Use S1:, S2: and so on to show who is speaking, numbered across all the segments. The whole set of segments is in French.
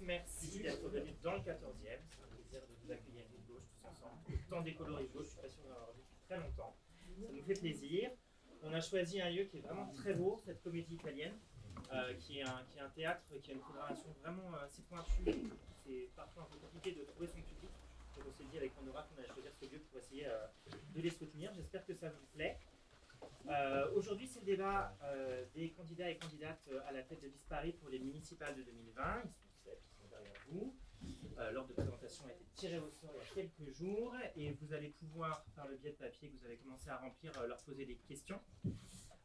S1: merci d'être venus dans le 14e. C'est un plaisir de vous accueillir rive gauche tous ensemble. Autant d'écolos rive gauche, je suis pas sûr d'en avoir vu depuis très longtemps. Ça nous fait plaisir. On a choisi un lieu qui est vraiment très beau, cette comédie italienne, qui est un théâtre qui a une programmation vraiment assez pointue. C'est parfois un peu compliqué de trouver son public. Donc on s'est dit avec Pandora qu'on allait choisir ce lieu pour essayer de les soutenir. J'espère que ça vous plaît. Aujourd'hui, c'est le débat des candidats et candidates à la tête de l'ISPARI pour les municipales de 2020. Ils sont derrière vous. L'ordre de présentation a été tiré au sort il y a quelques jours et vous allez pouvoir, par le biais de papier que vous avez commencé à remplir, leur poser des questions.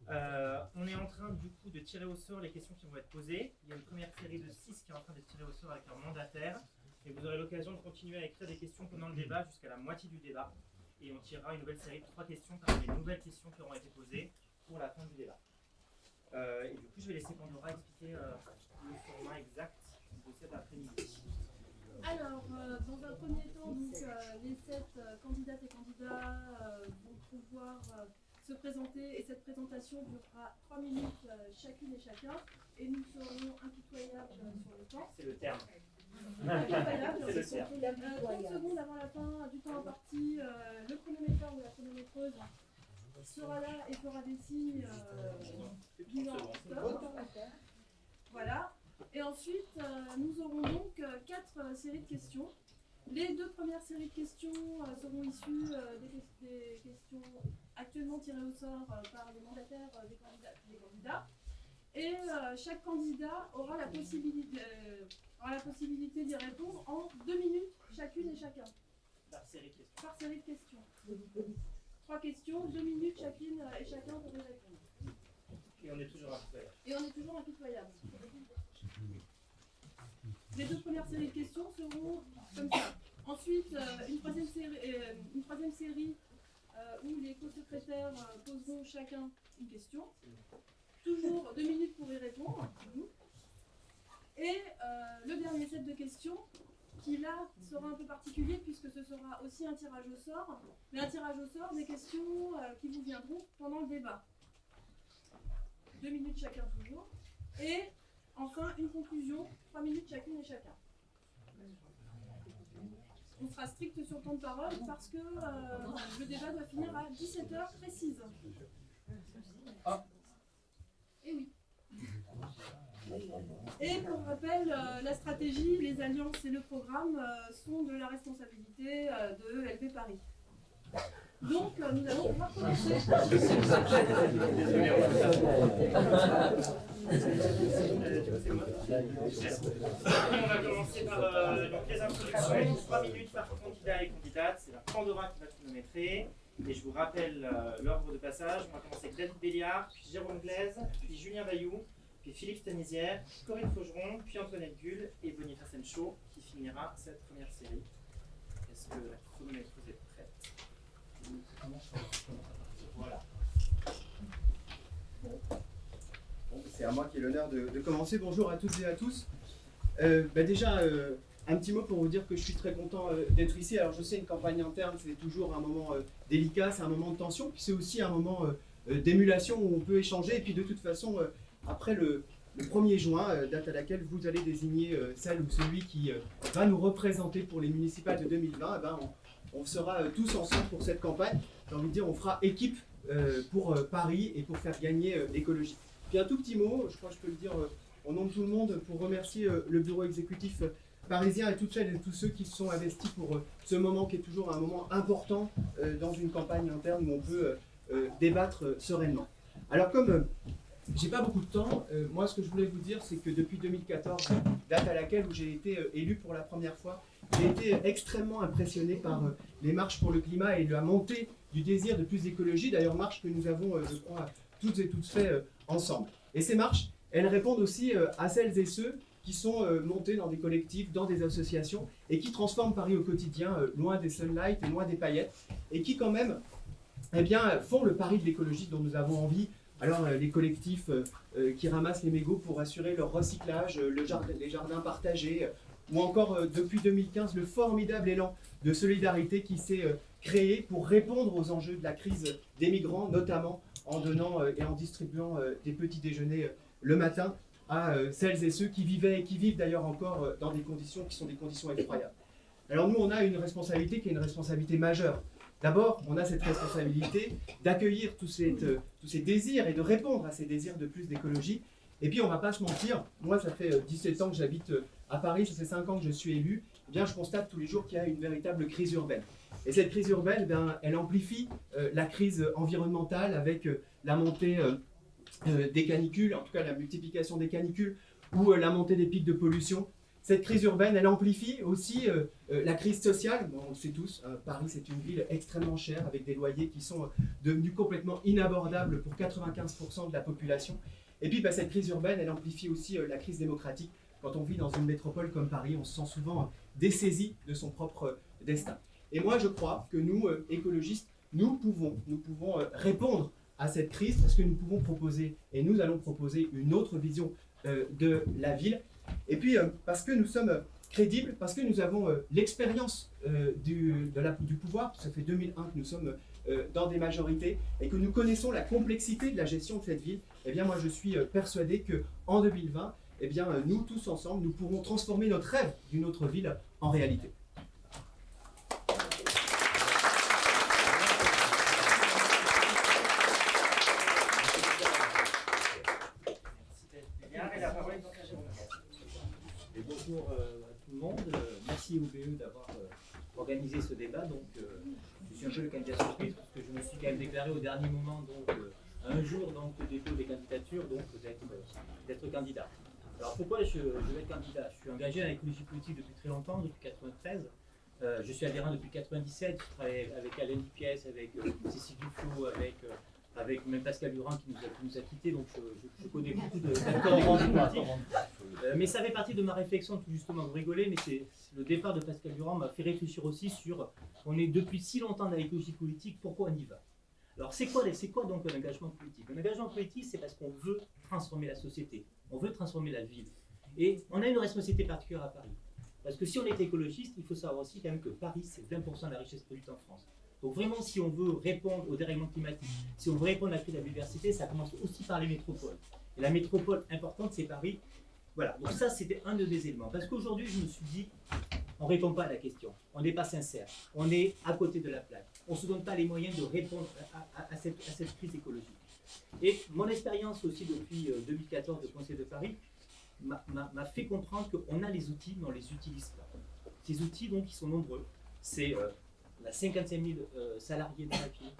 S1: On est en train du coup de tirer au sort les questions qui vont être posées. Il y a une première série de 6 qui est en train d'être tirée au sort avec leur mandataire. Et vous aurez l'occasion de continuer à écrire des questions pendant le débat jusqu'à la moitié du débat. Et on tirera une nouvelle série de 3 questions parmi les nouvelles questions qui auront été posées pour la fin du débat. Et du coup, je vais laisser Pandora expliquer le format exact de cet après-midi.
S2: Alors, dans un premier temps, donc, les 7 candidates et candidats vont pouvoir se présenter et cette présentation durera 3 minutes chacune et chacun et nous serons impitoyables sur le temps.
S1: C'est le terme.
S2: Impitoyables.
S1: C'est le terme.
S2: 30 secondes avant la fin du temps imparti, le chronométreur ou la chronométreuse sera là et fera des signes disant stop. Voilà. Et ensuite, nous aurons donc 4 séries de questions. Les 2 premières séries de questions seront issues des questions actuellement tirées au sort par les mandataires des candidats. Et chaque candidat aura la possibilité d'y répondre en 2 minutes chacune et chacun.
S1: Par série de questions.
S2: Par série de questions. 3 questions, 2 minutes chacune et chacun pour y répondre.
S1: Et on est toujours impitoyable.
S2: Et on est toujours impitoyable. Les 2 premières séries de questions seront comme ça. Ensuite, une troisième série où les co-secrétaires poseront chacun une question. Toujours 2 minutes pour y répondre. Et le dernier set de questions, qui là sera un peu particulier puisque ce sera aussi un tirage au sort, mais un tirage au sort des questions qui vous viendront pendant le débat. 2 minutes chacun toujours. Et enfin, une conclusion, 3 minutes chacune et chacun. On sera strict sur le temps de parole parce que le débat doit finir à 17h précise. Et oui. Et pour rappel, la stratégie, les alliances et le programme sont de la responsabilité de LP Paris. Donc, nous allons pouvoir commencer.
S1: On va commencer par donc les introductions. 3 minutes par candidat et candidate. C'est la Pandora qui va chronométrer. Et je vous rappelle l'ordre de passage. On va commencer avec David Béliard, puis Jérôme Glaise, puis Julien Bayou, puis Philippe Stanisière, Corinne Faugeron, puis Antoinette Gull et Boniface Enchaud qui finira cette première série. Est-ce que la chronométreuse est prête? Voilà.
S3: Bon, c'est à moi qui ai l'honneur de commencer. Bonjour à toutes et à tous. Déjà, un petit mot pour vous dire que je suis très content d'être ici. Alors je sais, une campagne interne, c'est toujours un moment délicat, c'est un moment de tension, puis c'est aussi un moment d'émulation où on peut échanger. Et puis de toute façon, après le 1er juin, date à laquelle vous allez désigner celle ou celui qui va nous représenter pour les municipales de 2020, on sera tous ensemble pour cette campagne. J'ai envie de dire, on fera équipe pour Paris et pour faire gagner l'écologie. Puis un tout petit mot, je crois que je peux le dire au nom de tout le monde, pour remercier le bureau exécutif parisien et toutes celles et tous ceux qui se sont investis pour ce moment qui est toujours un moment important dans une campagne interne où on peut débattre sereinement. Alors comme j'ai pas beaucoup de temps, moi ce que je voulais vous dire, c'est que depuis 2014, date à laquelle où j'ai été élu pour la première fois, j'ai été extrêmement impressionné par les marches pour le climat et la montée du désir de plus d'écologie, d'ailleurs marche que nous avons, je crois, toutes et tous fait ensemble. Et ces marches, elles répondent aussi à celles et ceux qui sont montés dans des collectifs, dans des associations, et qui transforment Paris au quotidien, loin des sunlights et loin des paillettes, et qui quand même font le pari de l'écologie dont nous avons envie. Alors les collectifs qui ramassent les mégots pour assurer leur recyclage, les jardins partagés, ou encore depuis 2015 le formidable élan de solidarité qui s'est créé pour répondre aux enjeux de la crise des migrants, notamment en donnant et en distribuant des petits déjeuners le matin à celles et ceux qui vivaient et qui vivent d'ailleurs encore dans des conditions qui sont des conditions effroyables. Alors nous, on a une responsabilité qui est une responsabilité majeure. D'abord, on a cette responsabilité d'accueillir tous ces désirs et de répondre à ces désirs de plus d'écologie. Et puis, on ne va pas se mentir, moi, ça fait 17 ans que j'habite à Paris, ça fait 5 ans que je suis élu, eh bien, je constate tous les jours qu'il y a une véritable crise urbaine. Et cette crise urbaine, eh bien, elle amplifie la crise environnementale avec la montée des canicules, en tout cas la multiplication des canicules, ou la montée des pics de pollution. Cette crise urbaine, elle amplifie aussi la crise sociale. Bon, on le sait tous, Paris, c'est une ville extrêmement chère, avec des loyers qui sont devenus complètement inabordables pour 95% de la population. Et puis, cette crise urbaine, elle amplifie aussi la crise démocratique. Quand on vit dans une métropole comme Paris, on se sent souvent dessaisi de son propre destin. Et moi, je crois que nous, écologistes, nous pouvons répondre à cette crise parce que nous pouvons proposer, et nous allons proposer une autre vision de la ville. Et puis, parce que nous sommes crédibles, parce que nous avons l'expérience du pouvoir, ça fait 2001 que nous sommes dans des majorités, et que nous connaissons la complexité de la gestion de cette ville, eh bien moi je suis persuadé qu'en 2020, eh bien, nous tous ensemble, nous pourrons transformer notre rêve d'une autre ville en réalité.
S4: Et bonjour à tout le monde. Merci au BE d'avoir organisé ce débat. Donc, je suis un peu le candidat surprise parce que je me suis quand même déclaré au dernier moment, donc un jour donc le dépôt des candidatures, donc d'être candidat. Alors pourquoi je vais être candidat? Je suis engagé à l'écologie politique depuis très longtemps, depuis 1993. Je suis adhérent depuis 1997. Je travaille avec Alain Dupiès, avec Cécile Duflot, avec même Pascal Durand qui nous a quittés, donc je connais beaucoup d'accords politiques. Mais ça fait partie de ma réflexion, tout justement, vous rigolez, mais c'est le départ de Pascal Durand m'a fait réfléchir aussi sur, on est depuis si longtemps dans l'écologie politique, pourquoi on y va? Alors c'est quoi donc un engagement politique? Un engagement politique, c'est parce qu'on veut transformer la société, on veut transformer la ville. Et on a une responsabilité particulière à Paris. Parce que si on est écologiste, il faut savoir aussi quand même que Paris, c'est 20% de la richesse produite en France. Donc vraiment, si on veut répondre au dérèglement climatique, si on veut répondre à la crise de la biodiversité, ça commence aussi par les métropoles. Et la métropole importante, c'est Paris. Voilà, donc ça, c'était un de mes éléments. Parce qu'aujourd'hui, je me suis dit, on ne répond pas à la question, on n'est pas sincère, on est à côté de la plaque. On ne se donne pas les moyens de répondre à cette crise écologique. Et mon expérience aussi depuis 2014 de Conseil de Paris m'a fait comprendre qu'on a les outils, mais on ne les utilise pas. Ces outils, donc, ils sont nombreux. C'est... on a 55 000 salariés dans la ville,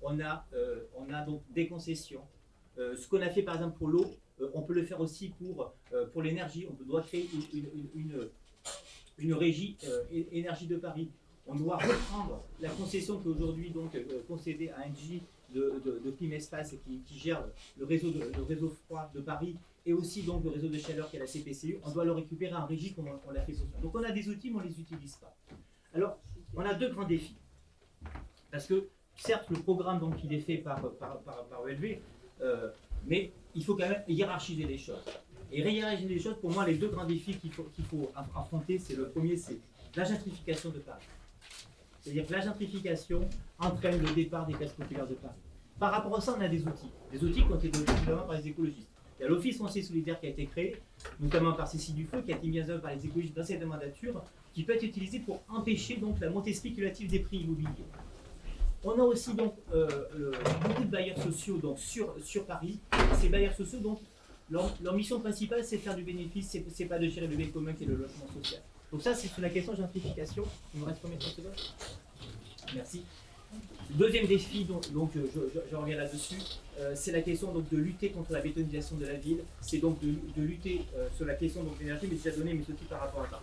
S4: on a donc des concessions. Ce qu'on a fait par exemple pour l'eau, on peut le faire aussi pour l'énergie. On doit créer une régie énergie de Paris. On doit reprendre la concession qui est aujourd'hui donc concédée à Engie de Climespace qui gère le réseau froid de Paris et aussi donc le réseau de chaleur qui est la CPCU. On doit le récupérer en régie comme on l'a fait pour ça. Donc on a des outils mais on ne les utilise pas. Alors on a deux grands défis. Parce que certes le programme donc il est fait par ELV, mais il faut quand même hiérarchiser les choses. Et hiérarchiser les choses, pour moi, les deux grands défis qu'il faut affronter, c'est le premier, c'est la gentrification de Paris. C'est-à-dire que la gentrification entraîne le départ des classes populaires de Paris. Par rapport à ça, on a des outils qui ont été donnés évidemment par les écologistes. Il y a l'Office foncier solidaire qui a été créé, notamment par Cécile Duflot, qui a été mis en œuvre par les écologistes dans cette mandature, qui peut être utilisé pour empêcher donc la montée spéculative des prix immobiliers. On a aussi donc beaucoup de bailleurs sociaux donc, sur Paris. Ces bailleurs sociaux, donc, leur mission principale, c'est de faire du bénéfice, c'est pas de gérer le bien commun qui est le logement social. Donc ça, c'est sur la question de gentrification. Il me reste combien de secondes? Merci. Deuxième défi, donc je reviens là-dessus, c'est la question donc, de lutter contre la bétonisation de la ville. C'est donc de lutter sur la question de l'énergie, mais déjà donné, mais aussi par rapport à ça.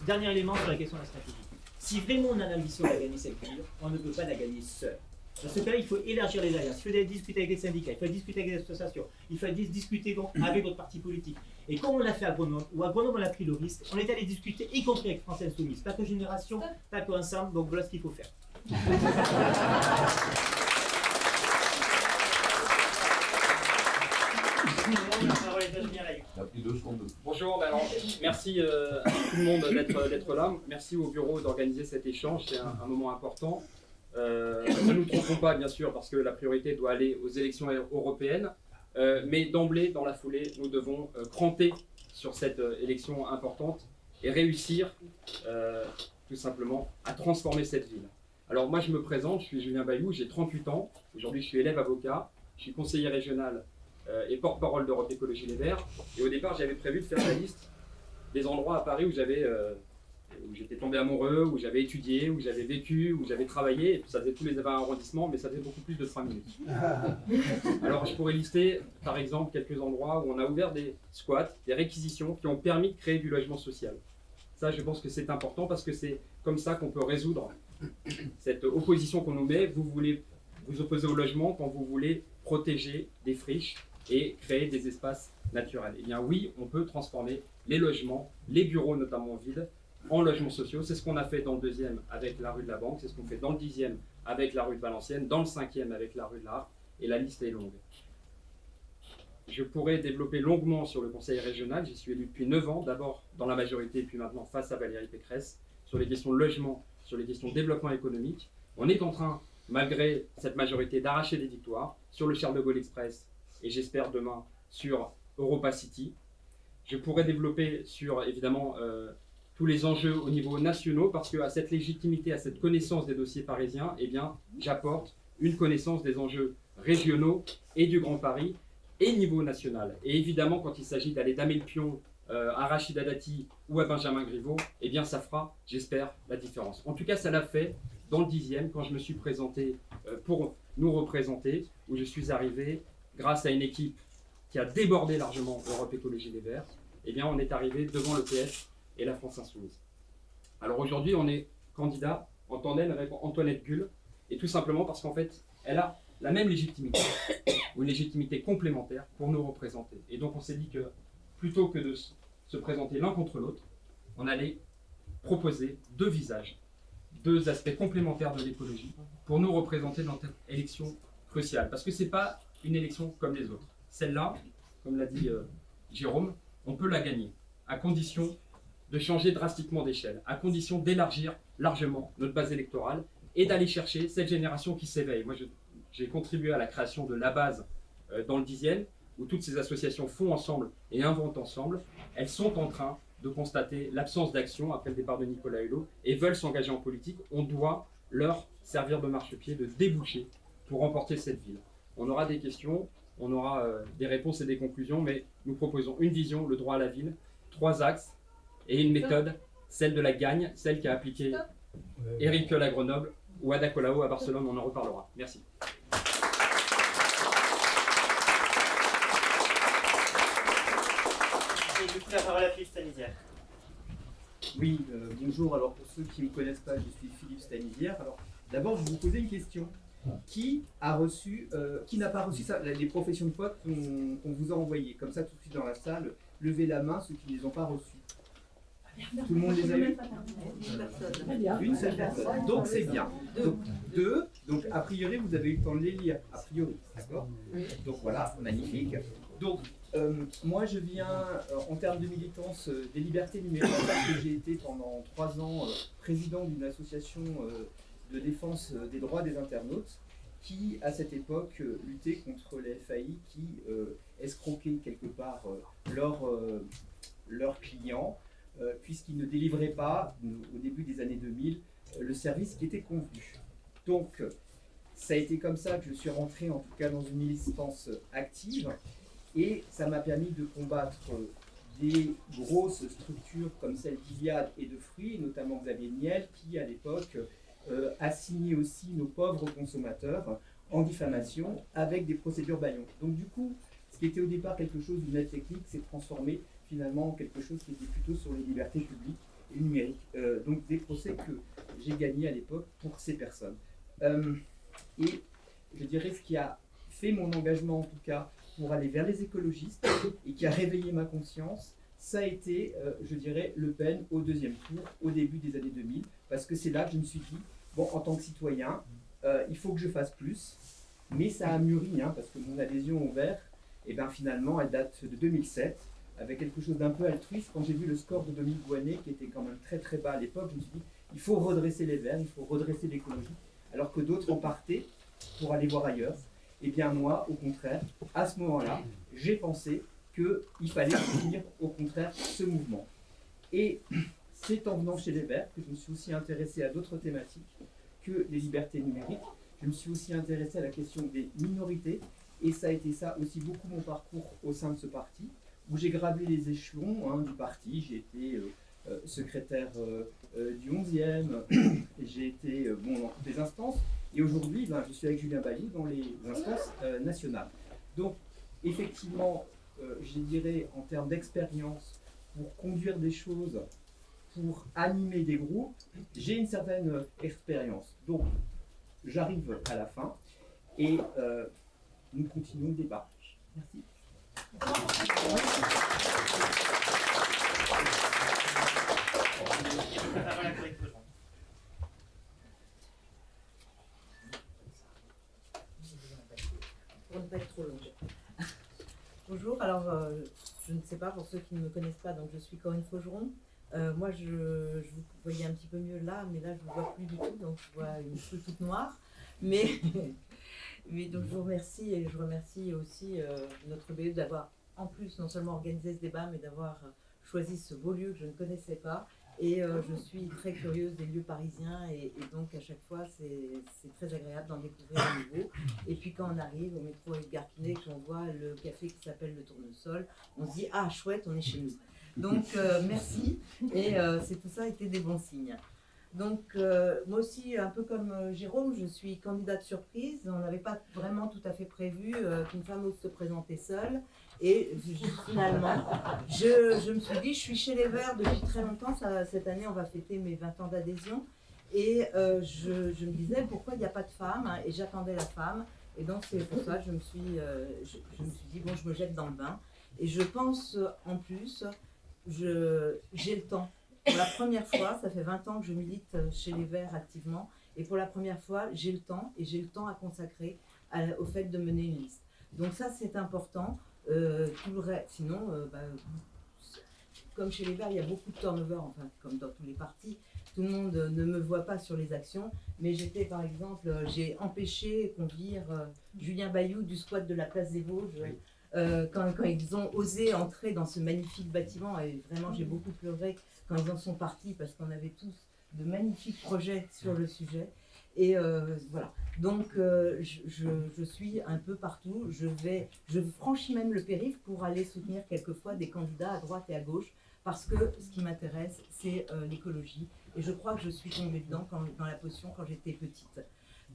S4: Dernier élément sur la question de la stratégie. Si vraiment on a l'ambition de gagner cette ville, on ne peut pas la gagner seul. Dans ce cas-là, il faut élargir les alliances, il faut discuter avec les syndicats, il faut discuter avec les associations, il faut discuter donc avec votre parti politique. Et comme on l'a fait à Grenoble, où à Grenoble on a pris le risque, on est allé discuter, y compris avec France Insoumise, pas que Génération, pas que Ensemble, donc voilà ce qu'il faut faire.
S5: Bonjour, alors, merci à tout le monde d'être là. Merci au bureau d'organiser cet échange, c'est un moment important. Ne nous trompons pas, bien sûr, parce que la priorité doit aller aux élections européennes. Mais d'emblée, dans la foulée, nous devons cranter sur cette élection importante et réussir tout simplement à transformer cette ville. Alors moi je me présente, je suis Julien Bayou, j'ai 38 ans, aujourd'hui je suis élève avocat, je suis conseiller régional et porte-parole d'Europe Écologie Les Verts. Et au départ j'avais prévu de faire la liste des endroits à Paris où j'étais tombé amoureux, où j'avais étudié, où j'avais vécu, où j'avais travaillé, et puis ça faisait tous les 20 arrondissements, mais ça faisait beaucoup plus de 3 minutes. Alors je pourrais lister par exemple quelques endroits où on a ouvert des squats, des réquisitions qui ont permis de créer du logement social. Ça je pense que c'est important parce que c'est comme ça qu'on peut résoudre cette opposition qu'on nous met. Vous voulez vous opposer au logement quand vous voulez protéger des friches et créer des espaces naturels. Eh bien oui, on peut transformer les logements, les bureaux notamment vides, en logements sociaux. C'est ce qu'on a fait dans le 2e avec la rue de la Banque, c'est ce qu'on fait dans le 10e avec la rue de Valenciennes, dans le 5e avec la rue de l'Arc, et la liste est longue. Je pourrais développer longuement sur le conseil régional, j'y suis élu depuis 9 ans, d'abord dans la majorité, puis maintenant face à Valérie Pécresse, sur les questions de logement, sur les questions de développement économique. On est en train, malgré cette majorité, d'arracher des victoires sur le Charles de Gaulle Express, et j'espère demain sur Europa City. Je pourrais développer sur, évidemment, tous les enjeux au niveau national, parce qu'à cette légitimité, à cette connaissance des dossiers parisiens, eh bien, j'apporte une connaissance des enjeux régionaux et du Grand Paris, et niveau national. Et évidemment, quand il s'agit d'aller damer le pion à Rachida Dati ou à Benjamin Griveaux, eh bien, ça fera, j'espère, la différence. En tout cas, ça l'a fait dans le 10e, quand je me suis présenté pour nous représenter, où je suis arrivé grâce à une équipe qui a débordé largement Europe Écologie Les Verts. Eh bien, on est arrivé devant le PS et la France Insoumise. Alors aujourd'hui, on est candidat en tandem avec Antoinette Gull, et tout simplement parce qu'en fait, elle a la même légitimité, ou une légitimité complémentaire pour nous représenter. Et donc on s'est dit que plutôt que de se présenter l'un contre l'autre, on allait proposer 2 visages, 2 aspects complémentaires de l'écologie pour nous représenter dans cette élection cruciale. Parce que ce n'est pas une élection comme les autres. Celle-là, comme l'a dit Jérôme, on peut la gagner, à condition de changer drastiquement d'échelle, à condition d'élargir largement notre base électorale et d'aller chercher cette génération qui s'éveille. Moi, j'ai contribué à la création de la base dans le 10e, où toutes ces associations font ensemble et inventent ensemble. Elles sont en train de constater l'absence d'action après le départ de Nicolas Hulot et veulent s'engager en politique. On doit leur servir de marchepied, de déboucher pour remporter cette ville. On aura des questions, on aura des réponses et des conclusions, mais nous proposons une vision, le droit à la ville, 3 axes et une méthode, celle de la gagne, celle qu'a appliquée Éric Piolle à Grenoble ou Ada Colau à Barcelone. On en reparlera. Merci.
S1: Et du coup, la parole à Philippe Stanizière.
S3: Oui, bonjour. Alors pour ceux qui ne me connaissent pas, je suis Philippe Stanizière. Alors d'abord, je vais vous poser une question. Qui n'a pas reçu ça, les professions de foi qu'on vous a envoyées, comme ça tout de suite dans la salle, levez la main ceux qui ne les ont pas reçues. Tout le monde les a eu? Une seule personne. Donc c'est bien. Donc 2, donc a priori vous avez eu le temps de les lire, a priori, d'accord? Donc voilà, magnifique. Donc moi je viens en termes de militance des libertés numériques, parce que j'ai été pendant 3 ans président d'une association de défense des droits des internautes qui, à cette époque, luttait contre les FAI qui escroquaient quelque part leurs clients, puisqu'ils ne délivraient pas, au début des années 2000, le service qui était convenu. Donc, ça a été comme ça que je suis rentré, en tout cas, dans une militance active, et ça m'a permis de combattre des grosses structures comme celle d'Iliade et de Free, notamment Xavier Niel, qui, à l'époque, assigner aussi nos pauvres consommateurs en diffamation avec des procédures bâillons. Donc du coup, ce qui était au départ quelque chose d'une aide technique s'est transformé finalement en quelque chose qui était plutôt sur les libertés publiques et numériques. Donc des procès que j'ai gagnés à l'époque pour ces personnes. Et je dirais ce qui a fait mon engagement en tout cas pour aller vers les écologistes et qui a réveillé ma conscience, ça a été, je dirais, Le Pen au 2e tour, au début des années 2000, parce que c'est là que je me suis dit, bon, en tant que citoyen, il faut que je fasse plus, mais ça a mûri, hein, parce que mon adhésion au Vert, et ben finalement, elle date de 2007, avec quelque chose d'un peu altruiste. Quand j'ai vu le score de Dominique Voynet, qui était quand même très très bas à l'époque, je me suis dit, il faut redresser les Verts, il faut redresser l'écologie, alors que d'autres en partaient pour aller voir ailleurs. Eh bien moi, au contraire, à ce moment-là, j'ai pensé qu'il fallait soutenir au contraire ce mouvement. Et c'est en venant chez les Verts que je me suis aussi intéressé à d'autres thématiques que les libertés numériques. Je me suis aussi intéressé à la question des minorités, et ça a été ça aussi beaucoup mon parcours au sein de ce parti, où j'ai gravé les échelons du parti. J'ai été secrétaire du 11e, j'ai été dans toutes les instances, et aujourd'hui je suis avec Julien Bayou dans les instances nationales. Donc effectivement, je dirais en termes d'expérience, pour conduire des choses, pour animer des groupes, j'ai une certaine expérience. Donc j'arrive à la fin et nous continuons le débat. Merci.
S6: Pour ne pas être trop longue. Bonjour, alors je ne sais pas pour ceux qui ne me connaissent pas, donc je suis Corinne Faugeron. Moi je vous voyais un petit peu mieux là, mais là je ne vous vois plus du tout, donc je vois une cheveux toute noire. Mais donc je vous remercie, et je remercie aussi notre BE d'avoir en plus non seulement organisé ce débat, mais d'avoir choisi ce beau lieu que je ne connaissais pas. Et je suis très curieuse des lieux parisiens, et donc à chaque fois c'est très agréable d'en découvrir un nouveau. Et puis quand on arrive au métro Edgar Quinet, qu'on voit le café qui s'appelle le Tournesol, on se dit ah chouette, on est chez nous. Donc merci, et tout ça a été des bons signes. Donc moi aussi, un peu comme Jérôme, je suis candidate surprise. On n'avait pas vraiment tout à fait prévu qu'une femme ose se présenter seule. Et finalement, je me suis dit, je suis chez les Verts depuis très longtemps. Cette année, on va fêter mes 20 ans d'adhésion. Et je me disais, pourquoi il n'y a pas de femme, hein, et j'attendais la femme. Et donc c'est pour ça que je me suis dit, bon, je me jette dans le bain. Et je pense, en plus, j'ai le temps. Pour la première fois, ça fait 20 ans que je milite chez les Verts activement, et pour la première fois, j'ai le temps, et j'ai le temps à consacrer au fait de mener une liste. Donc ça, c'est important. Tout le reste, sinon, comme chez les Verts, il y a beaucoup de turnover, enfin, comme dans tous les partis. Tout le monde ne me voit pas sur les actions, mais j'étais, par exemple, j'ai empêché qu'on vire Julien Bayou du squat de la place des Vosges. Quand ils ont osé entrer dans ce magnifique bâtiment, et vraiment j'ai beaucoup pleuré quand ils en sont partis, parce qu'on avait tous de magnifiques projets sur le sujet. Et voilà, donc je suis un peu partout, je franchis même le périph' pour aller soutenir quelquefois des candidats à droite et à gauche, parce que ce qui m'intéresse, c'est l'écologie, et je crois que je suis tombée dedans dans la potion quand j'étais petite.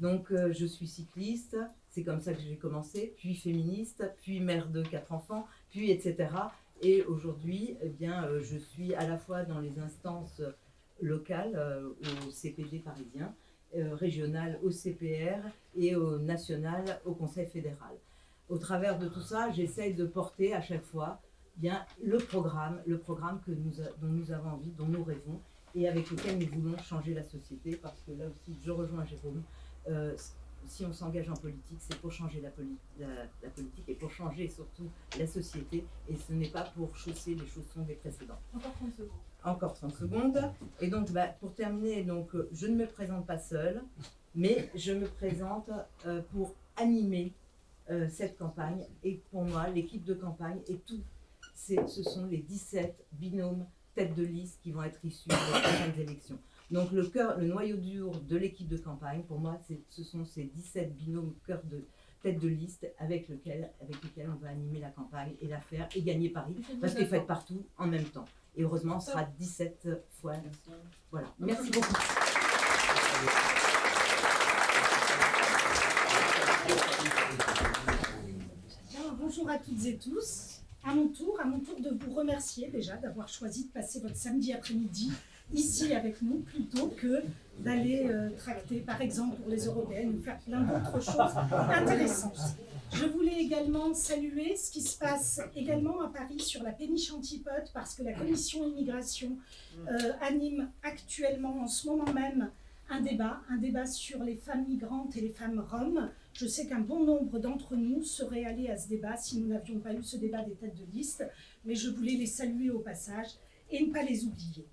S6: Donc je suis cycliste, c'est comme ça que j'ai commencé, puis féministe, puis mère de 4 enfants, puis etc. Et aujourd'hui, eh bien, je suis à la fois dans les instances locales, au CPD parisien, régional au CPR, et au national au Conseil fédéral. Au travers de tout ça, j'essaye de porter à chaque fois bien le programme dont nous avons envie, dont nous rêvons, et avec lequel nous voulons changer la société, parce que là aussi, je rejoins Jérôme, si on s'engage en politique, c'est pour changer la politique, et pour changer surtout la société, et ce n'est pas pour chausser les chaussons des précédents.
S2: Encore 30 secondes.
S6: Encore 30 secondes. Et donc, pour terminer, donc, je ne me présente pas seule, mais je me présente pour animer cette campagne. Et pour moi, l'équipe de campagne et tout, ce sont les 17 binômes têtes de liste qui vont être issus des prochaines élections. Donc, le noyau dur de l'équipe de campagne, pour moi, ce sont ces 17 binômes cœur de tête de liste avec lesquels on va animer la campagne et la faire et gagner Paris, parce qu'il faut être partout en même temps. Et heureusement, on sera 17 fois. Voilà. Merci beaucoup.
S7: Bien, bonjour à toutes et tous. À mon tour de vous remercier déjà d'avoir choisi de passer votre samedi après-midi ici avec nous, plutôt que d'aller tracter, par exemple, pour les européennes, ou faire plein d'autres choses intéressantes. Je voulais également saluer ce qui se passe également à Paris sur la péniche Antipodes, parce que la commission immigration anime actuellement, en ce moment même, un débat sur les femmes migrantes et les femmes roms. Je sais qu'un bon nombre d'entre nous seraient allés à ce débat si nous n'avions pas eu ce débat des têtes de liste, mais je voulais les saluer au passage et ne pas les oublier.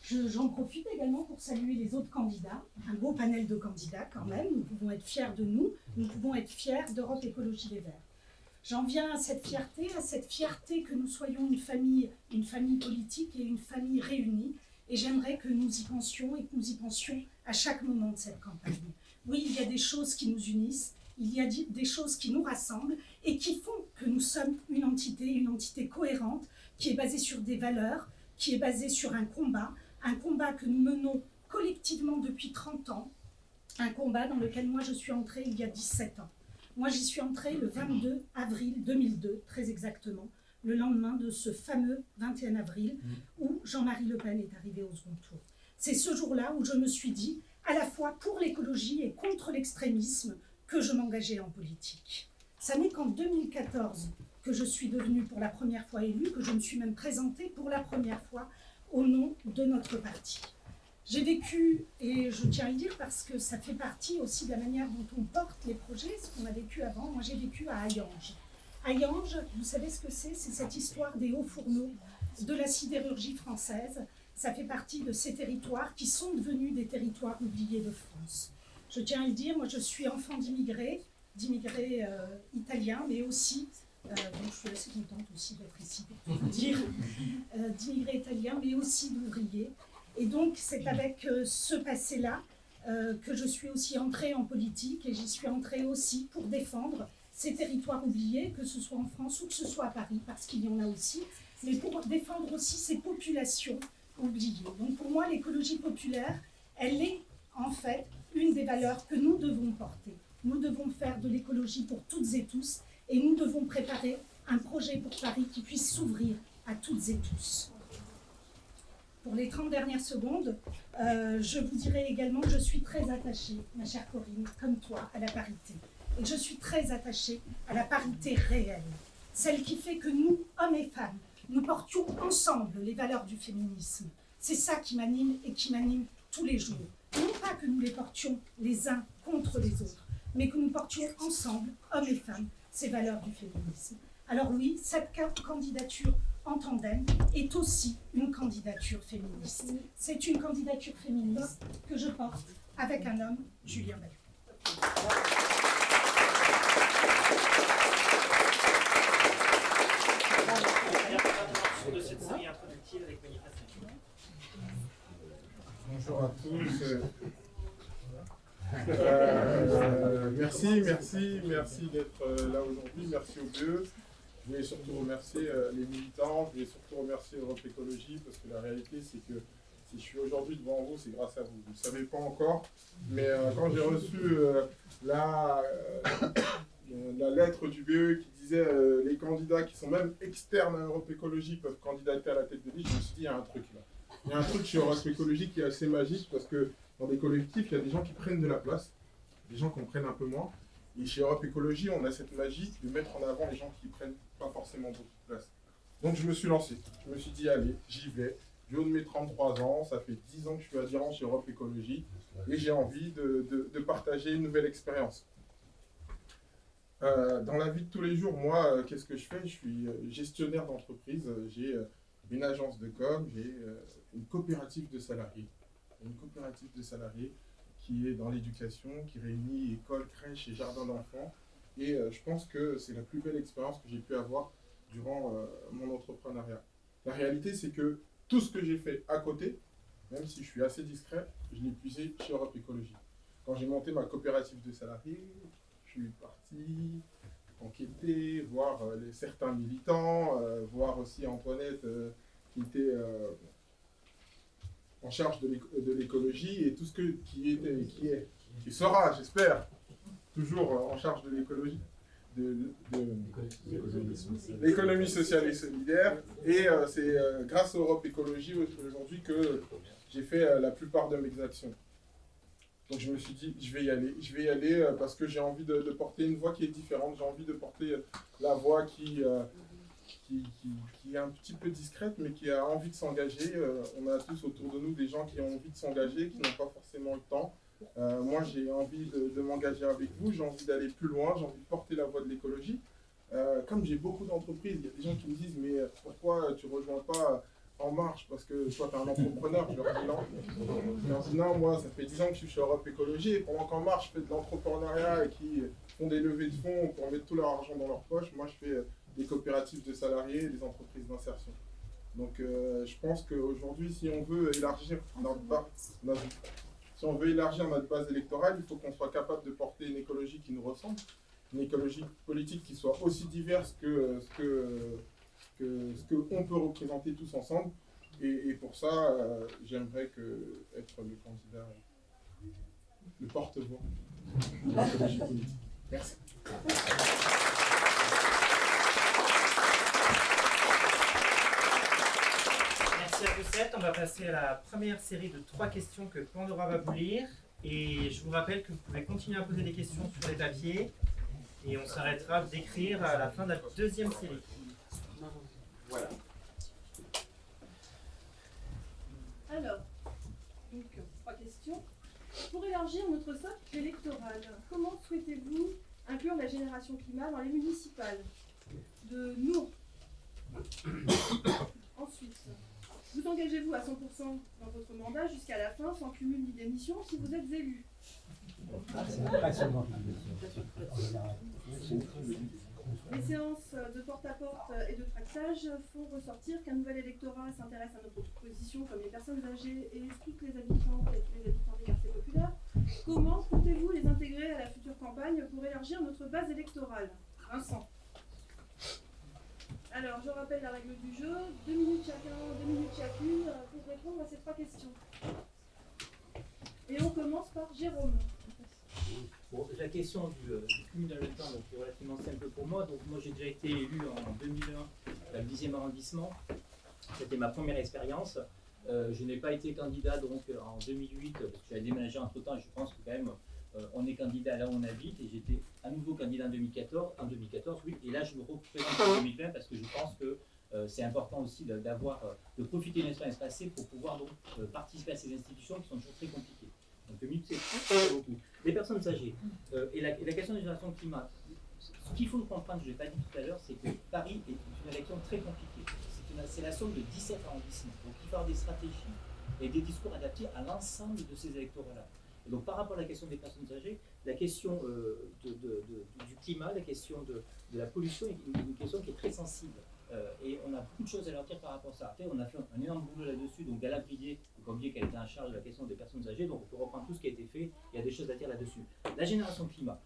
S7: J'en profite également pour saluer les autres candidats, un beau panel de candidats quand même, nous pouvons être fiers de nous, nous pouvons être fiers d'Europe Écologie Les Verts. J'en viens à cette fierté que nous soyons une famille politique et une famille réunie, et j'aimerais que nous y pensions et que nous y pensions à chaque moment de cette campagne. Oui, il y a des choses qui nous unissent, il y a des choses qui nous rassemblent et qui font que nous sommes une entité cohérente, qui est basée sur des valeurs, qui est basée sur un combat que nous menons collectivement depuis 30 ans, un combat dans lequel moi je suis entrée il y a 17 ans. Moi j'y suis entrée le 22 avril 2002, très exactement, le lendemain de ce fameux 21 avril où Jean-Marie Le Pen est arrivé au second tour. C'est ce jour-là où je me suis dit, à la fois pour l'écologie et contre l'extrémisme, que je m'engageais en politique. Ça n'est qu'en 2014 que je suis devenue pour la première fois élue, que je me suis même présentée pour la première fois au nom de notre parti. J'ai vécu, et je tiens à le dire parce que ça fait partie aussi de la manière dont on porte les projets, ce qu'on a vécu avant. Moi j'ai vécu à Hayange. Hayange, vous savez ce que c'est? C'est cette histoire des hauts fourneaux de la sidérurgie française. Ça fait partie de ces territoires qui sont devenus des territoires oubliés de France. Je tiens à le dire, moi je suis enfant d'immigrés italiens, mais aussi, donc je suis assez contente aussi d'être ici pour tout vous dire, d'immigrés italiens, mais aussi d'ouvriers. Et donc c'est avec ce passé-là que je suis aussi entrée en politique, et j'y suis entrée aussi pour défendre ces territoires oubliés, que ce soit en France ou que ce soit à Paris, parce qu'il y en a aussi, mais pour défendre aussi ces populations oubliées. Donc pour moi, l'écologie populaire, elle est en fait une des valeurs que nous devons porter. Nous devons faire de l'écologie pour toutes et tous, et nous devons préparer un projet pour Paris qui puisse s'ouvrir à toutes et tous. Pour les 30 dernières secondes, je vous dirai également que je suis très attachée, ma chère Corinne, comme toi, à la parité. Et je suis très attachée à la parité réelle, celle qui fait que nous, hommes et femmes, nous portions ensemble les valeurs du féminisme. C'est ça qui m'anime et qui m'anime tous les jours. Non pas que nous les portions les uns contre les autres, mais que nous portions ensemble, hommes et femmes, ces valeurs du féminisme. Alors oui, cette candidature en tandem est aussi une candidature féministe. C'est une candidature féministe que je porte avec un homme, Julien Bayou.
S1: De cette série introductive avec Monica Saint-Jean.
S8: Bonjour à tous. Merci d'être là aujourd'hui. Merci aux deux. Je voulais surtout remercier les militants. Je voulais surtout remercier Europe Écologie, parce que la réalité, c'est que si je suis aujourd'hui devant vous, c'est grâce à vous. Vous ne le savez pas encore, mais quand j'ai reçu la lettre du BE qui disait les candidats qui sont même externes à Europe Écologie peuvent candidater à la tête de liste, je me suis dit, il y a un truc là. Il y a un truc chez Europe Écologie qui est assez magique, parce que dans des collectifs, il y a des gens qui prennent de la place, des gens qui en prennent un peu moins. Et chez Europe Écologie, on a cette magie de mettre en avant les gens qui ne prennent pas forcément beaucoup de place. Donc je me suis lancé. Je me suis dit, allez, j'y vais. Du haut de mes 33 ans, ça fait 10 ans que je suis adhérent chez Europe Écologie, et j'ai envie de partager une nouvelle expérience. Dans la vie de tous les jours, moi, qu'est-ce que je fais? Je suis gestionnaire d'entreprise, j'ai une agence de com, j'ai une coopérative de salariés. Une coopérative de salariés qui est dans l'éducation, qui réunit école, crèche et jardin d'enfants. Et je pense que c'est la plus belle expérience que j'ai pu avoir durant mon entrepreneuriat. La réalité, c'est que tout ce que j'ai fait à côté, même si je suis assez discret, je l'ai puisé chez Europe Écologie. Quand j'ai monté ma coopérative de salariés, je suis parti enquêter, voir certains militants, voir aussi Antoinette qui était en charge de l'écologie, et tout ce qui sera, j'espère, toujours en charge de l'écologie, de l'économie sociale et solidaire. Et c'est grâce à Europe Écologie aujourd'hui que j'ai fait la plupart de mes actions. Donc je me suis dit, je vais y aller parce que j'ai envie de porter une voix qui est différente, j'ai envie de porter la voix qui est un petit peu discrète, mais qui a envie de s'engager. On a tous autour de nous des gens qui ont envie de s'engager, qui n'ont pas forcément le temps. Moi, j'ai envie de m'engager avec vous, j'ai envie d'aller plus loin, j'ai envie de porter la voix de l'écologie. Comme j'ai beaucoup d'entreprises, il y a des gens qui me disent, mais pourquoi tu ne rejoins pas En Marche, parce que toi, tu es un entrepreneur, je leur dis non. Je leur dis non, moi, ça fait 10 ans que je suis chez Europe Écologie, et pendant qu'En Marche fait de l'entrepreneuriat et qui font des levées de fonds pour mettre tout leur argent dans leur poche, moi, je fais des coopératives de salariés et des entreprises d'insertion. Donc, je pense qu'aujourd'hui, si on veut élargir notre base électorale, il faut qu'on soit capable de porter une écologie qui nous ressemble, une écologie politique qui soit aussi diverse que ce qu'on peut représenter tous ensemble. Et pour ça, j'aimerais être le candidat, le porte-voix de l'écologie politique. Merci.
S1: Merci à vous 7. On va passer à la première série de 3 questions que Pandora va vous lire. Et je vous rappelle que vous pouvez continuer à poser des questions sur les papiers. Et on s'arrêtera d'écrire à la fin de la deuxième série.
S5: Voilà.
S2: Alors, donc, 3 questions. Pour élargir notre socle électoral, comment souhaitez-vous inclure la génération climat dans les municipales de Nour? Ensuite, vous engagez-vous à 100% dans votre mandat jusqu'à la fin sans cumul ni démission si vous êtes élu? Les séances de porte-à-porte et de tractage font ressortir qu'un nouvel électorat s'intéresse à notre proposition comme les personnes âgées et toutes les habitantes et tous les habitants des quartiers populaires. Comment comptez-vous les intégrer à la future campagne pour élargir notre base électorale? Vincent. Alors, je rappelle la règle du jeu, 2 minutes chacun, 2 minutes chacune pour répondre à ces 3 questions. Et on commence par Jérôme.
S4: Bon, la question du cumul dans le temps donc, est relativement simple pour moi. Donc, moi, j'ai déjà été élu en 2001 dans le 10e arrondissement. C'était ma première expérience. Je n'ai pas été candidat donc, en 2008 parce que j'avais déménagé entre-temps et je pense que quand même on est candidat là où on habite et j'étais à nouveau candidat en 2014, oui, et là je me représente en 2020 parce que je pense que c'est important aussi de profiter d'une expérience passée pour pouvoir donc participer à ces institutions qui sont toujours très compliquées. Donc 2008 c'est beaucoup. Les personnes âgées et la question de la génération climat, ce qu'il faut comprendre, je ne l'ai pas dit tout à l'heure, c'est que Paris est une élection très compliquée. C'est la somme de 17 arrondissements, donc il faut avoir des stratégies et des discours adaptés à l'ensemble de ces électorats-là. Et donc par rapport à la question des personnes âgées, la question du climat, la question de la pollution est une question qui est très sensible. Et on a beaucoup de choses à leur dire par rapport à ça. Après, on a fait un énorme boulot là-dessus, donc Gala Bridier, il faut pas oublier qu'elle était en charge de la question des personnes âgées, donc on peut reprendre tout ce qui a été fait, il y a des choses à dire là-dessus. La génération climat.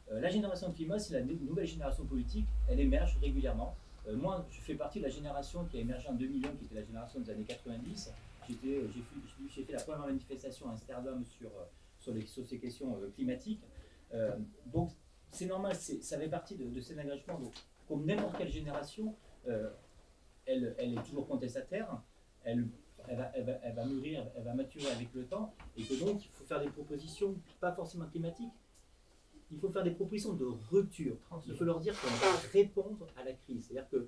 S4: La génération climat, c'est la nouvelle génération politique, elle émerge régulièrement. Moi, je fais partie de la génération qui a émergé en 2001, qui était la génération des années 90. J'ai fait la première manifestation à Amsterdam sur ces questions climatiques. Donc, c'est normal, ça fait partie de cet engagement. Donc, comme n'importe quelle génération, elle est toujours contestataire, elle va mûrir, elle va maturer avec le temps, et que donc, il faut faire des propositions, pas forcément climatiques. Il faut faire des propositions de rupture. Il faut leur dire qu'on va répondre à la crise. C'est-à-dire que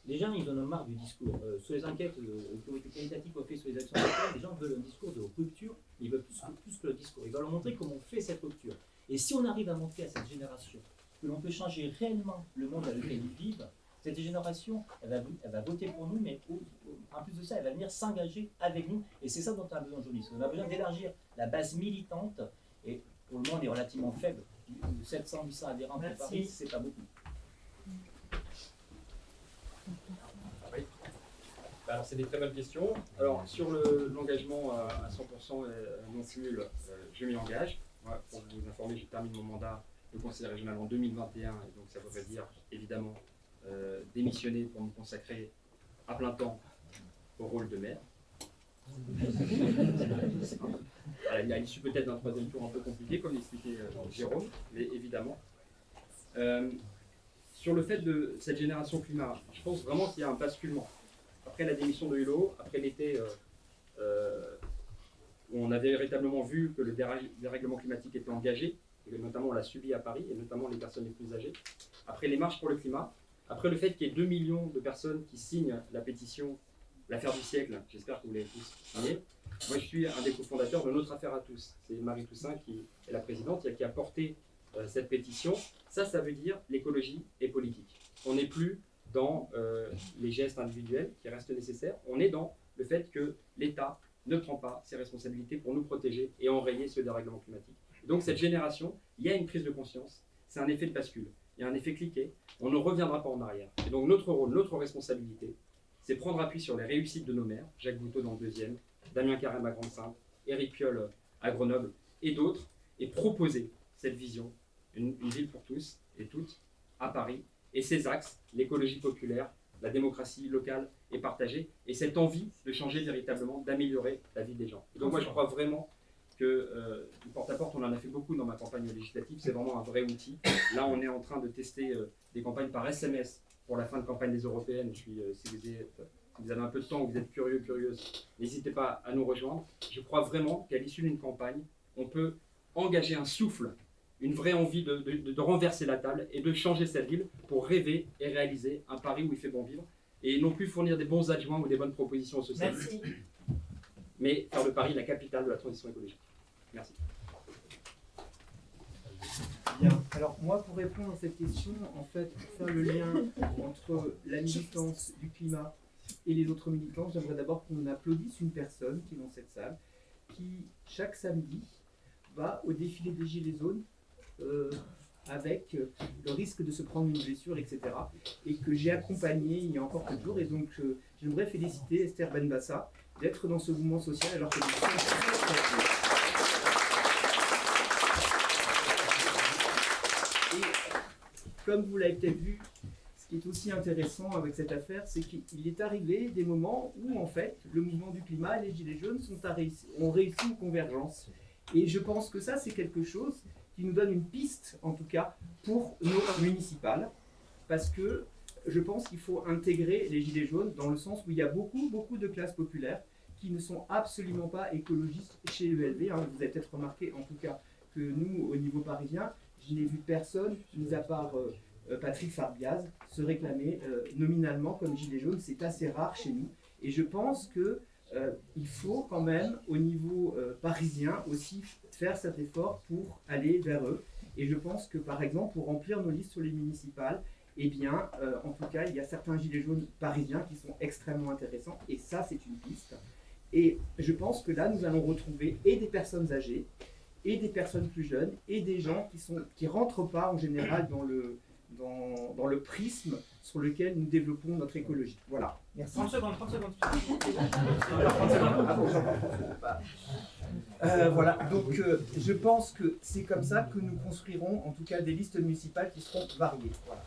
S4: les gens, ils en ont marre du discours. Sur les enquêtes qui ont été qualitatives qu'on fait sur les actions locales, les gens veulent un discours de rupture, ils veulent plus que le discours. Ils veulent leur montrer comment on fait cette rupture. Et si on arrive à montrer à cette génération que l'on peut changer réellement le monde dans lequel ils vivent, cette génération, elle va voter pour nous, mais en plus de ça, elle va venir s'engager avec nous. Et c'est ça dont on a besoin aujourd'hui. On a besoin d'élargir la base militante. Et pour le moment, on est relativement faible. 700-800 adhérents pour Paris, c'est pas beaucoup.
S5: Oui. Alors, c'est des très bonnes questions. Alors, sur l'engagement à 100% non cumul, je m'y engage. Moi, pour vous informer, je termine mon mandat de conseiller régional en 2021, et donc ça voudrait dire évidemment démissionner pour me consacrer à plein temps au rôle de maire. À l'issue peut-être d'un troisième tour un peu compliqué, comme l'expliquait Jérôme, mais évidemment. Sur le fait de cette génération climat, je pense vraiment qu'il y a un basculement. Après la démission de Hulot, après l'été où on avait véritablement vu que le dérèglement climatique était engagé, et que notamment on l'a subi à Paris, et notamment les personnes les plus âgées, après les marches pour le climat, après le fait qu'il y ait 2 millions de personnes qui signent la pétition L'affaire du siècle, j'espère que vous l'avez tous signé. Moi, je suis un des cofondateurs de Notre Affaire à tous. C'est Marie Toussaint qui est la présidente, qui a porté cette pétition. Ça veut dire l'écologie est politique. On n'est plus dans les gestes individuels qui restent nécessaires. On est dans le fait que l'État ne prend pas ses responsabilités pour nous protéger et enrayer ce dérèglement climatique. Donc cette génération, il y a une prise de conscience, c'est un effet de bascule, il y a un effet cliquet, on ne reviendra pas en arrière. Et donc notre rôle, notre responsabilité, c'est prendre appui sur les réussites de nos maires, Jacques Bouteau dans le 2e, Damien Carême à Grande-Synthe, Éric Piolle à Grenoble et d'autres, et proposer cette vision, une ville pour tous et toutes, à Paris, et ces axes, l'écologie populaire, la démocratie locale et partagée, et cette envie de changer véritablement, d'améliorer la vie des gens. Et donc moi je crois vraiment que du porte-à-porte, on en a fait beaucoup dans ma campagne législative, c'est vraiment un vrai outil. Là on est en train de tester des campagnes par SMS pour la fin de campagne des européennes. Si vous avez un peu de temps ou vous êtes curieux, curieuse, n'hésitez pas à nous rejoindre. Je crois vraiment qu'à l'issue d'une campagne, on peut engager un souffle, une vraie envie de renverser la table et de changer cette ville pour rêver et réaliser un Paris où il fait bon vivre et non plus fournir des bons adjoints ou des bonnes propositions sociales, mais faire de Paris la capitale de la transition écologique. Merci.
S3: Bien. Alors moi, pour répondre à cette question, en fait, pour faire le lien entre la militance du climat et les autres militants, j'aimerais d'abord qu'on applaudisse une personne qui est dans cette salle, qui chaque samedi va au défilé des Gilets jaunes avec le risque de se prendre une blessure, etc. Et que j'ai accompagné il y a encore quelques jours. Et donc j'aimerais féliciter Esther Benbassa d'être dans ce mouvement social alors que et comme vous l'avez peut-être vu, ce qui est aussi intéressant avec cette affaire, c'est qu'il est arrivé des moments où en fait le mouvement du climat et les Gilets jaunes ont réussi une convergence. Et je pense que ça, c'est quelque chose qui nous donne une piste, en tout cas, pour nos municipales, parce que je pense qu'il faut intégrer les Gilets jaunes dans le sens où il y a beaucoup de classes populaires qui ne sont absolument pas écologistes chez ELV. Hein. Vous avez peut-être remarqué, en tout cas, que nous, au niveau parisien, je n'ai vu personne, mis à part Patrick Farbiaz, se réclamer nominalement comme Gilets jaunes. C'est assez rare chez nous. Et je pense que il faut quand même, au niveau parisien, aussi faire cet effort pour aller vers eux. Et je pense que, par exemple, pour remplir nos listes sur les municipales, eh bien, en tout cas, il y a certains gilets jaunes parisiens qui sont extrêmement intéressants. Et ça, c'est une piste. Et je pense que là, nous allons retrouver et des personnes âgées, et des personnes plus jeunes, et des gens qui rentrent pas, en général, dans le prisme sur lequel nous développons notre écologie. Voilà. Merci.
S1: 30 secondes. 30 secondes.
S3: Voilà, donc je pense que c'est comme ça que nous construirons en tout cas des listes municipales qui seront variées. Voilà.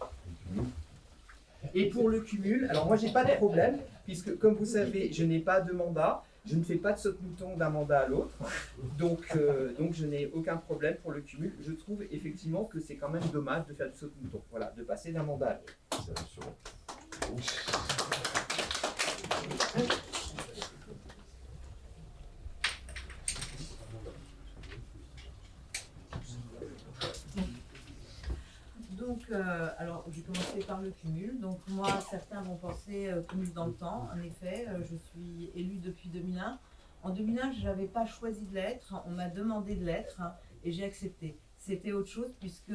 S3: Et pour le cumul, alors moi j'ai pas de problème, puisque comme vous savez, je n'ai pas de mandat, je ne fais pas de saute-mouton d'un mandat à l'autre, donc je n'ai aucun problème pour le cumul. Je trouve effectivement que c'est quand même dommage de faire du saute-mouton, voilà, de passer d'un mandat à l'autre.
S6: Donc, alors, j'ai commencé par le cumul. Donc, moi, certains vont penser cumul dans le temps. En effet, je suis élue depuis 2001. En 2001, je n'avais pas choisi de l'être. On m'a demandé de l'être et j'ai accepté. C'était autre chose puisque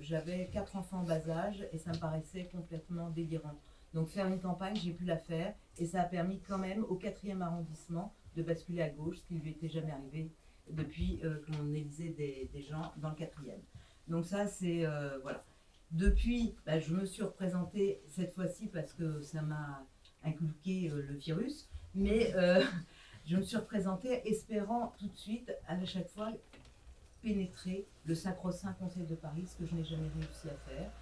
S6: j'avais 4 enfants en bas âge et ça me paraissait complètement délirant. Donc, faire une campagne, j'ai pu la faire et ça a permis quand même au 4e arrondissement de basculer à gauche, ce qui ne lui était jamais arrivé depuis qu'on élisait des gens dans le 4e. Donc ça, c'est... voilà. Depuis, je me suis représentée cette fois-ci parce que ça m'a inculqué le virus, mais je me suis représentée espérant tout de suite, à chaque fois, pénétrer le sacro-saint Conseil de Paris, ce que je n'ai jamais réussi à faire.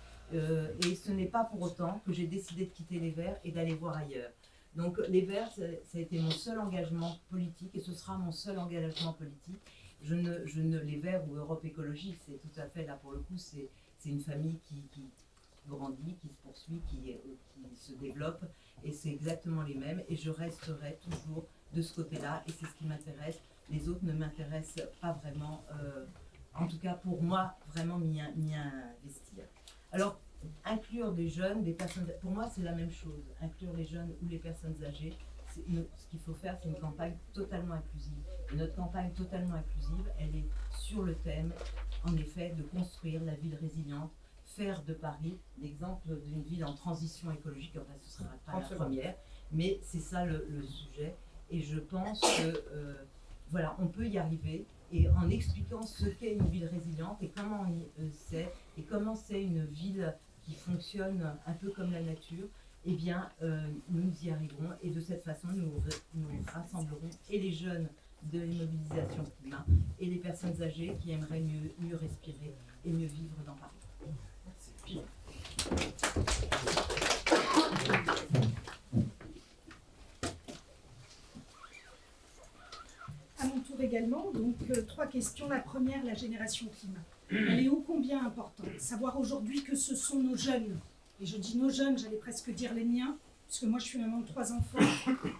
S6: Et ce n'est pas pour autant que j'ai décidé de quitter les Verts et d'aller voir ailleurs. Donc les Verts, ça a été mon seul engagement politique et ce sera mon seul engagement politique. Les Verts ou Europe Écologie, c'est tout à fait, là pour le coup, c'est une famille qui grandit, qui se poursuit, qui se développe, et c'est exactement les mêmes, et je resterai toujours de ce côté-là, et c'est ce qui m'intéresse. Les autres ne m'intéressent pas vraiment, en tout cas pour moi, vraiment m'y investir. Alors, inclure des jeunes, des personnes, pour moi c'est la même chose, inclure les jeunes ou les personnes âgées, ce qu'il faut faire, c'est une campagne totalement inclusive. Et notre campagne totalement inclusive, elle est sur le thème, en effet, de construire la ville résiliente, faire de Paris l'exemple d'une ville en transition écologique. Enfin, ce sera pas la première, mais c'est ça le sujet. Et je pense que voilà, on peut y arriver. Et en expliquant ce qu'est une ville résiliente et comment c'est, et comment c'est une ville qui fonctionne un peu comme la nature, eh bien, nous y arriverons. Et de cette façon, nous rassemblerons et les jeunes de l'immobilisation climat et les personnes âgées qui aimeraient mieux respirer et mieux vivre dans Paris. Merci.
S7: À mon tour également, donc 3 questions. La première, la génération climat. Elle est ô combien importante. Savoir aujourd'hui que ce sont nos jeunes, et je dis nos jeunes, j'allais presque dire les miens, puisque moi je suis maman de 3 enfants,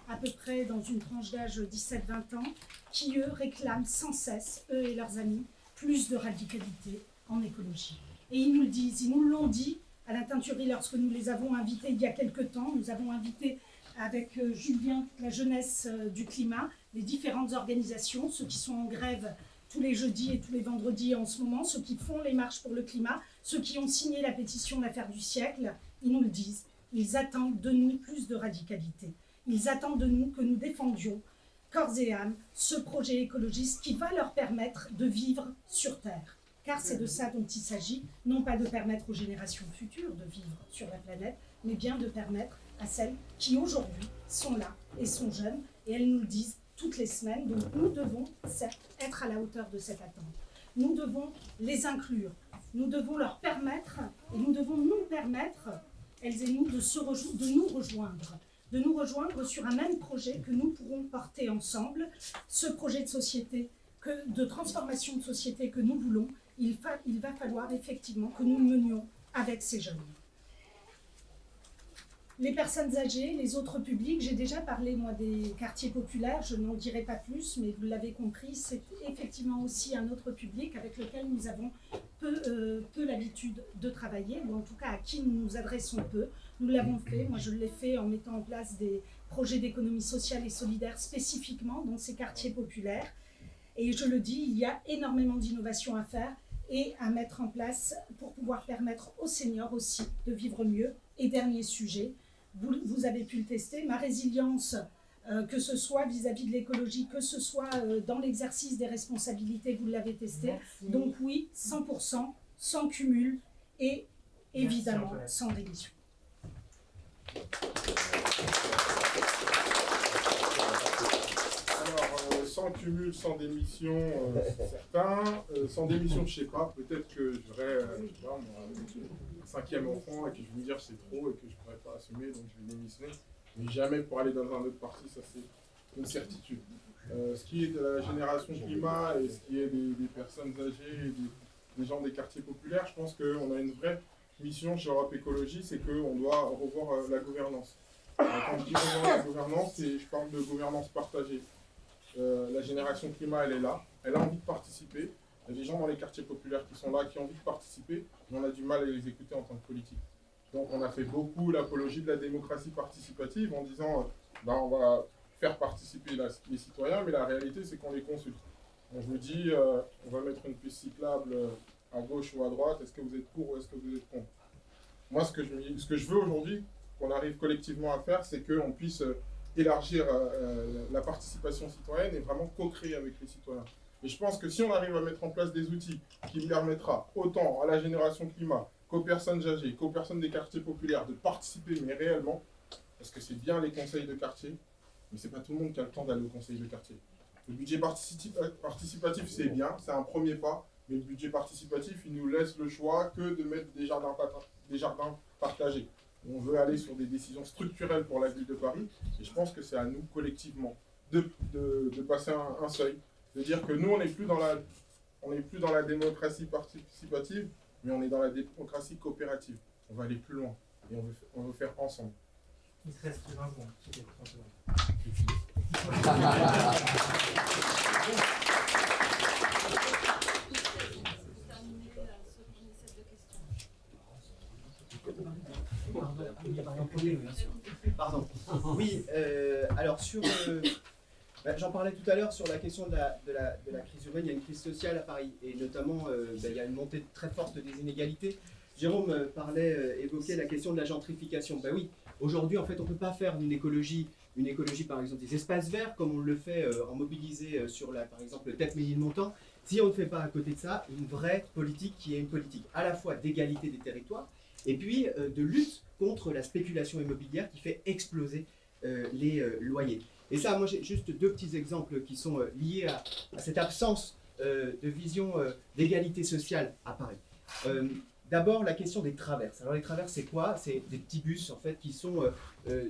S7: à peu près dans une tranche d'âge 17-20 ans, qui eux réclament sans cesse, eux et leurs amis, plus de radicalité en écologie. Et ils nous le disent, ils nous l'ont dit à la teinturerie lorsque nous les avons invités il y a quelques temps. Nous avons invité avec Julien, la jeunesse du climat, les différentes organisations, ceux qui sont en grève tous les jeudis et tous les vendredis en ce moment, ceux qui font les marches pour le climat, ceux qui ont signé la pétition L'affaire du siècle, ils nous le disent. Ils attendent de nous plus de radicalité. Ils attendent de nous que nous défendions corps et âme ce projet écologiste qui va leur permettre de vivre sur Terre. Car c'est de ça dont il s'agit, non pas de permettre aux générations futures de vivre sur la planète, mais bien de permettre à celles qui aujourd'hui sont là et sont jeunes, et elles nous le disent toutes les semaines. Donc nous devons certes être à la hauteur de cette attente. Nous devons les inclure, nous devons leur permettre, et nous devons nous permettre, elles et nous, de nous rejoindre sur un même projet que nous pourrons porter ensemble. Ce projet de société, de transformation de société que nous voulons, il va falloir effectivement que nous le menions avec ces jeunes. Les personnes âgées, les autres publics, j'ai déjà parlé moi des quartiers populaires, je n'en dirai pas plus, mais vous l'avez compris, c'est effectivement aussi un autre public avec lequel nous avons peu l'habitude de travailler, ou en tout cas à qui nous nous adressons peu. Nous l'avons fait, moi je l'ai fait en mettant en place des projets d'économie sociale et solidaire spécifiquement dans ces quartiers populaires. Et je le dis, il y a énormément d'innovations à faire et à mettre en place pour pouvoir permettre aux seniors aussi de vivre mieux. Et dernier sujet, vous avez pu le tester, ma résilience, que ce soit vis-à-vis de l'écologie, que ce soit dans l'exercice des responsabilités, vous l'avez testé. Merci. Donc oui, 100%, sans cumul et évidemment sans démission.
S8: Alors, sans cumul, sans démission, c'est certain. Sans démission, je sais pas. Peut-être que j'aurais un 5e enfant et que je vais me dire c'est trop et que je pourrais pas assumer, donc je vais démissionner. Mais jamais pour aller dans un autre parti, ça c'est une certitude. Ce qui est de la génération climat et ce qui est des personnes âgées et des gens des quartiers populaires, je pense qu'on a une vraie mission chez Europe Écologie, c'est qu'on doit revoir la gouvernance. Quand je dis revoir la gouvernance, je parle de gouvernance partagée. La génération climat, elle est là, elle a envie de participer. Il y a des gens dans les quartiers populaires qui sont là, qui ont envie de participer, mais on a du mal à les écouter en tant que politique. Donc on a fait beaucoup l'apologie de la démocratie participative en disant on va faire participer les citoyens, mais la réalité c'est qu'on les consulte. On vous dit on va mettre une piste cyclable à gauche ou à droite, est-ce que vous êtes pour ou est-ce que vous êtes contre? Moi ce que je veux aujourd'hui, qu'on arrive collectivement à faire, c'est qu'on puisse élargir la participation citoyenne et vraiment co-créer avec les citoyens. Et je pense que si on arrive à mettre en place des outils qui permettra autant à la génération climat qu'aux personnes âgées, qu'aux personnes des quartiers populaires de participer, mais réellement, parce que c'est bien les conseils de quartier, mais c'est pas tout le monde qui a le temps d'aller au conseil de quartier. Le budget participatif, c'est bien, c'est un premier pas, mais le budget participatif, il nous laisse le choix que de mettre des jardins partagés. On veut aller sur des décisions structurelles pour la ville de Paris, et je pense que c'est à nous, collectivement, de passer un seuil, de dire que nous, on n'est plus dans la démocratie participative, mais on est dans la démocratie coopérative. On va aller plus loin, et on veut faire ensemble.
S1: Il te reste 20 secondes.
S3: Pardon. Oui, alors sur... j'en parlais tout à l'heure sur la question de la crise urbaine. Il y a une crise sociale à Paris et notamment il y a une montée très forte des inégalités. Jérôme évoquait la question de la gentrification. Ben oui, aujourd'hui, en fait, on ne peut pas faire une écologie, par exemple, des espaces verts, comme on le fait en mobilisé sur, par exemple, le TEP Ménilmontant, si on ne fait pas à côté de ça une vraie politique qui est une politique à la fois d'égalité des territoires et puis de lutte contre la spéculation immobilière qui fait exploser les loyers. Et ça, moi, j'ai juste deux petits exemples qui sont liés à cette absence de vision d'égalité sociale à Paris. D'abord, la question des traverses. Alors, les traverses, c'est quoi? C'est des petits bus, en fait, qui sont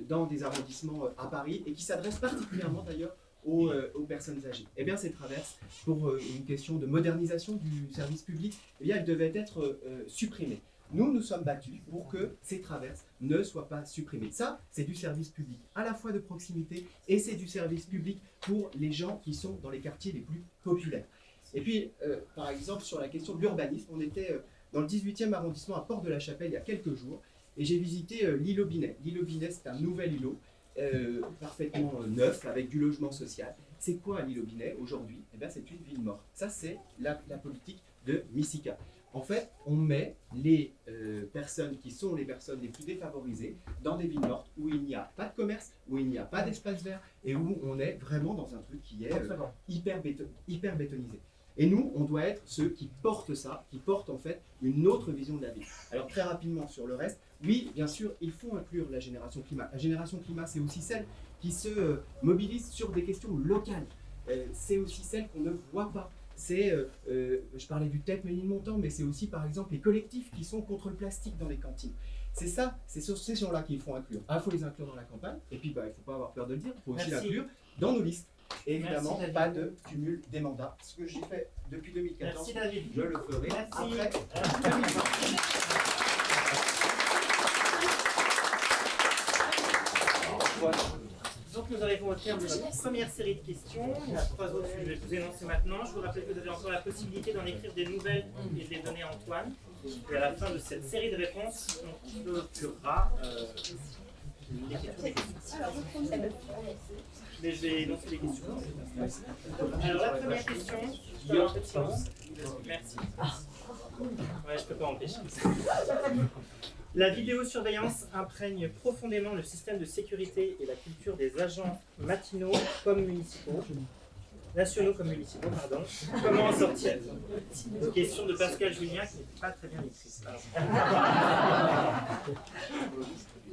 S3: dans des arrondissements à Paris et qui s'adressent particulièrement, d'ailleurs, aux personnes âgées. Eh bien, ces traverses, pour une question de modernisation du service public, eh bien, elles devaient être supprimées. Nous sommes battus pour que ces traverses ne soient pas supprimées. Ça, c'est du service public, à la fois de proximité, et c'est du service public pour les gens qui sont dans les quartiers les plus populaires. Et puis, par exemple, sur la question de l'urbanisme, on était dans le 18e arrondissement à Port-de-la-Chapelle il y a quelques jours, et j'ai visité l'île Aubinet. L'île Aubinet, c'est un nouvel îlot, parfaitement neuf, avec du logement social. C'est quoi l'île Aubinet aujourd'hui? Eh bien, c'est une ville morte. Ça, c'est la politique de Misika. En fait, on met les personnes qui sont les personnes les plus défavorisées dans des villes mortes où il n'y a pas de commerce, où il n'y a pas d'espace vert et où on est vraiment dans un truc qui est hyper bétonisé. Et nous, on doit être ceux qui portent ça, qui portent en fait une autre vision de la ville. Alors très rapidement sur le reste, oui, bien sûr, il faut inclure la génération climat. La génération climat, c'est aussi celle qui se mobilise sur des questions locales. C'est aussi celle qu'on ne voit pas. C'est, je parlais du TEP Ménilmontant, mais c'est aussi par exemple les collectifs qui sont contre le plastique dans les cantines. C'est ça, c'est sur ces gens-là qu'il faut inclure. Il faut les inclure dans la campagne, et puis il ne faut pas avoir peur de le dire, il faut aussi l'inclure dans nos listes. Et évidemment, pas de cumul des mandats. Ce que j'ai fait depuis 2014, je le ferai après 2020.
S1: Voilà. Donc nous arrivons au terme de notre première série de questions. Il y en a 3 autres que je vais vous énoncer maintenant. Je vous rappelle que vous avez encore la possibilité d'en écrire des nouvelles et de les donner à Antoine. Et à la fin de cette série de réponses, on clôturera les questions. Mais je vais énoncer les questions. Alors la première question, un peu de silence. Merci. Ouais, je peux pas empêcher. La vidéosurveillance imprègne profondément le système de sécurité et la culture des agents nationaux comme municipaux. Comment en sortir? Question de Pascal Julien qui n'est pas très bien écrite.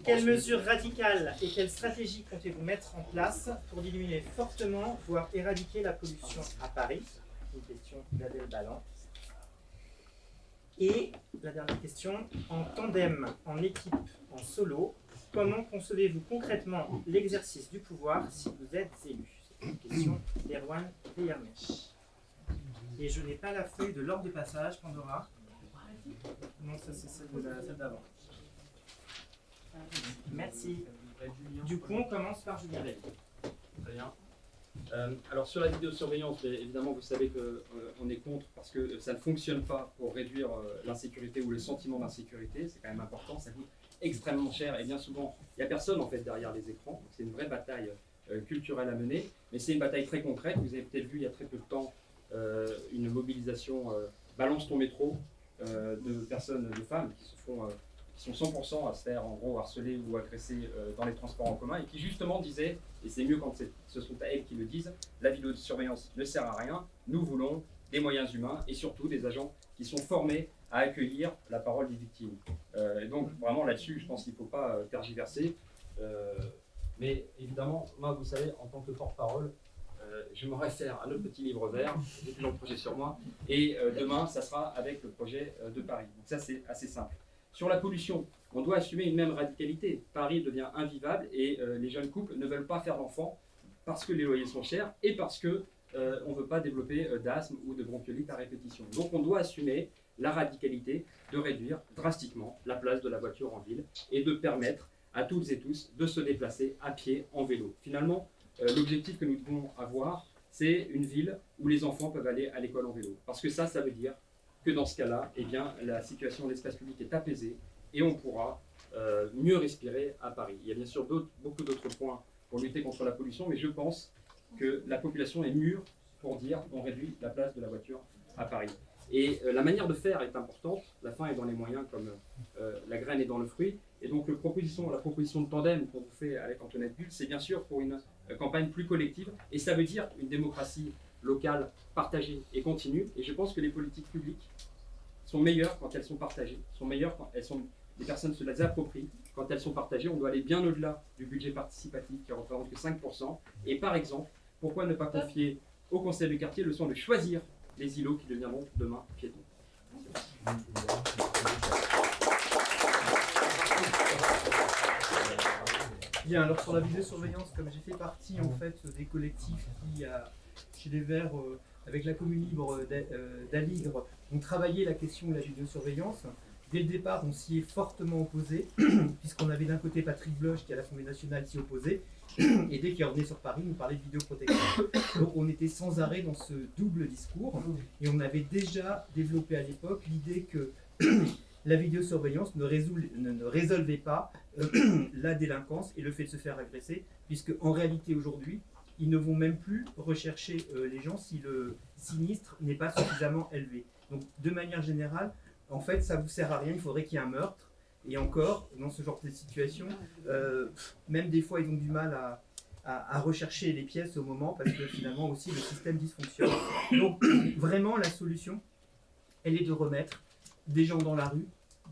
S1: Quelles mesures radicales et quelles stratégies comptez-vous mettre en place pour diminuer fortement, voire éradiquer la pollution à Paris? Une question d'Adèle Balland. Et la dernière question, en tandem, en équipe, en solo, comment concevez-vous concrètement l'exercice du pouvoir si vous êtes élu? C'est une question d'Erwan Veyermech. Et je n'ai pas la feuille de l'ordre de passage, Pandora. Non, ça c'est celle d'avant. Merci. Du coup, on commence par Julien Veil.
S5: Très bien. Alors sur la vidéosurveillance, évidemment vous savez qu'on est contre parce que ça ne fonctionne pas pour réduire l'insécurité ou le sentiment d'insécurité, c'est quand même important, ça coûte extrêmement cher et bien souvent il n'y a personne en fait derrière les écrans, c'est une vraie bataille culturelle à mener, mais c'est une bataille très concrète. Vous avez peut-être vu il y a très peu de temps une mobilisation Balance ton métro de personnes, de femmes qui sont 100% à se faire en gros harceler ou agresser dans les transports en commun et qui justement disaient, et c'est mieux quand ce sont à elles qui le disent, la vidéosurveillance ne sert à rien, nous voulons des moyens humains et surtout des agents qui sont formés à accueillir la parole des victimes. Et donc vraiment là-dessus, je pense qu'il ne faut pas tergiverser. Mais évidemment, moi vous savez, en tant que porte-parole, je me réfère à notre petit livre vert, j'ai toujours le projet sur moi, et demain ça sera avec le projet de Paris. Donc ça c'est assez simple. Sur la pollution, on doit assumer une même radicalité. Paris devient invivable et les jeunes couples ne veulent pas faire d'enfants parce que les loyers sont chers et parce qu'on ne veut pas développer d'asthme ou de bronchiolite à répétition. Donc on doit assumer la radicalité de réduire drastiquement la place de la voiture en ville et de permettre à toutes et tous de se déplacer à pied, en vélo. Finalement, l'objectif que nous devons avoir, c'est une ville où les enfants peuvent aller à l'école en vélo. Parce que ça veut dire que dans ce cas-là, eh bien, la situation de l'espace public est apaisée et on pourra mieux respirer à Paris. Il y a bien sûr beaucoup d'autres points pour lutter contre la pollution, mais je pense que la population est mûre pour dire qu'on réduit la place de la voiture à Paris. Et la manière de faire est importante. La fin est dans les moyens, comme la graine est dans le fruit. Et donc la proposition de tandem qu'on vous fait avec Antoinette Bull, c'est bien sûr pour une campagne plus collective. Et ça veut dire une démocratie locale partagée et continue. Et je pense que les politiques publiques sont meilleures quand elles sont partagées, sont meilleures quand les personnes se les approprient. Quand elles sont partagées, on doit aller bien au-delà du budget participatif qui représente que 5%. Et par exemple, pourquoi ne pas confier au conseil de quartier le soin de choisir les îlots qui deviendront demain piétons.
S9: Bien, alors sur la vidéosurveillance, comme j'ai fait partie en fait des collectifs qui, chez les Verts, avec la commune libre d'Aligre, ont travaillé la question de la vidéosurveillance. Dès le départ, on s'y est fortement opposé, puisqu'on avait d'un côté Patrick Bloch qui à l'Assemblée nationale s'y opposait, et dès qu'il revenait sur Paris, nous parlait de vidéoprotection. Donc on était sans arrêt dans ce double discours, et on avait déjà développé à l'époque l'idée que la vidéosurveillance ne résolvait pas la délinquance et le fait de se faire agresser, puisque en réalité aujourd'hui, ils ne vont même plus rechercher les gens si le sinistre n'est pas suffisamment élevé. Donc de manière générale, en fait, ça ne vous sert à rien, il faudrait qu'il y ait un meurtre. Et encore, dans ce genre de situation, même des fois, ils ont du mal à rechercher les pièces au moment, parce que finalement aussi, le système dysfonctionne. Donc, vraiment, la solution, elle est de remettre des gens dans la rue,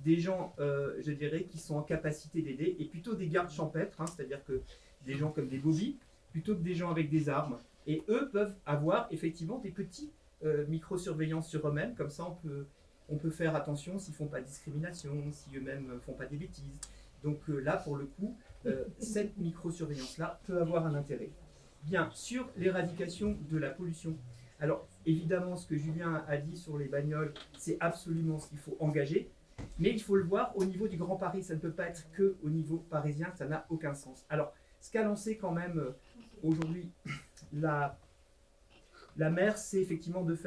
S9: des gens, je dirais, qui sont en capacité d'aider, et plutôt des gardes champêtres, hein, c'est-à-dire que des gens comme des bobbies, plutôt que des gens avec des armes. Et eux peuvent avoir effectivement des petits micro-surveillance sur eux-mêmes, comme ça on peut faire attention s'ils ne font pas de discrimination, si eux-mêmes ne font pas des bêtises. Donc là, pour le coup, cette micro-surveillance-là peut avoir un intérêt. Bien, sur l'éradication de la pollution. Alors, évidemment, ce que Julien a dit sur les bagnoles, c'est absolument ce qu'il faut engager, mais il faut le voir au niveau du Grand Paris. Ça ne peut pas être que au niveau parisien, ça n'a aucun sens. Alors, ce qu'a lancé quand même aujourd'hui la maire, c'est effectivement de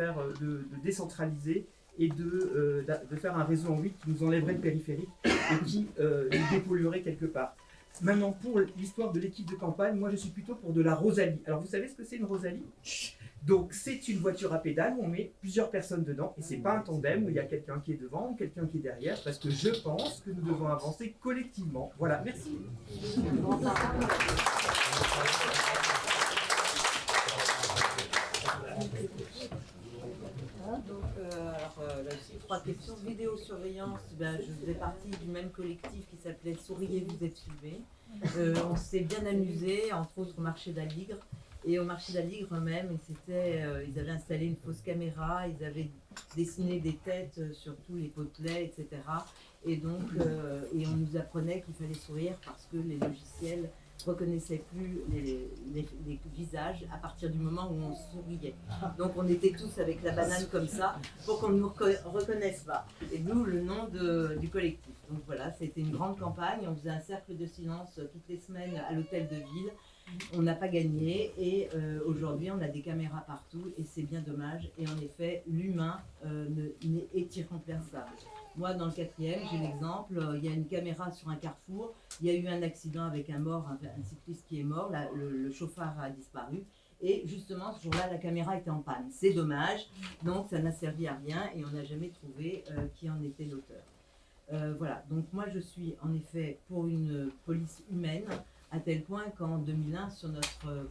S9: décentraliser et de faire un réseau en 8 qui nous enlèverait le périphérique et qui nous dépolluerait quelque part. Maintenant, pour l'histoire de l'équipe de campagne, moi je suis plutôt pour de la Rosalie. Alors vous savez ce que c'est une Rosalie? Donc c'est une voiture à pédales où on met plusieurs personnes dedans et c'est pas un tandem où il y a quelqu'un qui est devant ou quelqu'un qui est derrière, parce que je pense que nous devons avancer collectivement. Voilà, merci.
S6: Là aussi, 3 questions. Vidéosurveillance, je faisais partie du même collectif qui s'appelait Souriez, vous êtes filmés. On s'est bien amusé, entre autres au marché d'Aligre. Et au marché d'Aligre même, ils avaient installé une fausse caméra, ils avaient dessiné des têtes sur tous les potelets, etc. Et donc, et on nous apprenait qu'il fallait sourire parce que les logiciels ne reconnaissaient plus les visages à partir du moment où on souriait. Donc on était tous avec la banane comme ça pour qu'on ne nous reconnaisse pas. Et d'où le nom du collectif. Donc voilà, c'était une grande campagne. On faisait un cercle de silence toutes les semaines à l'hôtel de ville. On n'a pas gagné et aujourd'hui on a des caméras partout et c'est bien dommage. Et en effet, l'humain est irremplaçable. Moi, dans le 4e, j'ai l'exemple, il y a une caméra sur un carrefour, il y a eu un accident avec un cycliste qui est mort, le chauffard a disparu, et justement, ce jour-là, la caméra était en panne. C'est dommage, donc ça n'a servi à rien, et on n'a jamais trouvé qui en était l'auteur. Voilà, donc moi je suis en effet pour une police humaine, à tel point qu'en 2001, sur notre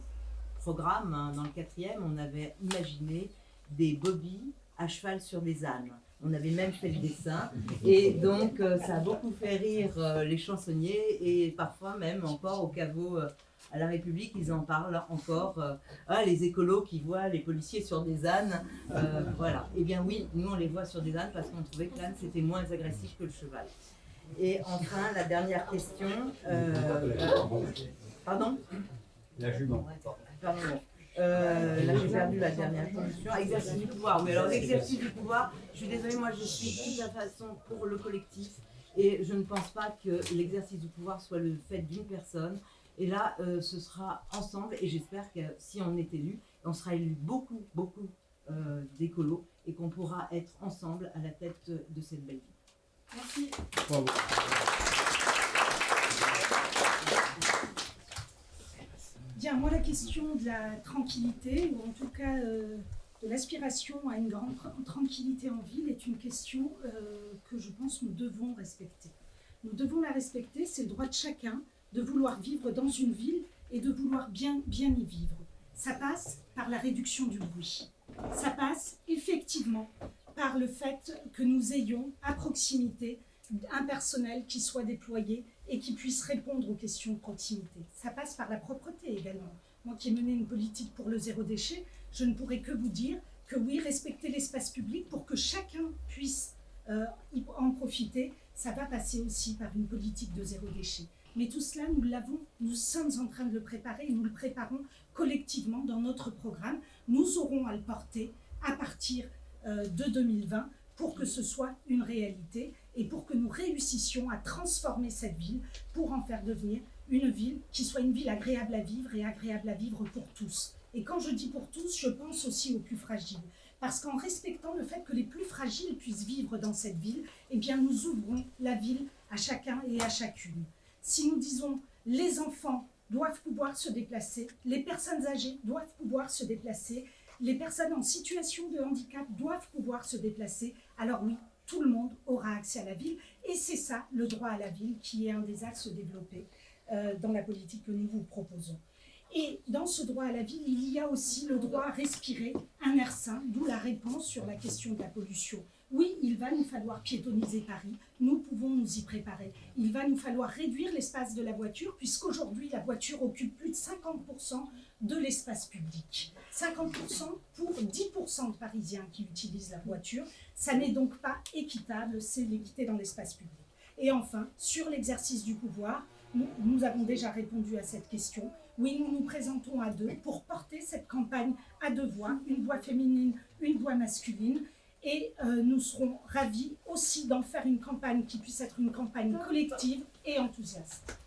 S6: programme, hein, dans le 4e, on avait imaginé des bobbies à cheval sur des ânes. On avait même fait le dessin et donc ça a beaucoup fait rire les chansonniers et parfois même encore au caveau à la République, ils en parlent encore. Les écolos qui voient les policiers sur des ânes, voilà. Eh bien oui, nous on les voit sur des ânes parce qu'on trouvait que l'âne c'était moins agressif que le cheval. Et enfin, la dernière question. Pardon ?
S4: La jument.
S6: Pardon. Là j'ai perdu la dernière question. Exercice du pouvoir. Oui, alors l'exercice du pouvoir, je suis désolée, moi je suis de toute façon pour le collectif et je ne pense pas que l'exercice du pouvoir soit le fait d'une personne. Et là, ce sera ensemble et j'espère que si on est élu, on sera élu beaucoup d'écolos et qu'on pourra être ensemble à la tête de cette belle vie.
S2: Merci.
S9: Bravo.
S7: Bien, moi la question de la tranquillité, ou en tout cas de l'aspiration à une grande tranquillité en ville est une question que je pense nous devons respecter. Nous devons la respecter, c'est le droit de chacun de vouloir vivre dans une ville et de vouloir bien y vivre. Ça passe par la réduction du bruit. Ça passe effectivement par le fait que nous ayons à proximité un personnel qui soit déployé et qui puisse répondre aux questions de proximité. Ça passe par la propreté également. Moi qui ai mené une politique pour le zéro déchet, je ne pourrais que vous dire que oui, respecter l'espace public pour que chacun puisse en profiter, ça va passer aussi par une politique de zéro déchet. Mais tout cela, nous sommes en train de le préparer et nous le préparons collectivement dans notre programme. Nous aurons à le porter à partir de 2020 pour que ce soit une réalité et pour que nous réussissions à transformer cette ville pour en faire devenir une ville qui soit une ville agréable à vivre et agréable à vivre pour tous. Et quand je dis pour tous, je pense aussi aux plus fragiles. Parce qu'en respectant le fait que les plus fragiles puissent vivre dans cette ville, eh bien nous ouvrons la ville à chacun et à chacune. Si nous disons les enfants doivent pouvoir se déplacer, les personnes âgées doivent pouvoir se déplacer, les personnes en situation de handicap doivent pouvoir se déplacer, alors oui, tout le monde aura accès à la ville. Et c'est ça, le droit à la ville, qui est un des axes développés dans la politique que nous vous proposons. Et dans ce droit à la ville, il y a aussi le droit à respirer un air sain, d'où la réponse sur la question de la pollution. Oui, il va nous falloir piétonniser Paris, nous pouvons nous y préparer. Il va nous falloir réduire l'espace de la voiture, puisqu'aujourd'hui, la voiture occupe plus de 50% de l'espace public. 50% pour 10% de Parisiens qui utilisent la voiture. Ça n'est donc pas équitable, c'est l'équité dans l'espace public. Et enfin, sur l'exercice du pouvoir, nous avons déjà répondu à cette question. Oui, nous nous présentons à deux pour porter cette campagne à deux voix, une voix féminine, une voix masculine. Et nous serons ravis aussi d'en faire une campagne qui puisse être une campagne collective et enthousiaste.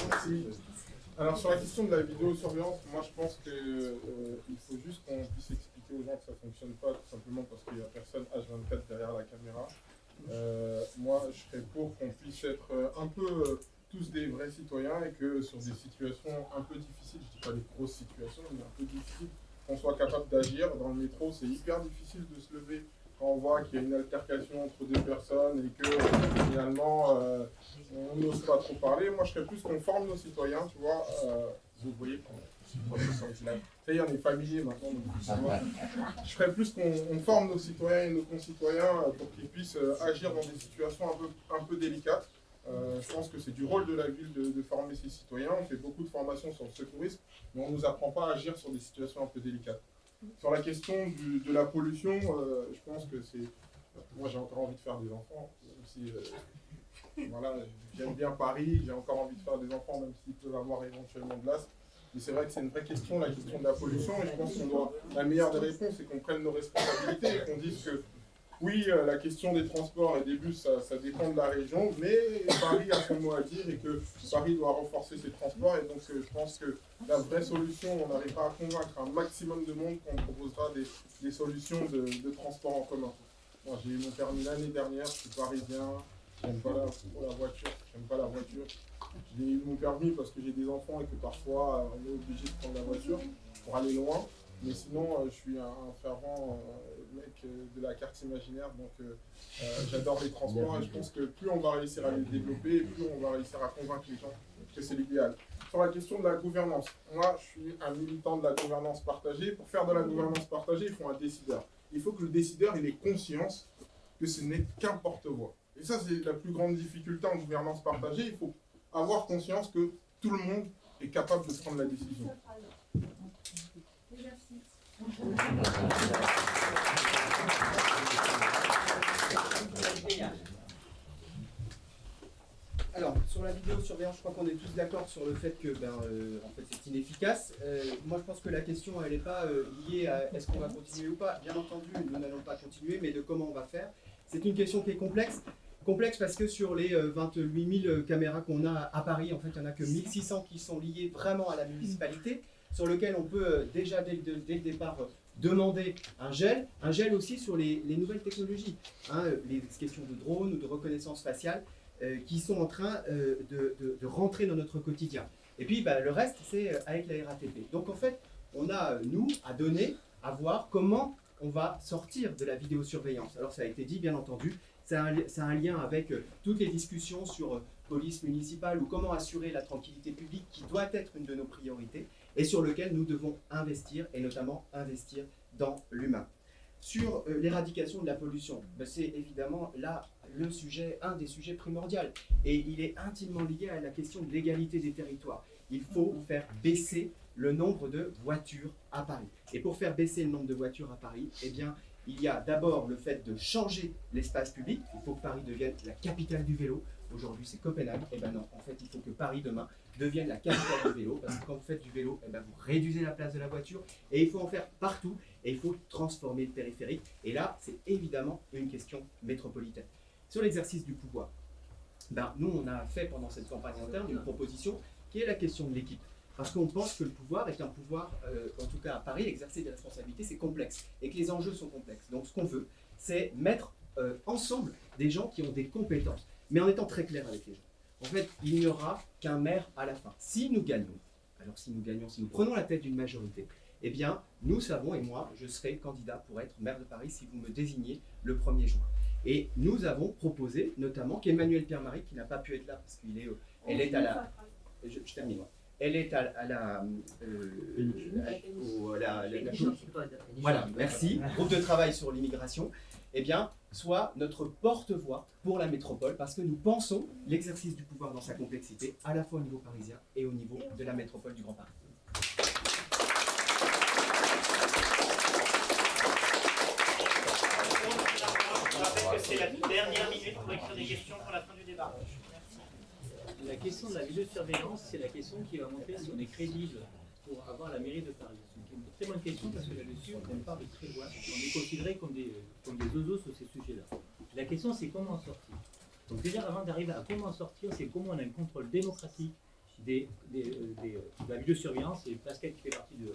S8: Merci. Alors sur la question de la vidéosurveillance, moi je pense qu'il faut juste qu'on puisse expliquer aux gens que ça ne fonctionne pas tout simplement parce qu'il n'y a personne H24 derrière la caméra. Moi je serais pour qu'on puisse être un peu tous des vrais citoyens et que sur des situations un peu difficiles, je ne dis pas des grosses situations, mais un peu difficiles, qu'on soit capable d'agir. Dans le métro, c'est hyper difficile de se lever quand on voit qu'il y a une altercation entre deux personnes et que finalement on n'ose pas trop parler. Moi je serais plus qu'on forme nos citoyens, tu vois. Vous voyez, ça y est, on est familier maintenant. Donc, je ferais plus qu'on forme nos citoyens et nos concitoyens pour qu'ils puissent agir dans des situations un peu délicates. Je pense que c'est du rôle de la ville de former ses citoyens. On fait beaucoup de formations sur le secourisme, mais on ne nous apprend pas à agir sur des situations un peu délicates. Sur la question de la pollution, je pense que c'est... Moi, j'ai encore envie de faire des enfants, même si voilà, j'aime bien Paris, j'ai encore envie de faire des enfants, même s'ils peuvent avoir éventuellement de l'asthme. Mais c'est vrai que c'est une vraie question, la question de la pollution, et je pense qu'on doit... La meilleure des réponses, c'est qu'on prenne nos responsabilités et qu'on dise que oui, la question des transports et des bus, ça dépend de la région, mais Paris a son mot à dire et que Paris doit renforcer ses transports. Et donc, je pense que la vraie solution, on n'arrivera à convaincre un maximum de monde qu'on proposera des solutions de transport en commun. Moi, j'ai eu mon permis l'année dernière, je suis parisien, j'aime pas la voiture. J'ai eu mon permis parce que j'ai des enfants et que parfois, on est obligé de prendre la voiture pour aller loin. Mais sinon, je suis un fervent mec de la carte imaginaire, donc j'adore les transports et je pense que plus on va réussir à les développer, plus on va réussir à convaincre les gens que c'est l'idéal. Sur la question de la gouvernance, moi je suis un militant de la gouvernance partagée. Pour faire de la gouvernance partagée, il faut un décideur. Il faut que le décideur ait conscience que ce n'est qu'un porte-voix. Et ça, c'est la plus grande difficulté en gouvernance partagée. Il faut avoir conscience que tout le monde est capable de prendre la décision.
S3: Alors, sur la vidéosurveillance, je crois qu'on est tous d'accord sur le fait que en fait, c'est inefficace. Moi, je pense que la question, elle n'est pas liée à est-ce qu'on va continuer ou pas. Bien entendu, nous n'allons pas continuer, mais de comment on va faire. C'est une question qui est complexe. Complexe parce que sur les 28 000 caméras qu'on a à Paris, en fait, il n'y en a que 1600 qui sont liées vraiment à la municipalité, sur lequel on peut déjà, dès le départ, demander un gel aussi sur les nouvelles technologies. Les questions de drones ou de reconnaissance faciale. qui sont en train de rentrer dans notre quotidien. Et puis bah, le reste, c'est avec la RATP. Donc en fait, on a, nous, à donner, à voir comment on va sortir de la vidéosurveillance. Alors ça a été dit, bien entendu, c'est un lien avec toutes les discussions sur police municipale ou comment assurer la tranquillité publique qui doit être une de nos priorités et sur lequel nous devons investir et notamment investir dans l'humain. Sur l'éradication de la pollution, ben c'est évidemment là le sujet, un des sujets primordiaux et il est intimement lié à la question de l'égalité des territoires. Il faut faire baisser le nombre de voitures à Paris. Et pour faire baisser le nombre de voitures à Paris, eh bien, il y a d'abord le fait de changer l'espace public. Il faut que Paris devienne la capitale du vélo. Aujourd'hui, c'est Copenhague. Eh bien non, en fait, il faut que Paris, demain, devienne la capitale du vélo. Parce que quand vous faites du vélo, eh bien, vous réduisez la place de la voiture. Et il faut en faire partout. Et il faut transformer le périphérique. Et là, c'est évidemment une question métropolitaine. Sur l'exercice du pouvoir, ben, nous, on a fait pendant cette campagne interne une proposition qui est la question de l'équipe. Parce qu'on pense que le pouvoir est un pouvoir, en tout cas à Paris, exercer des responsabilités, c'est complexe. Et que les enjeux sont complexes. Donc ce qu'on veut, c'est mettre ensemble des gens qui ont des compétences. Mais en étant très clair avec les gens. En fait, il n'y aura qu'un maire à la fin. Si nous gagnons, alors si nous prenons la tête d'une majorité, eh bien, nous savons, et moi, je serai candidat pour être maire de Paris si vous me désignez le 1er juin. Et nous avons proposé, notamment, qu'Emmanuel Pierre-Marie, qui n'a pas pu être là parce qu'elle est à la... Je termine, moi. Elle est à la... Voilà, merci. Groupe de travail sur l'immigration. Eh bien, soit notre porte-voix pour la métropole, parce que nous pensons l'exercice du pouvoir dans sa complexité, à la fois au niveau parisien et au niveau de la métropole du Grand Paris.
S1: Je rappelle que c'est la dernière minute pour écrire des questions pour la fin du débat.
S4: La question de la vidéosurveillance, c'est la question qui va montrer si on est crédible pour avoir la mairie de Paris. C'est une très bonne question parce que là-dessus, on n'aime pas de très loin. On est considérés comme des oiseaux sur ces sujets-là. La question, c'est comment en sortir. Donc déjà, avant d'arriver à comment en sortir, c'est comment on a un contrôle démocratique de la vidéosurveillance. Et Pascal, qui fait partie de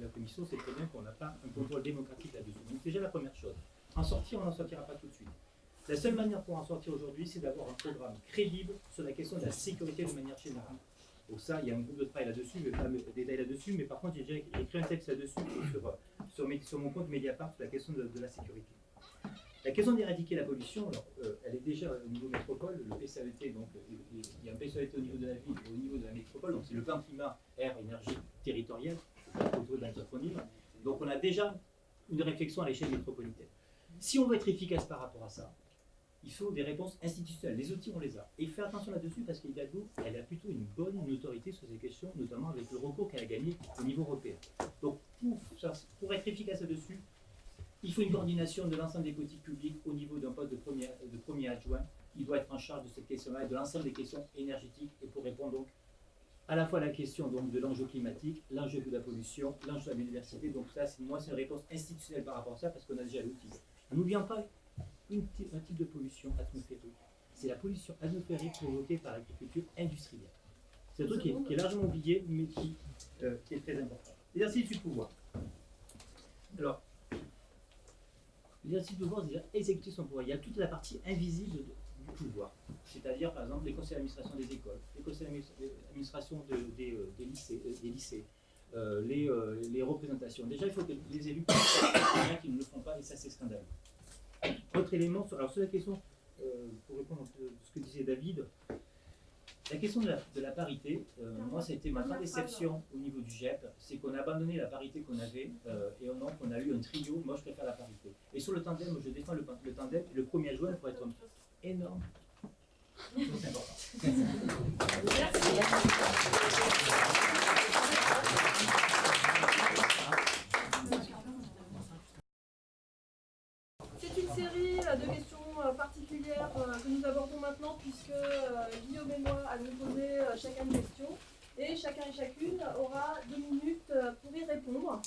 S4: la commission, sait très bien qu'on n'a pas un contrôle démocratique là-dessus. Donc déjà, la première chose. En sortir, on n'en sortira pas tout de suite. La seule manière pour en sortir aujourd'hui, c'est d'avoir un programme crédible sur la question de la sécurité de manière générale. Donc ça, il y a un groupe de travail là-dessus, je ne vais pas me détailler là-dessus, mais par contre, j'ai déjà écrit un texte là-dessus sur mon compte Mediapart sur la question de la sécurité. La question d'éradiquer la pollution, alors, elle est déjà au niveau métropole, le PCAET, donc il y a un PCAET au niveau de la ville et au niveau de la métropole, donc c'est le plan climat, air, énergie territoriale, autour d'un acronyme. Donc on a déjà une réflexion à l'échelle métropolitaine. Si on veut être efficace par rapport à ça, il faut des réponses institutionnelles. Les outils, on les a. Et faire attention là-dessus parce qu'Hidalgo, elle a plutôt une bonne notoriété sur ces questions, notamment avec le recours qu'elle a gagné au niveau européen. Donc, pour être efficace là-dessus, il faut une coordination de l'ensemble des politiques publiques au niveau d'un poste de premier adjoint. Il doit être en charge de cette question-là et de l'ensemble des questions énergétiques et pour répondre donc à la fois à la question donc, de l'enjeu climatique, l'enjeu de la pollution, l'enjeu de la biodiversité. Donc ça, c'est une réponse institutionnelle par rapport à ça parce qu'on a déjà l'outil. N'oublions pas un type de pollution atmosphérique. C'est la pollution atmosphérique provoquée par l'agriculture industrielle. C'est un truc qui est largement oublié, mais qui est très important. L'exercice du pouvoir. Alors, l'exercice du pouvoir, c'est-à-dire exécuter son pouvoir. Il y a toute la partie invisible du pouvoir. C'est-à-dire, par exemple, les conseils d'administration des écoles, les conseils d'administration des lycées, les représentations. Déjà, il faut que les élus il y en a qui ne le font pas, et ça, c'est scandaleux. Autre élément, alors sur la question, pour répondre à ce que disait David, la question de la parité, moi ça a été ma grande déception au niveau du GEP, c'est qu'on a abandonné la parité qu'on avait et donc on a eu un trio, moi je préfère la parité. Et sur le tandem, je défends le tandem, le 1er juin pour être énorme. C'est important.
S2: C'est une série de questions particulières que nous abordons maintenant puisque Guillaume et moi allons poser chacun une question et chacun et chacune aura 2 minutes pour y répondre.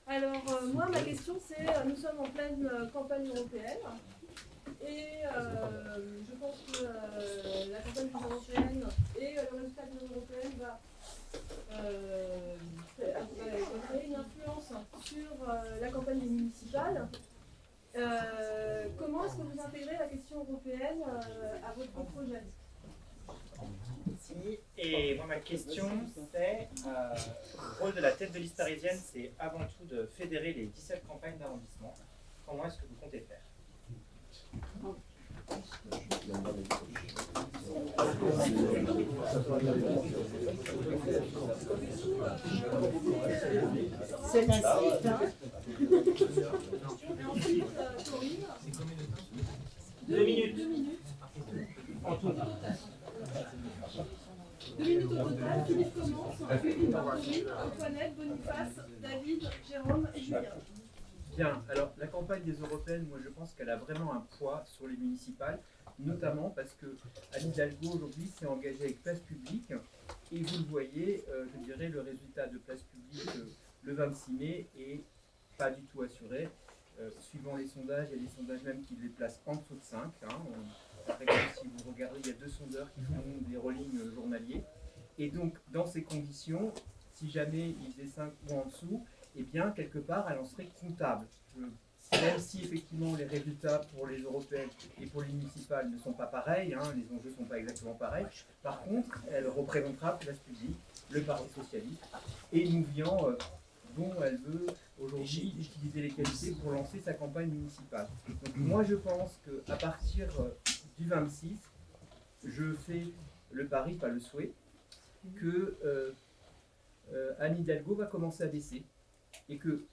S2: Alors moi ma question c'est, nous sommes en pleine campagne européenne et je pense que la campagne européenne et le résultat de l'Union européenne va créer une influence sur la campagne municipale. Comment est-ce que vous intégrez la question européenne à votre projet?
S1: Merci. Et moi, ma question, c'est le rôle de la tête de liste parisienne, c'est avant tout de fédérer les 17 campagnes d'arrondissement. Comment est-ce que vous comptez faire?
S7: C'est la suite, hein.
S2: Et ensuite, Corinne,
S1: 2 minutes.
S2: 2 minutes.
S1: En tout.
S2: 2 minutes au total. Philippe commence. Philippe, Corinne, Antoinette, Boniface, David, Jérôme et Julien.
S9: Bien, alors la campagne des européennes, moi je pense qu'elle a vraiment un poids sur les municipales, notamment parce que Anne Hidalgo aujourd'hui s'est engagée avec Place Publique et vous le voyez, je dirais le résultat de Place Publique le 26 mai est pas du tout assuré. Suivant les sondages, il y a des sondages même qui les placent en dessous de 5. Par exemple, si vous regardez, il y a 2 sondeurs qui font des rollings journaliers. Et donc, dans ces conditions, si jamais ils faisaient 5 ou en dessous, eh bien, quelque part, elle en serait comptable. Même si, effectivement, les résultats pour les européennes et pour les municipales ne sont pas pareils, les enjeux ne sont pas exactement pareils, par contre, elle représentera Place Publique, le Parti Socialiste, et Nouvian, dont elle veut aujourd'hui utiliser les qualités pour lancer sa campagne municipale. Donc, moi, je pense qu'à partir du 26, je fais le pari, pas le souhait, que Anne Hidalgo va commencer à baisser. Et que,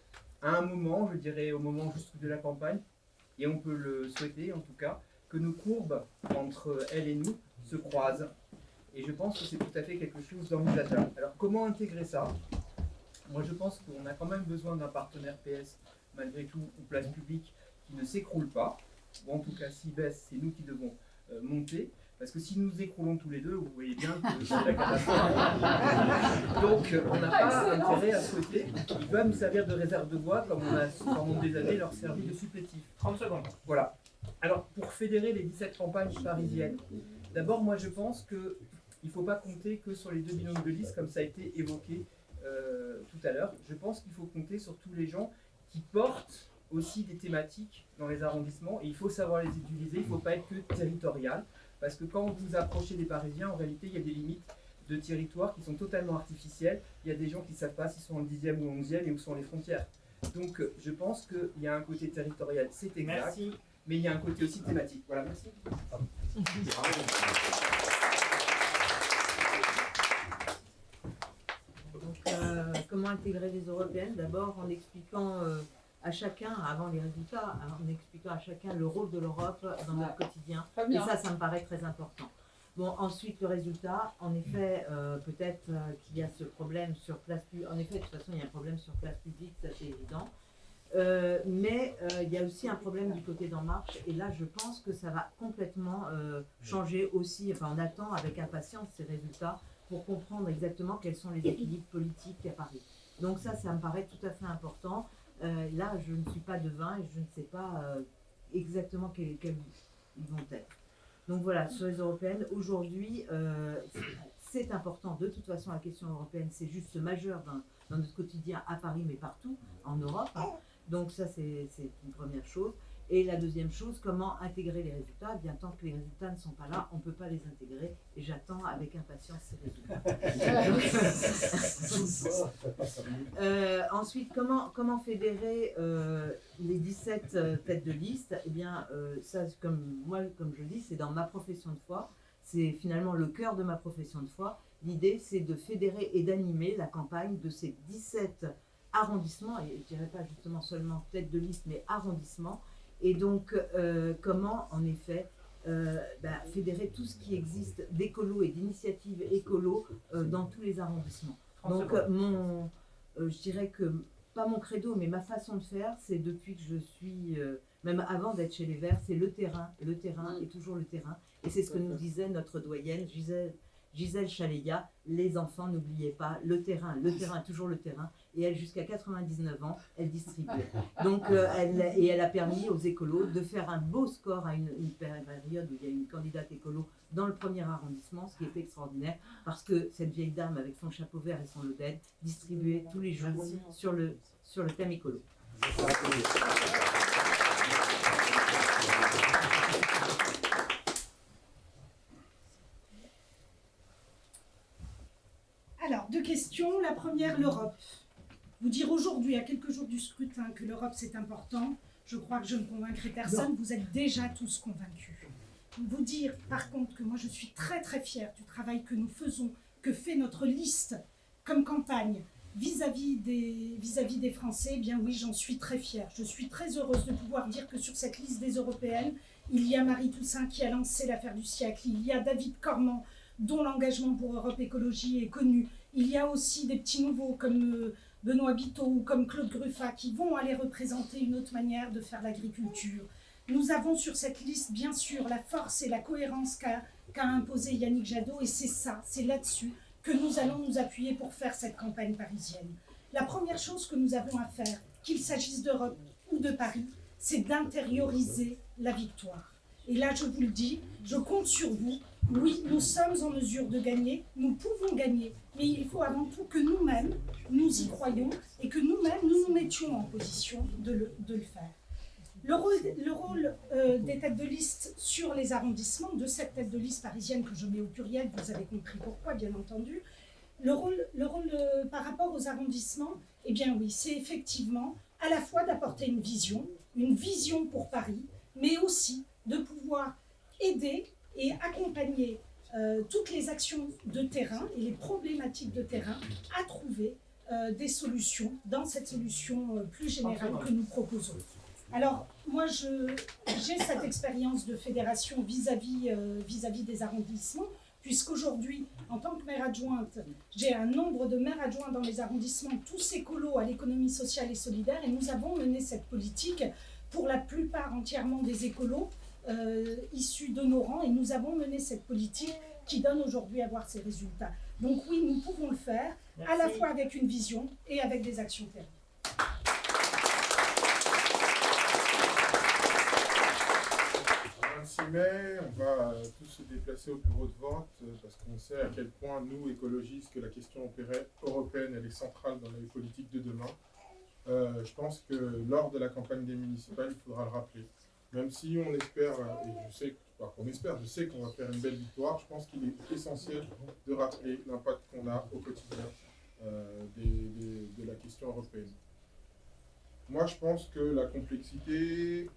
S9: à un moment, je dirais au moment juste de la campagne, et on peut le souhaiter en tout cas, que nos courbes entre elle et nous se croisent. Et je pense que c'est tout à fait quelque chose d'envisageable. Alors comment intégrer ça? Moi je pense qu'on a quand même besoin d'un partenaire PS, malgré tout, ou Place Publique, qui ne s'écroule pas. Ou en tout cas, s'il baisse, c'est nous qui devons monter. Parce que si nous nous écroulons tous les deux, vous voyez bien que c'est la catastrophe. Donc on n'a pas intérêt à souhaiter. Il va nous servir de réserve de bois, comme on a pendant des années leur servi de supplétif.
S1: 30 secondes.
S9: Voilà. Alors pour fédérer les 17 campagnes parisiennes, d'abord moi je pense qu'il ne faut pas compter que sur les 2 binômes de liste, comme ça a été évoqué tout à l'heure. Je pense qu'il faut compter sur tous les gens qui portent aussi des thématiques dans les arrondissements, et il faut savoir les utiliser, il ne faut pas être que territorial. Parce que quand vous approchez des Parisiens, en réalité, il y a des limites de territoire qui sont totalement artificielles. Il y a des gens qui ne savent pas s'ils sont en 10e ou en 11e et où sont les frontières. Donc, je pense qu'il y a un côté territorial, c'est exact,
S1: Merci.
S9: mais il y a un côté aussi thématique. Voilà, merci.
S6: Donc, comment intégrer les européennes? D'abord en expliquant à chacun, avant les résultats, en expliquant à chacun le rôle de l'Europe dans notre quotidien. Et ça me paraît très important. Bon, ensuite, le résultat, en effet, peut-être qu'il y a ce problème sur Place Publique. En effet, de toute façon, il y a un problème sur Place Publique, ça c'est évident. Mais il y a aussi un problème du côté d'En Marche. Et là, je pense que ça va complètement changer aussi. Enfin, on attend avec impatience ces résultats pour comprendre exactement quels sont les équilibres politiques à Paris. Donc ça me paraît tout à fait important. Là, je ne suis pas devin et je ne sais pas exactement quels ils vont être. Donc voilà, sur les européennes, aujourd'hui, c'est important. De toute façon, la question européenne, c'est juste majeur dans notre quotidien à Paris, mais partout en Europe. Donc ça, c'est une première chose. Et la deuxième chose, comment intégrer les résultats? Bien tant que les résultats ne sont pas là, on ne peut pas les intégrer. Et j'attends avec impatience ces résultats. Ensuite, comment fédérer les 17 têtes de liste? Eh bien, ça, comme je dis, c'est dans ma profession de foi. C'est finalement le cœur de ma profession de foi. L'idée, c'est de fédérer et d'animer la campagne de ces 17 arrondissements, et je ne dirais pas justement seulement tête de liste, mais arrondissements. Et donc, comment, en effet, fédérer tout ce qui existe d'écolo et d'initiatives écolo dans tous les arrondissements. Donc, je dirais que, pas mon credo, mais ma façon de faire, c'est depuis que je suis, même avant d'être chez les Verts, c'est le terrain et toujours le terrain. Et c'est ce que nous disait notre doyenne, Gisèle Chaléa, les enfants, n'oubliez pas, le terrain, toujours le terrain. Et elle, jusqu'à 99 ans, elle distribuait. Donc, elle a permis aux écolos de faire un beau score à une période où il y a une candidate écolo dans le premier arrondissement, ce qui est extraordinaire, parce que cette vieille dame, avec son chapeau vert et son lodène, distribuait tous les jours sur le thème écolo.
S7: Alors, 2 questions. La première, l'Europe. Vous dire aujourd'hui, à quelques jours du scrutin, que l'Europe c'est important, je crois que je ne convaincrai personne, vous êtes déjà tous convaincus. Vous dire par contre que moi je suis très très fière du travail que nous faisons, que fait notre liste comme campagne vis-à-vis des Français, eh bien oui, j'en suis très fière. Je suis très heureuse de pouvoir dire que sur cette liste des européennes, il y a Marie Toussaint qui a lancé l'affaire du siècle, il y a David Cormand, dont l'engagement pour Europe Écologie est connu, il y a aussi des petits nouveaux comme Benoît Biteau ou comme Claude Gruffat qui vont aller représenter une autre manière de faire l'agriculture. Nous avons sur cette liste, bien sûr, la force et la cohérence qu'a imposé Yannick Jadot, et c'est ça, c'est là-dessus que nous allons nous appuyer pour faire cette campagne parisienne. La première chose que nous avons à faire, qu'il s'agisse d'Europe ou de Paris, c'est d'intérioriser la victoire. Et là, je vous le dis, je compte sur vous. Oui, nous sommes en mesure de gagner, nous pouvons gagner, mais il faut avant tout que nous-mêmes, nous y croyons et que nous-mêmes, nous nous mettions en position de le faire. Le rôle des têtes de liste sur les arrondissements, de cette tête de liste parisienne que je mets au pluriel, vous avez compris pourquoi, bien entendu. Le rôle par rapport aux arrondissements, eh bien oui, c'est effectivement à la fois d'apporter une vision pour Paris, mais aussi de pouvoir aider et accompagner toutes les actions de terrain et les problématiques de terrain à trouver des solutions dans cette solution plus générale que nous proposons. Alors, moi, j'ai cette expérience de fédération vis-à-vis des arrondissements, puisqu'aujourd'hui, en tant que maire adjointe, j'ai un nombre de maires adjoints dans les arrondissements, tous écolos à l'économie sociale et solidaire, et nous avons mené cette politique, pour la plupart entièrement des écolos, issus de nos rangs, et nous avons mené cette politique qui donne aujourd'hui à voir ses résultats. Donc oui, nous pouvons le faire, à la fois avec une vision et avec des actions terrain.
S8: Le 26 mai, on va tous se déplacer au bureau de vote parce qu'on sait à quel point nous, écologistes, que la question européenne elle est centrale dans les politiques de demain. Je pense que lors de la campagne des municipales, il faudra le rappeler. Même si on espère, et je sais qu'on va faire une belle victoire, je pense qu'il est essentiel de rappeler l'impact qu'on a au quotidien de la question européenne. Moi, je pense que la complexité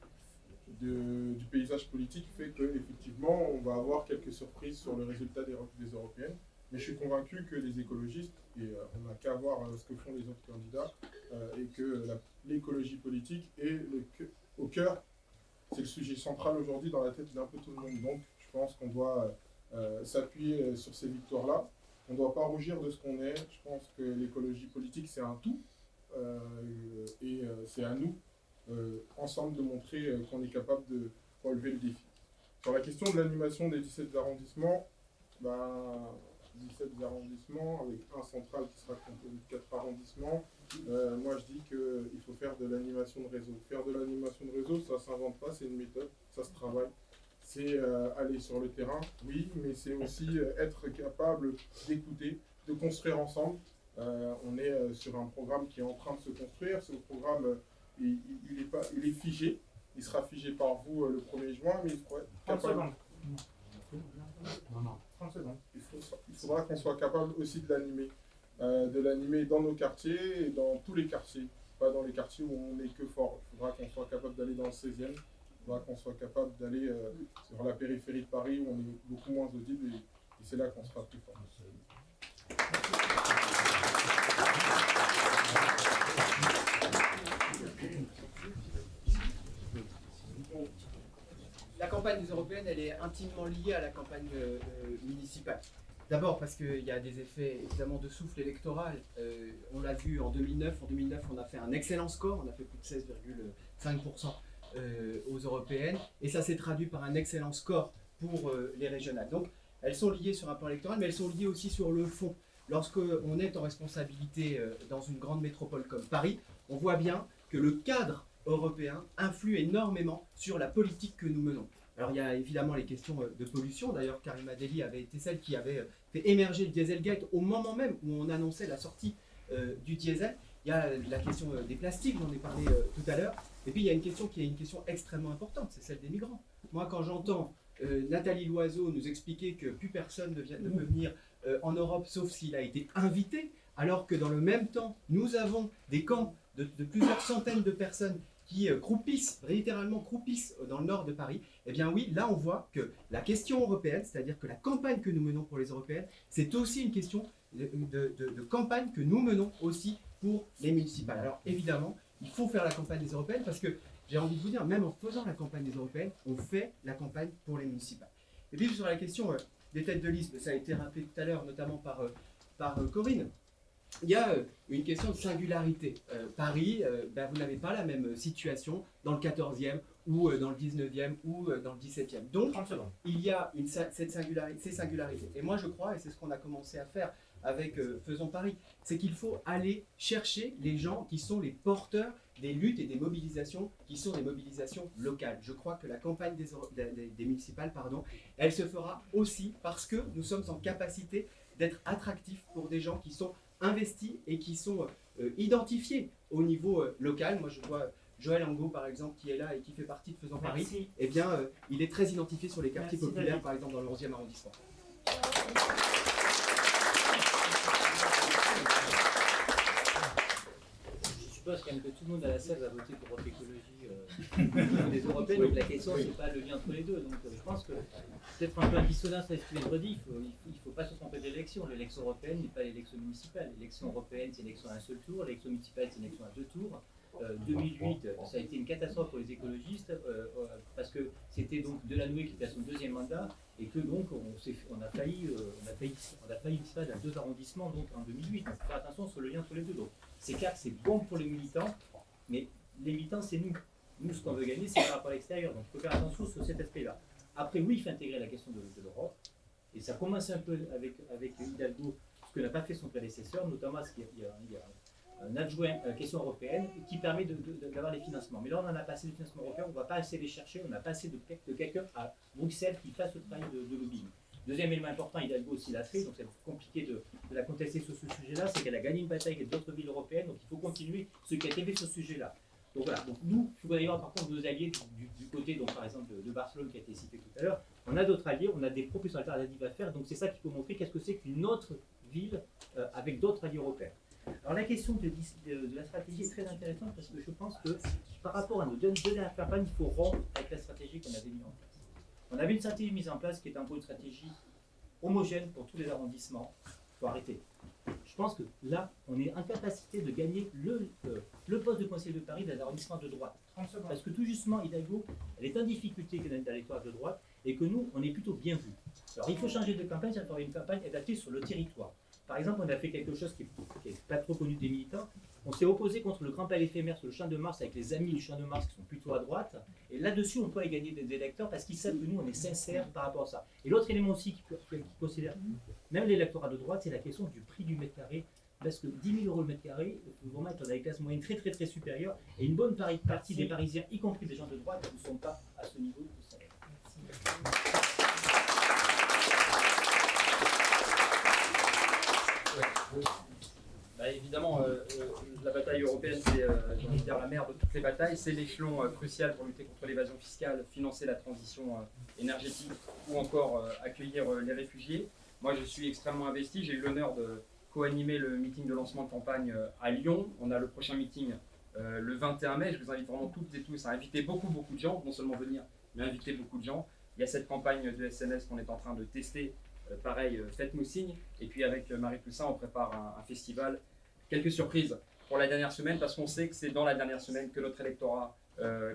S8: du paysage politique fait qu'effectivement, on va avoir quelques surprises sur le résultat des européennes. Mais je suis convaincu que les écologistes, et on n'a qu'à voir ce que font les autres candidats, et que l'écologie politique est au cœur, c'est le sujet central aujourd'hui dans la tête d'un peu tout le monde. Donc je pense qu'on doit s'appuyer sur ces victoires-là. On ne doit pas rougir de ce qu'on est. Je pense que l'écologie politique, c'est un tout. Et c'est à nous, ensemble, de montrer qu'on est capable de relever le défi. Sur la question de l'animation des 17 arrondissements, 17 arrondissements avec un central qui sera composé de 4 arrondissements. Moi, je dis qu'il faut faire de l'animation de réseau. Faire de l'animation de réseau, ça ne s'invente pas, c'est une méthode, ça se travaille. C'est aller sur le terrain, oui, mais c'est aussi être capable d'écouter, de construire ensemble. On est sur un programme qui est en train de se construire. Ce programme, il est figé. Il sera figé par vous le 1er juin, mais il faudra être capable...
S1: 30 secondes.
S8: Il faudra qu'on soit capable aussi de l'animer dans nos quartiers et dans tous les quartiers, pas dans les quartiers où on n'est que fort. Il faudra qu'on soit capable d'aller dans le 16e, il faudra qu'on soit capable d'aller sur la périphérie de Paris où on est beaucoup moins audible et c'est là qu'on sera plus fort.
S3: La campagne des européennes, elle est intimement liée à la campagne municipale. D'abord parce qu'il y a des effets évidemment de souffle électoral. On l'a vu en 2009. En 2009, on a fait un excellent score. On a fait plus de 16,5% aux européennes. Et ça s'est traduit par un excellent score pour les régionales. Donc, elles sont liées sur un plan électoral, mais elles sont liées aussi sur le fond. Lorsqu'on est en responsabilité dans une grande métropole comme Paris, on voit bien que le cadre européen influe énormément sur la politique que nous menons. Alors il y a évidemment les questions de pollution. D'ailleurs, Karima Delli avait été celle qui avait fait émerger le Dieselgate au moment même où on annonçait la sortie du diesel. Il y a la question des plastiques, j'en ai parlé tout à l'heure. Et puis il y a une question qui est une question extrêmement importante, c'est celle des migrants. Moi, quand j'entends Nathalie Loiseau nous expliquait que plus personne ne peut venir en Europe sauf s'il a été invité, alors que dans le même temps, nous avons des camps de plusieurs centaines de personnes qui croupissent, littéralement croupissent dans le nord de Paris. Eh bien oui, là on voit que la question européenne, c'est-à-dire que la campagne que nous menons pour les européennes, c'est aussi une question de campagne que nous menons aussi pour les municipales. Alors évidemment, il faut faire la campagne des européennes parce que j'ai envie de vous dire, même en faisant la campagne des européennes, on fait la campagne pour les municipales. Et puis sur la question des têtes de liste, ça a été rappelé tout à l'heure, notamment par Corinne, il y a une question de singularité. Paris, vous n'avez pas la même situation dans le 14e ou dans le 19e ou dans le 17e. Donc, il y a ces singularités. Et moi, je crois, et c'est ce qu'on a commencé à faire avec Faisons Paris, c'est qu'il faut aller chercher les gens qui sont les porteurs des luttes et des mobilisations qui sont des mobilisations locales. Je crois que la campagne des municipales, elle se fera aussi parce que nous sommes en capacité d'être attractifs pour des gens qui sont investis et qui sont identifiés au niveau local. Moi, je vois Joël Angot, par exemple, qui est là et qui fait partie de Faisons Paris. Eh bien, il est très identifié sur les quartiers populaires, par exemple, dans le 11e arrondissement.
S4: Je suppose quand même que tout le monde à la salle va voter pour Europe Écologie des Européennes, donc la question c'est pas le lien entre les deux. Donc je pense que peut-être un peu un dissonance à ce qui est redit, il ne faut pas se tromper d'élection. L'élection européenne n'est pas l'élection municipale. L'élection européenne c'est une élection à un seul tour, l'élection municipale c'est une élection à 2 tours. 2008, ça a été une catastrophe pour les écologistes parce que c'était donc Delanoë qui était à son 2e mandat et que donc on a failli ça dans 2 arrondissements donc en 2008. Donc, faire attention sur le lien entre les deux. Donc c'est clair que c'est bon pour les militants, mais les militants c'est nous. Nous ce qu'on veut gagner c'est par rapport à l'extérieur. Donc il faut faire attention sur cet aspect-là. Après oui, il faut intégrer la question de l'Europe et ça commence un peu avec Hidalgo, ce que n'a pas fait son prédécesseur, notamment parce qu'il y a un adjoint question européenne qui permet d'avoir des financements. Mais là, on en a pas assez de financements européens, on ne va pas assez les chercher, on n'a pas assez de quelqu'un à Bruxelles qui fasse le travail de lobbying. Deuxième élément important, Hidalgo aussi l'a fait, donc c'est compliqué de la contester sur ce sujet-là, c'est qu'elle a gagné une bataille avec d'autres villes européennes, donc il faut continuer ce qui a été fait sur ce sujet-là. Donc voilà, donc nous, il faut d'ailleurs par contre nos alliés du côté, donc par exemple de Barcelone qui a été cité tout à l'heure, on a d'autres alliés, on a des propositions alternatives à faire, donc c'est ça qu'il faut montrer, qu'est-ce que c'est qu'une autre ville avec d'autres alliés européens. Alors la question de la stratégie est très intéressante parce que je pense que par rapport à nos deux dernières campagnes, il faut rompre avec la stratégie qu'on avait mise en place. On avait une stratégie mise en place qui est un peu une stratégie homogène pour tous les arrondissements. Il faut arrêter. Je pense que là, on est en capacité de gagner le poste de conseiller de Paris dans l'arrondissement de droite. Parce que tout justement, Hidalgo, elle est en difficulté dans l'électorat de droite et que nous, on est plutôt bien vus. Alors il faut changer de campagne, ça ferait une campagne adaptée sur le territoire. Par exemple, on a fait quelque chose qui n'est pas trop connu des militants. On s'est opposé contre le Grand Palais éphémère sur le Champ de Mars avec les amis du Champ de Mars qui sont plutôt à droite. Et là-dessus, on peut y gagner des électeurs parce qu'ils savent que nous, on est sincères par rapport à ça. Et l'autre élément aussi qui considère même l'électorat de droite, c'est la question du prix du mètre carré. Parce que 10 000 € le mètre carré, il faut vraiment être dans les classes moyennes très très très supérieures. Et une bonne partie des Parisiens, y compris des gens de droite, ne sont pas à ce niveau de salaire.
S5: Évidemment, la bataille européenne, c'est j'ai envie de dire la mère de toutes les batailles. C'est l'échelon crucial pour lutter contre l'évasion fiscale, financer la transition énergétique ou encore accueillir les réfugiés. Moi, je suis extrêmement investi. J'ai eu l'honneur de co-animer le meeting de lancement de campagne à Lyon. On a le prochain meeting le 21 mai. Je vous invite vraiment toutes et tous à inviter beaucoup de gens, non seulement venir, mais inviter beaucoup de gens. Il y a cette campagne de SMS qu'on est en train de tester. Pareil, faites-nous signe. Et puis avec Marie Poussin, on prépare un festival. Quelques surprises pour la dernière semaine, parce qu'on sait que c'est dans la dernière semaine que notre électorat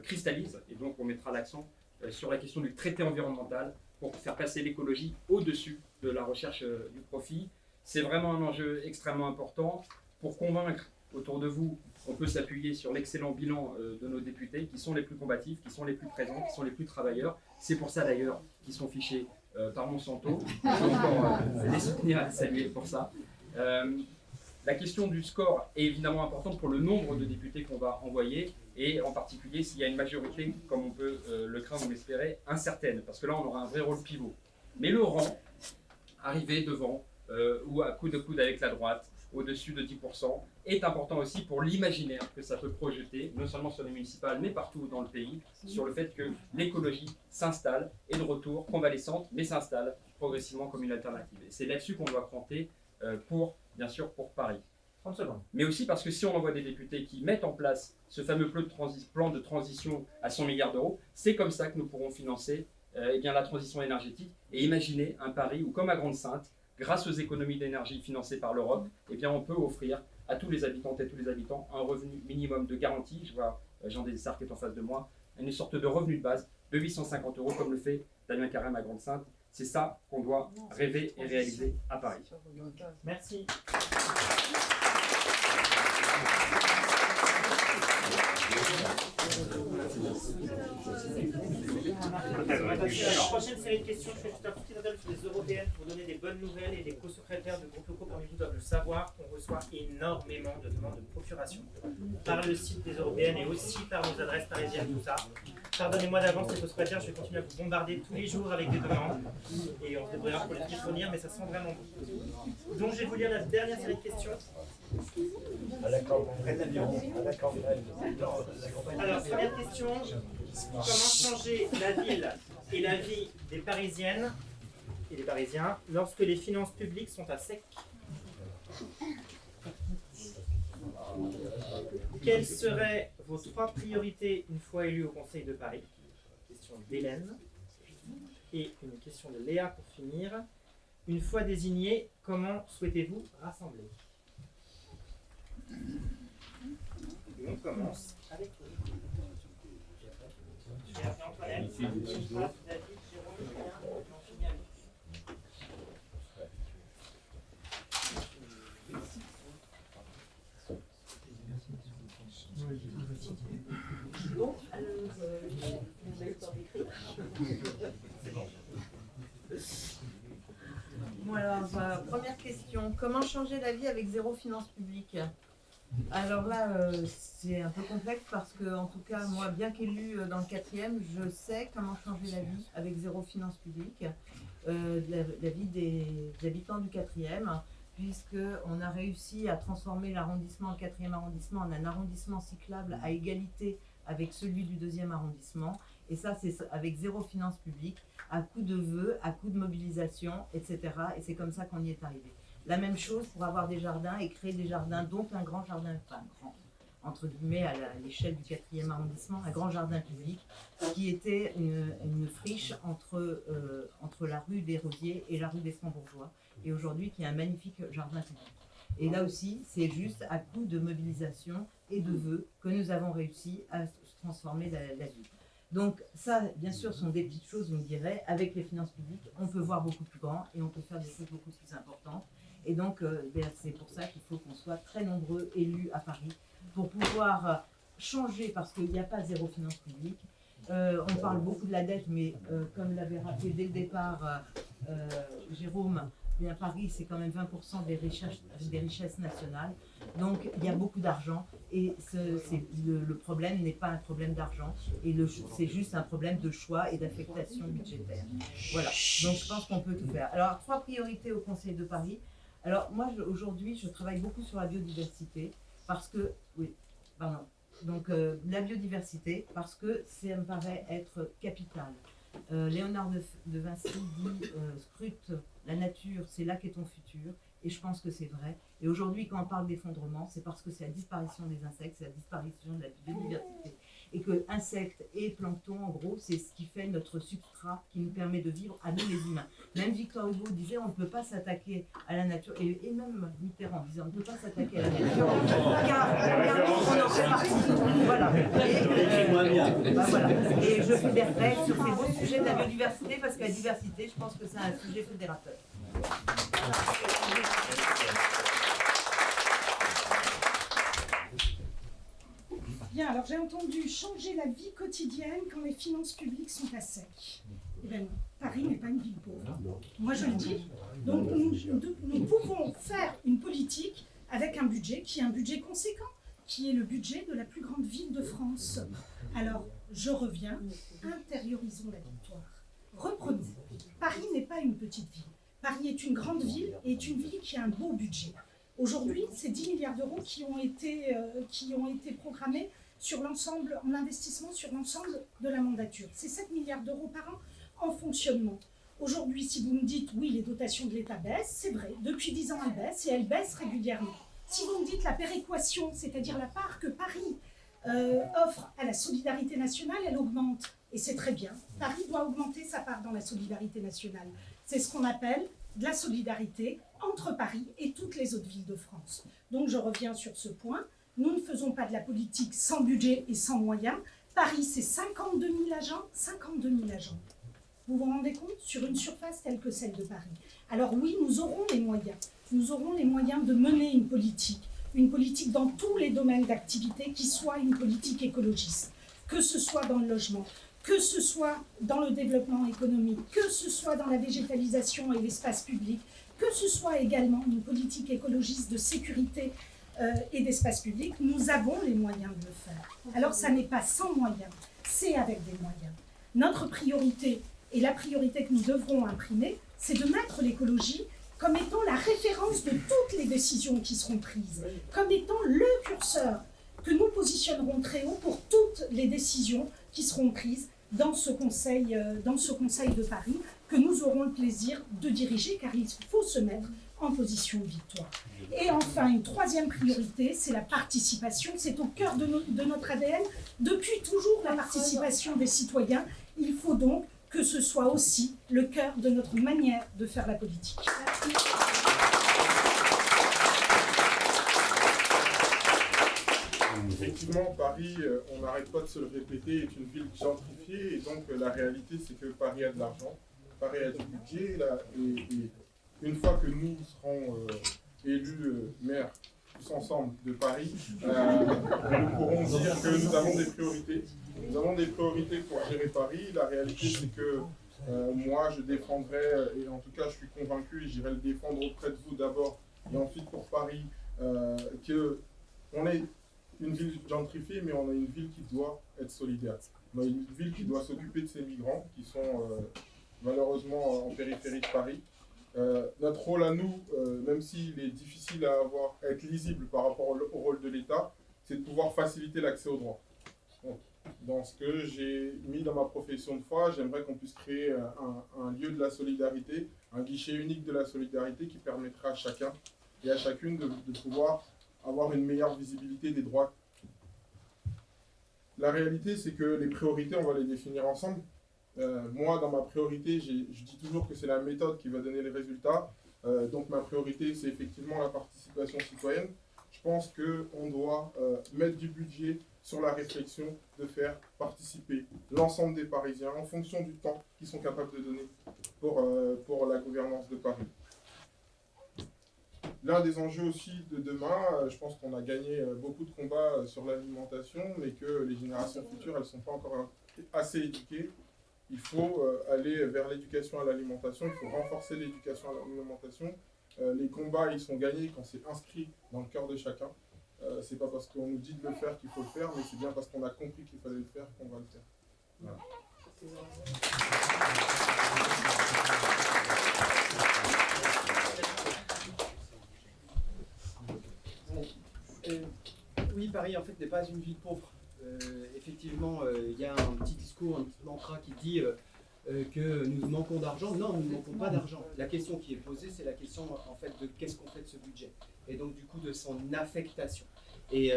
S5: cristallise. Et donc on mettra l'accent sur la question du traité environnemental pour faire passer l'écologie au-dessus de la recherche du profit. C'est vraiment un enjeu extrêmement important. Pour convaincre autour de vous, on peut s'appuyer sur l'excellent bilan de nos députés, qui sont les plus combatifs, qui sont les plus présents, qui sont les plus travailleurs. C'est pour ça d'ailleurs qu'ils sont fichés par Monsanto. Je veux encore les soutenir et les saluer pour ça. La question du score est évidemment importante pour le nombre de députés qu'on va envoyer et en particulier s'il y a une majorité, comme on peut le craindre ou l'espérer, incertaine, parce que là on aura un vrai rôle pivot. Mais le rang, arriver devant ou à coude avec la droite, au-dessus de 10% est important aussi pour l'imaginaire que ça peut projeter, non seulement sur les municipales, mais partout dans le pays, sur le fait que l'écologie s'installe, est de retour, convalescente, mais s'installe progressivement comme une alternative. Et c'est là-dessus qu'on doit compter bien sûr, pour Paris.
S4: 30 secondes.
S5: Mais aussi parce que si on envoie des députés qui mettent en place ce fameux plan de transition à 100 milliards d'euros, c'est comme ça que nous pourrons financer la transition énergétique et imaginer un Paris où, comme à Grande-Synthe, grâce aux économies d'énergie financées par l'Europe, on peut offrir à tous les habitantes et tous les habitants un revenu minimum de garantie. Je vois Jean Desessarts qui est en face de moi, une sorte de revenu de base de 850 euros, comme le fait Damien Carême à Grande-Synthe. C'est ça qu'on doit rêver et réaliser à Paris.
S1: Merci. On va passer à la prochaine série de questions. Je fais juste un petit rappel sur les européennes pour vous donner des bonnes nouvelles, et les co-secrétaires de groupes locaux parmi vous doivent le savoir. On reçoit énormément de demandes de procuration par le site des européennes et aussi par nos adresses parisiennes, tout ça. Pardonnez-moi d'avance les co-secrétaires, je vais continuer à vous bombarder tous les jours avec des demandes et on se débrouillera pour les fournir, mais ça sent vraiment beaucoup. Donc je vais vous lire la dernière série de questions. Alors, première question, comment changer la ville et la vie des Parisiennes et des Parisiens lorsque les finances publiques sont à sec? Quelles seraient vos 3 priorités une fois élu au Conseil de Paris? Question d'Hélène. Et une question de Léa pour finir. Une fois désigné, comment souhaitez-vous rassembler? Et on commence avec vous. Je vais appeler Antoinette, David, Jérôme, Léa, et on finit avec
S6: Donc, bon alors, première question, comment changer la vie avec zéro finance publique? Alors là, c'est un peu complexe parce que, en tout cas, moi, bien qu'élu dans le 4e, je sais comment changer la vie avec zéro finance publique, la vie des habitants du 4e, puisqu'on a réussi à transformer l'arrondissement, le 4e arrondissement, en un arrondissement cyclable à égalité avec celui du 2e arrondissement. Et ça, c'est avec zéro finance publique, à coup de vœux, à coup de mobilisation, etc. Et c'est comme ça qu'on y est arrivé. La même chose pour avoir des jardins et créer des jardins, donc un grand jardin, enfin grand, entre guillemets, à l'échelle du 4e arrondissement, un grand jardin public qui était une friche entre la rue des Rosiers et la rue des Francs-Bourgeois, et aujourd'hui qui est un magnifique jardin public. Et là aussi, c'est juste à coup de mobilisation et de vœux que nous avons réussi à transformer la ville. Donc ça, bien sûr, sont des petites choses, vous me direz, avec les finances publiques, on peut voir beaucoup plus grand et on peut faire des choses beaucoup plus importantes. Et donc, c'est pour ça qu'il faut qu'on soit très nombreux élus à Paris pour pouvoir changer, parce qu'il n'y a pas zéro finance publique. On parle beaucoup de la dette, mais comme l'avait rappelé dès le départ Jérôme, bien Paris, c'est quand même 20% des richesses nationales. Donc, il y a beaucoup d'argent et le problème n'est pas un problème d'argent, et c'est juste un problème de choix et d'affectation budgétaire. Voilà, donc je pense qu'on peut tout faire. Alors, 3 priorités au Conseil de Paris. Alors, moi, aujourd'hui, je travaille beaucoup sur la biodiversité, parce que, donc la biodiversité, parce que ça me paraît être capital. Léonard de Vinci dit scrute la nature, c'est là qu'est ton futur, et je pense que c'est vrai. Et aujourd'hui, quand on parle d'effondrement, c'est parce que c'est la disparition des insectes, c'est la disparition de la biodiversité. Et que insectes et plancton, en gros, c'est ce qui fait notre substrat qui nous permet de vivre à nous les humains. Même Victor Hugo disait on ne peut pas s'attaquer à la nature, et même Mitterrand disait on ne peut pas s'attaquer à la nature, car on en fait partie. Voilà. Voilà. Et je fédérerai sur ces beaux sujets de la biodiversité, parce que la diversité, je pense que c'est un sujet fédérateur.
S7: Bien, alors j'ai entendu changer la vie quotidienne quand les finances publiques sont à sec. Eh bien non, Paris n'est pas une ville pauvre. Moi je le dis. Donc nous pouvons faire une politique avec un budget qui est un budget conséquent, qui est le budget de la plus grande ville de France. Alors je reviens, intériorisons la victoire. Reprenons. Paris n'est pas une petite ville. Paris est une grande ville et est une ville qui a un beau budget. Aujourd'hui, c'est 10 milliards d'euros qui ont été programmés sur l'ensemble, en investissement sur l'ensemble de la mandature. C'est 7 milliards d'euros par an en fonctionnement. Aujourd'hui, si vous me dites, oui, les dotations de l'État baissent, c'est vrai, depuis 10 ans, elles baissent et elles baissent régulièrement. Si vous me dites la péréquation, c'est-à-dire la part que Paris offre à la solidarité nationale, elle augmente. Et c'est très bien. Paris doit augmenter sa part dans la solidarité nationale. C'est ce qu'on appelle de la solidarité entre Paris et toutes les autres villes de France. Donc je reviens sur ce point. Nous ne faisons pas de la politique sans budget et sans moyens. Paris, c'est 52 000 agents, 52 000 agents. Vous vous rendez compte? Sur une surface telle que celle de Paris. Alors oui, nous aurons les moyens. Nous aurons les moyens de mener une politique dans tous les domaines d'activité qui soit une politique écologiste, que ce soit dans le logement, que ce soit dans le développement économique, que ce soit dans la végétalisation et l'espace public, que ce soit également une politique écologiste de sécurité et d'espace public. Nous avons les moyens de le faire. Alors ça n'est pas sans moyens, c'est avec des moyens. Notre priorité, et la priorité que nous devrons imprimer, c'est de mettre l'écologie comme étant la référence de toutes les décisions qui seront prises, comme étant le curseur que nous positionnerons très haut pour toutes les décisions qui seront prises dans ce conseil de Paris, que nous aurons le plaisir de diriger, car il faut se mettre en position de victoire. Et enfin, une troisième priorité, c'est la participation. C'est au cœur de notre ADN, depuis toujours, la participation des citoyens. Il faut donc que ce soit aussi le cœur de notre manière de faire la politique.
S8: Effectivement, Paris, on n'arrête pas de se le répéter, est une ville gentrifiée, et donc la réalité c'est que Paris a de l'argent, Paris a du budget, et une fois que nous serons élus maires tous ensemble de Paris, nous pourrons dire que nous avons des priorités. Nous avons des priorités pour gérer Paris. La réalité c'est que moi je défendrai, et en tout cas je suis convaincu, et j'irai le défendre auprès de vous d'abord, et ensuite pour Paris, qu'on est une ville gentrifiée, mais on a une ville qui doit être solidaire. On a une ville qui doit s'occuper de ces migrants qui sont malheureusement en périphérie de Paris. Notre rôle à nous, même s'il est difficile à être lisible par rapport au rôle de l'État, c'est de pouvoir faciliter l'accès aux droits. Donc, dans ce que j'ai mis dans ma profession de foi, j'aimerais qu'on puisse créer un lieu de la solidarité, un guichet unique de la solidarité qui permettra à chacun et à chacune de pouvoir avoir une meilleure visibilité des droits. La réalité, c'est que les priorités, on va les définir ensemble. Moi, dans ma priorité, je dis toujours que c'est la méthode qui va donner les résultats. Donc ma priorité, c'est effectivement la participation citoyenne. Je pense qu'on doit mettre du budget sur la réflexion de faire participer l'ensemble des Parisiens en fonction du temps qu'ils sont capables de donner pour la gouvernance de Paris. L'un des enjeux aussi de demain, je pense qu'on a gagné beaucoup de combats sur l'alimentation, mais que les générations futures, elles ne sont pas encore assez éduquées. Il faut aller vers l'éducation à l'alimentation, il faut renforcer l'éducation à l'alimentation. Les combats, ils sont gagnés quand c'est inscrit dans le cœur de chacun. C'est pas parce qu'on nous dit de le faire qu'il faut le faire, mais c'est bien parce qu'on a compris qu'il fallait le faire qu'on va le faire. Voilà.
S3: Oui, Paris en fait n'est pas une ville pauvre. Effectivement, il y a un petit discours, un petit mantra qui dit que nous manquons d'argent. Non, nous ne manquons pas d'argent. La question qui est posée, c'est la question en fait de qu'est-ce qu'on fait de ce budget et donc du coup de son affectation. Et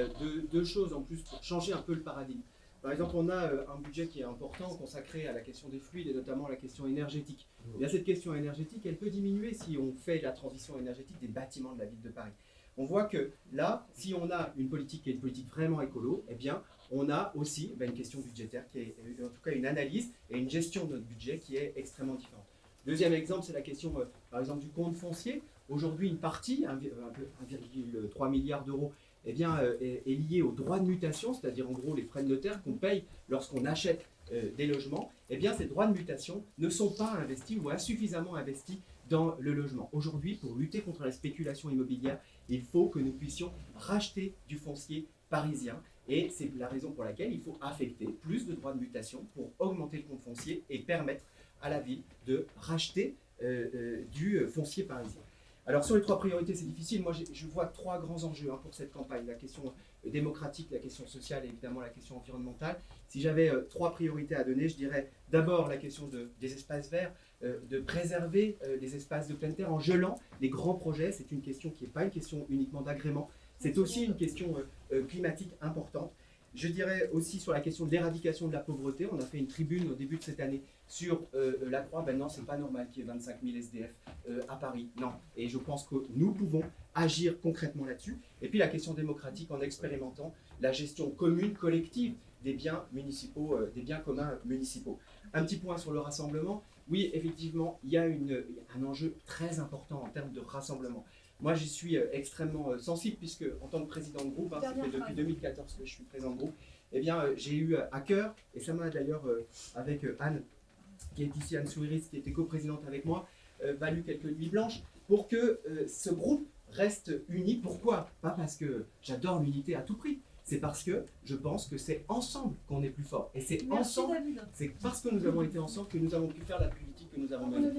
S3: deux choses en plus pour changer un peu le paradigme. Par exemple, on a un budget qui est important consacré à la question des fluides et notamment à la question énergétique. Et bien, cette question énergétique, elle peut diminuer si on fait la transition énergétique des bâtiments de la ville de Paris. On voit que là, si on a une politique qui est une politique vraiment écolo, eh bien, on a aussi une question budgétaire qui est en tout cas une analyse et une gestion de notre budget qui est extrêmement différente. Deuxième exemple, c'est la question, par exemple, du compte foncier. Aujourd'hui, une partie, 1,3 milliard d'euros, eh bien, est liée aux droits de mutation, c'est-à-dire en gros les frais de notaire qu'on paye lorsqu'on achète des logements. Eh bien, ces droits de mutation ne sont pas investis ou insuffisamment investis dans le logement. Aujourd'hui, pour lutter contre la spéculation immobilière, il faut que nous puissions racheter du foncier parisien. Et c'est la raison pour laquelle il faut affecter plus de droits de mutation pour augmenter le compte foncier et permettre à la ville de racheter du foncier parisien. Alors sur les 3 priorités, c'est difficile. Moi, je vois 3 grands enjeux pour cette campagne. La question démocratique, la question sociale et évidemment la question environnementale. Si j'avais 3 priorités à donner, je dirais d'abord la question des espaces verts, de préserver les espaces de pleine terre en gelant les grands projets. C'est une question qui n'est pas une question uniquement d'agrément, c'est aussi une question climatique importante. Je dirais aussi sur la question de l'éradication de la pauvreté. On a fait une tribune au début de cette année sur la Croix. Ben non, c'est pas normal qu'il y ait 25 000 SDF à Paris. Non. Et je pense que nous pouvons agir concrètement là-dessus. Et puis la question démocratique en expérimentant la gestion commune, collective des biens municipaux, des biens communs municipaux. Un petit point sur le rassemblement. Oui, effectivement, il y a un enjeu très important en termes de rassemblement. Moi, j'y suis extrêmement sensible puisque, en tant que président de groupe, ça fait depuis 2014 que je suis président de groupe, eh bien, j'ai eu à cœur, et ça m'a d'ailleurs, avec Anne, qui est ici, Anne Souiris, qui était coprésidente avec moi, valu quelques nuits blanches, pour que ce groupe reste uni. Pourquoi? Pas parce que j'adore l'unité à tout prix, c'est parce que je pense que c'est ensemble qu'on est plus fort. Et c'est ensemble, c'est parce que nous avons été ensemble que nous avons pu faire la politique que nous avons menée.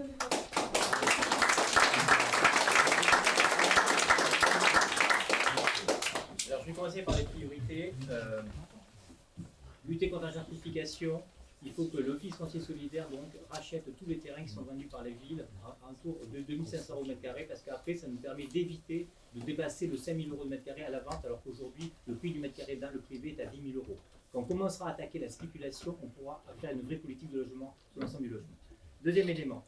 S4: Alors, je vais commencer par les priorités. Lutter contre la gentrification. Il faut que l'Office foncier solidaire donc, rachète tous les terrains qui sont vendus par les villes à un tour de 2500 € mètre carré, parce qu'après, ça nous permet d'éviter de dépasser le 5000 € de mètre carré à la vente, alors qu'aujourd'hui, le prix du mètre carré dans le privé est à 10 000 €. Quand on commencera à attaquer la spéculation, on pourra faire une vraie politique de logement sur l'ensemble du logement. Deuxième élément,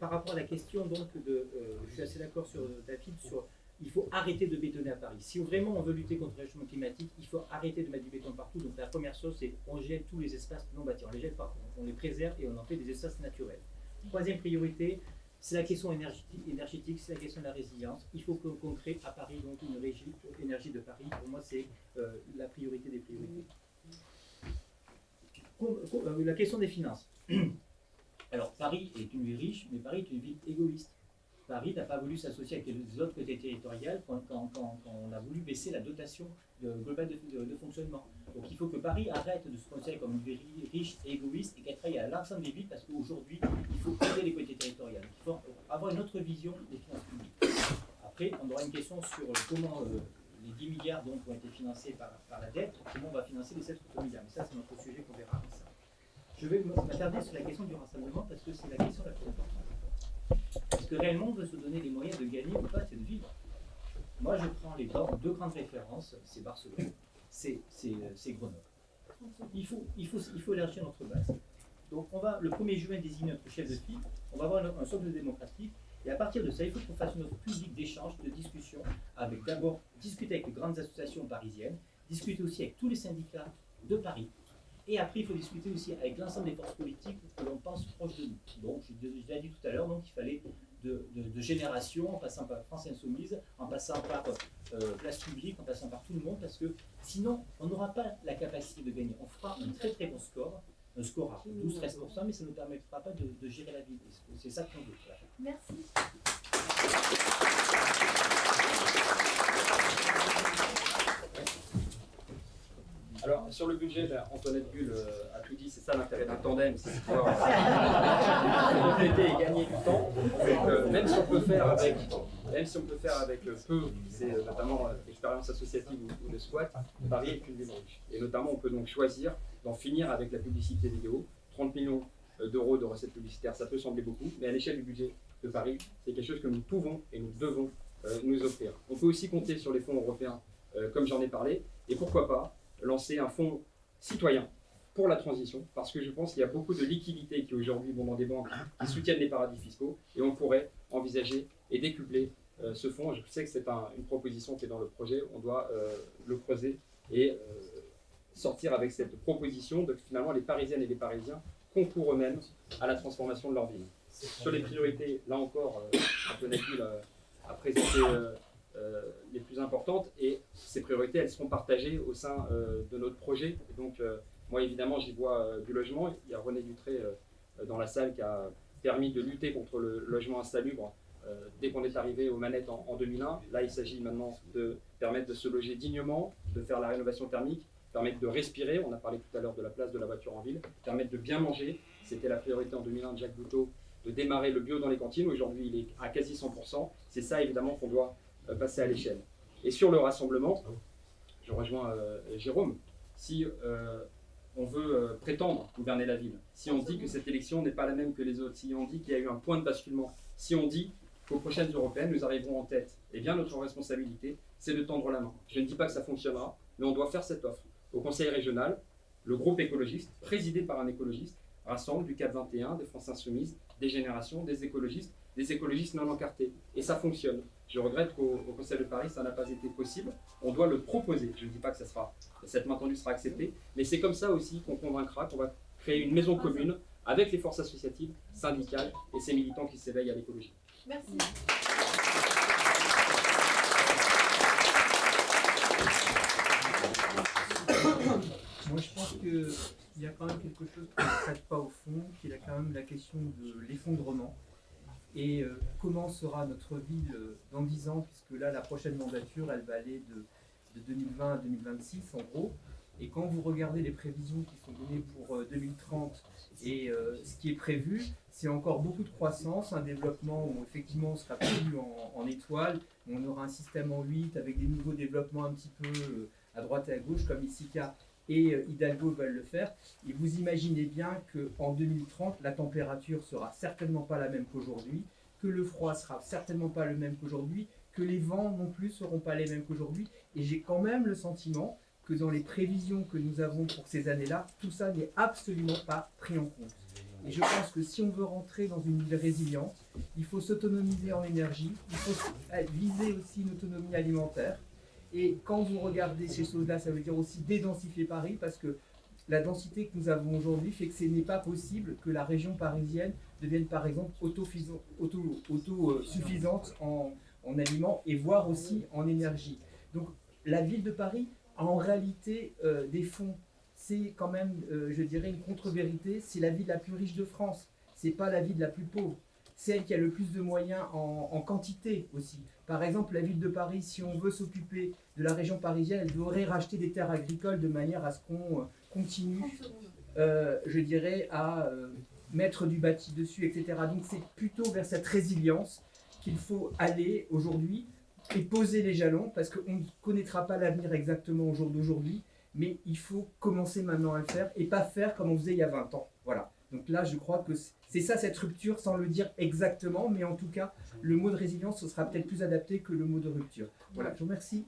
S4: par rapport à la question, donc, je suis assez d'accord sur David, sur il faut arrêter de bétonner à Paris. Si vraiment on veut lutter contre le réchauffement climatique, il faut arrêter de mettre du béton partout. Donc la première chose, c'est on gèle tous les espaces non bâtis. On les gèle pas, on les préserve et on en fait des espaces naturels. Troisième priorité, c'est la question énergétique, c'est la question de la résilience. Il faut qu'on crée à Paris donc une régie énergie de Paris. Pour moi, c'est la priorité des priorités. La question des finances. Alors Paris est une ville riche, mais Paris est une ville égoïste. Paris n'a pas voulu s'associer avec les autres côtés territoriales quand on a voulu baisser la dotation globale de fonctionnement. Donc il faut que Paris arrête de se considérer comme une ville riche et égoïste et qu'elle travaille à l'ensemble des villes parce qu'aujourd'hui, il faut aider les côtés territoriales. Il faut avoir une autre vision des finances publiques. Après, on aura une question sur comment les 10 milliards donc, ont été financés par la dette, comment on va financer les 7 autres milliards. Mais ça, c'est notre sujet qu'on verra après ça. Je vais m'attarder sur la question du rassemblement parce que c'est la question la plus importante. Est-ce que réellement on veut se donner les moyens de gagner ou pas cette ville? Moi je prends les deux grandes références, c'est Barcelone, c'est Grenoble. Il faut élargir notre base. Donc on va le 1er juin désigner notre chef de file, on va avoir un socle démocratique, et à partir de ça, il faut qu'on fasse une offre publique d'échange, de discussion, avec d'abord discuter avec les grandes associations parisiennes, discuter aussi avec tous les syndicats de Paris. Et après, il faut discuter aussi avec l'ensemble des forces politiques que l'on pense proches de nous. Donc, je l'ai dit tout à l'heure, donc il fallait de génération, en passant par France Insoumise, en passant par Place Publique, en passant par tout le monde, parce que sinon, on n'aura pas la capacité de gagner. On fera un très très bon score, un score à 12-13%, mais ça ne nous permettra pas de gérer la ville. C'est ça qu'on veut.
S2: Merci.
S5: Alors, sur le budget, Antoinette Bull a tout dit, c'est ça l'intérêt d'un tandem, c'est de pouvoir compléter et gagner du temps. Donc, même si on peut faire avec peu, c'est notamment l'expérience associative ou le squat, Paris est une ville riche. Et notamment, on peut donc choisir d'en finir avec la publicité vidéo. 30 millions d'euros de recettes publicitaires, ça peut sembler beaucoup, mais à l'échelle du budget de Paris, c'est quelque chose que nous pouvons et nous devons nous offrir. On peut aussi compter sur les fonds européens, comme j'en ai parlé, et pourquoi pas lancer un fonds citoyen pour la transition, parce que je pense qu'il y a beaucoup de liquidités qui aujourd'hui vont dans des banques qui soutiennent les paradis fiscaux, et on pourrait envisager et décupler ce fonds. Je sais que c'est une proposition qui est dans le projet, on doit le creuser et sortir avec cette proposition de que finalement les Parisiennes et les Parisiens concourent eux-mêmes à la transformation de leur ville. Sur les priorités, là encore, Antoinette Bull a présenté les plus importantes, et ces priorités, elles seront partagées au sein de notre projet. Et donc, moi, évidemment, j'y vois du logement. Il y a René Dutré dans la salle qui a permis de lutter contre le logement insalubre dès qu'on est arrivé aux manettes en 2001. Là, il s'agit maintenant de permettre de se loger dignement, de faire la rénovation thermique, permettre de respirer. On a parlé tout à l'heure de la place de la voiture en ville, permettre de bien manger. C'était la priorité en 2001 de Jacques Bouteau de démarrer le bio dans les cantines. Aujourd'hui, il est à quasi 100%. C'est ça, évidemment, qu'on doit passer à l'échelle. Et sur le rassemblement, je rejoins Jérôme, si on veut prétendre gouverner la ville, si on dit que cette élection n'est pas la même que les autres, si on dit qu'il y a eu un point de basculement, si on dit qu'aux prochaines européennes, nous arriverons en tête, eh bien notre responsabilité, c'est de tendre la main. Je ne dis pas que ça fonctionnera, mais on doit faire cette offre. Au conseil régional, le groupe écologiste, présidé par un écologiste, rassemble du CAP 21, des France Insoumises, des générations, des écologistes non encartés. Et ça fonctionne. Je regrette qu'au Conseil de Paris, ça n'a pas été possible. On doit le proposer. Je ne dis pas que cette main tendue sera acceptée, mais c'est comme ça aussi qu'on convaincra qu'on va créer une maison commune avec les forces associatives, syndicales et ces militants qui s'éveillent à l'écologie.
S2: Merci.
S9: Moi, je pense qu'il y a quand même quelque chose qui ne traite pas au fond, qui est quand même la question de l'effondrement. Et comment sera notre ville dans 10 ans, puisque là, la prochaine mandature, elle va aller de 2020 à 2026, en gros. Et quand vous regardez les prévisions qui sont données pour 2030 et ce qui est prévu, c'est encore beaucoup de croissance, un développement où effectivement on sera plus en étoile, on aura un système en 8 avec des nouveaux développements un petit peu à droite et à gauche, comme Icica et Hidalgo veulent le faire. Et vous imaginez bien qu'en 2030, la température sera certainement pas la même qu'aujourd'hui, que le froid sera certainement pas le même qu'aujourd'hui, que les vents non plus seront pas les mêmes qu'aujourd'hui. Et j'ai quand même le sentiment que dans les prévisions que nous avons pour ces années-là, tout ça n'est absolument pas pris en compte. Et je pense que si on veut rentrer dans une ville résiliente, il faut s'autonomiser en énergie, il faut viser aussi une autonomie alimentaire. Et quand vous regardez ces choses-là, ça veut dire aussi dédensifier Paris, parce que la densité que nous avons aujourd'hui fait que ce n'est pas possible que la région parisienne devienne par exemple autosuffisante en aliments et voire aussi en énergie. Donc la ville de Paris a en réalité des fonds. C'est quand même, je dirais, une contre-vérité. C'est la ville la plus riche de France. C'est pas la ville la plus pauvre. C'est elle qui a le plus de moyens en quantité aussi. Par exemple, la ville de Paris, si on veut s'occuper de la région parisienne, elle devrait racheter des terres agricoles de manière à ce qu'on continue, je dirais, à mettre du bâti dessus, etc. Donc c'est plutôt vers cette résilience qu'il faut aller aujourd'hui et poser les jalons, parce qu'on ne connaîtra pas l'avenir exactement au jour d'aujourd'hui, mais il faut commencer maintenant à le faire et pas faire comme on faisait il y a 20 ans. Voilà. Donc là, je crois que c'est ça cette rupture, sans le dire exactement, mais en tout cas, le mot de résilience, ce sera peut-être plus adapté que le mot de rupture. Voilà, je vous remercie.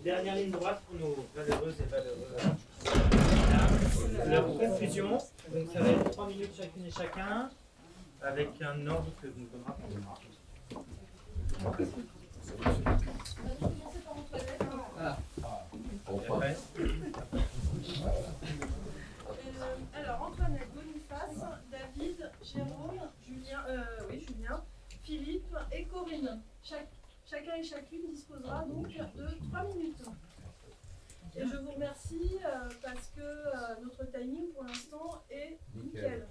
S1: Dernière ligne droite pour nos valeureuses et valeureux. Leur conclusion, donc ça va être 3 minutes chacune et chacun, avec un ordre que nous donnera pour demain.
S2: Alors, Antoinette, Boniface, David, Jérôme, Julien, Philippe et Corinne. Chacun et chacune disposera donc de 3 minutes. Et je vous remercie parce que notre timing pour l'instant est nickel.